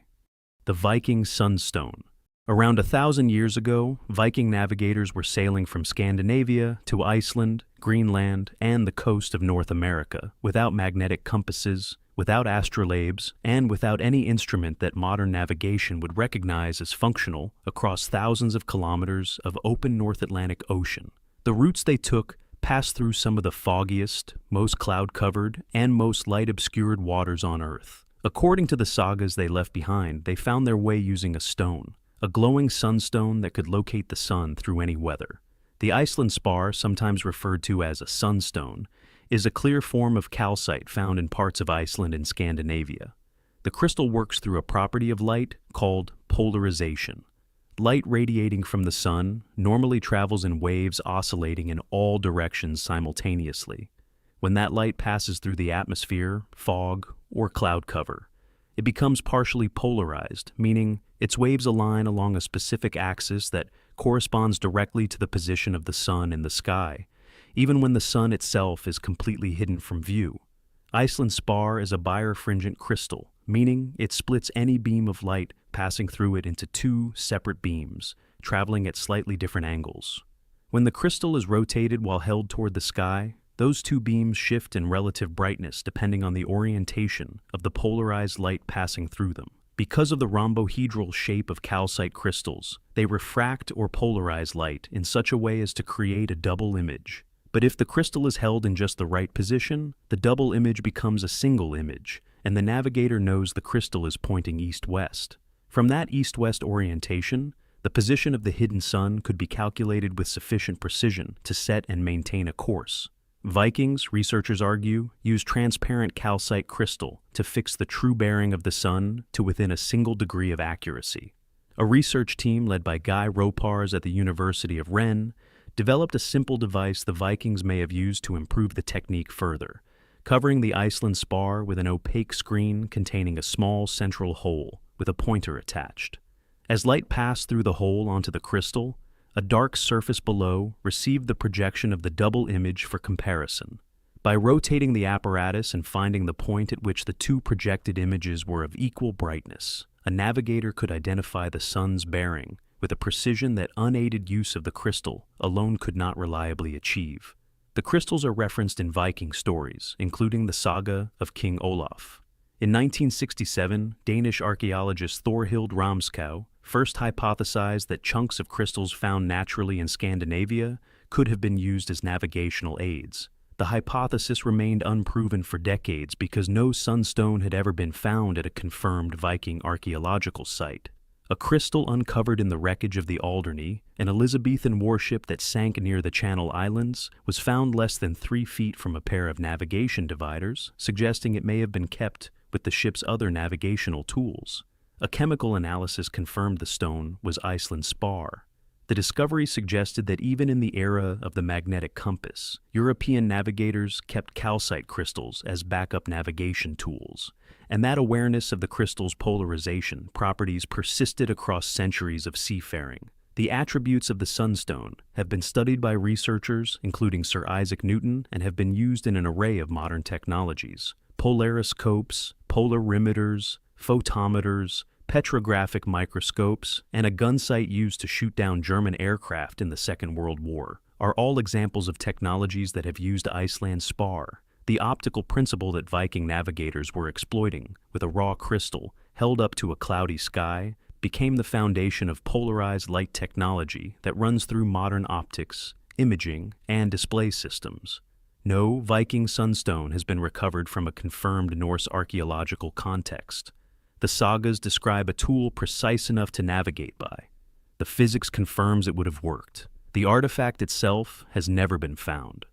The Viking Sunstone. Around 1,000 years ago, Viking navigators were sailing from Scandinavia to Iceland, Greenland, and the coast of North America without magnetic compasses, without astrolabes, and without any instrument that modern navigation would recognize as functional across thousands of kilometers of open North Atlantic Ocean. The routes they took passed through some of the foggiest, most cloud-covered, and most light-obscured waters on Earth. According to the sagas they left behind, they found their way using a stone, a glowing sunstone that could locate the sun through any weather. The Iceland spar, sometimes referred to as a sunstone, is a clear form of calcite found in parts of Iceland and Scandinavia. The crystal works through a property of light called polarization. Light radiating from the sun normally travels in waves oscillating in all directions simultaneously. When that light passes through the atmosphere, fog, or cloud cover, it becomes partially polarized, meaning its waves align along a specific axis that corresponds directly to the position of the sun in the sky, even when the sun itself is completely hidden from view. Iceland spar is a birefringent crystal, meaning it splits any beam of light passing through it into two separate beams, traveling at slightly different angles. When the crystal is rotated while held toward the sky, those two beams shift in relative brightness depending on the orientation of the polarized light passing through them. Because of the rhombohedral shape of calcite crystals, they refract or polarize light in such a way as to create a double image. But if the crystal is held in just the right position, the double image becomes a single image, and the navigator knows the crystal is pointing east-west. From that east-west orientation, the position of the hidden sun could be calculated with sufficient precision to set and maintain a course. Vikings, researchers argue, used transparent calcite crystal to fix the true bearing of the sun to within a single degree of accuracy. A research team led by Guy Ropars at the University of Rennes developed a simple device the Vikings may have used to improve the technique further, covering the Iceland spar with an opaque screen containing a small central hole with a pointer attached. As light passed through the hole onto the crystal, a dark surface below received the projection of the double image for comparison. By rotating the apparatus and finding the point at which the two projected images were of equal brightness, a navigator could identify the sun's bearing with a precision that unaided use of the crystal alone could not reliably achieve. The crystals are referenced in Viking stories, including the saga of King Olaf. In 1967, Danish archaeologist Thorhild Ramskau first hypothesized that chunks of crystals found naturally in Scandinavia could have been used as navigational aids. The hypothesis remained unproven for decades because no sunstone had ever been found at a confirmed Viking archaeological site. A crystal uncovered in the wreckage of the Alderney, an Elizabethan warship that sank near the Channel Islands, was found less than 3 feet from a pair of navigation dividers, suggesting it may have been kept with the ship's other navigational tools. A chemical analysis confirmed the stone was Iceland spar. The discovery suggested that even in the era of the magnetic compass, European navigators kept calcite crystals as backup navigation tools, and that awareness of the crystal's polarization properties persisted across centuries of seafaring. The attributes of the sunstone have been studied by researchers, including Sir Isaac Newton, and have been used in an array of modern technologies: polariscopes, polarimeters, photometers, petrographic microscopes, and a gun sight used to shoot down German aircraft in the Second World War are all examples of technologies that have used Iceland spar, the optical principle that Viking navigators were exploiting with a raw crystal held up to a cloudy sky, became the foundation of polarized light technology that runs through modern optics, imaging, and display systems. No Viking sunstone has been recovered from a confirmed Norse archaeological context. The sagas describe a tool precise enough to navigate by. The physics confirms it would have worked. The artifact itself has never been found.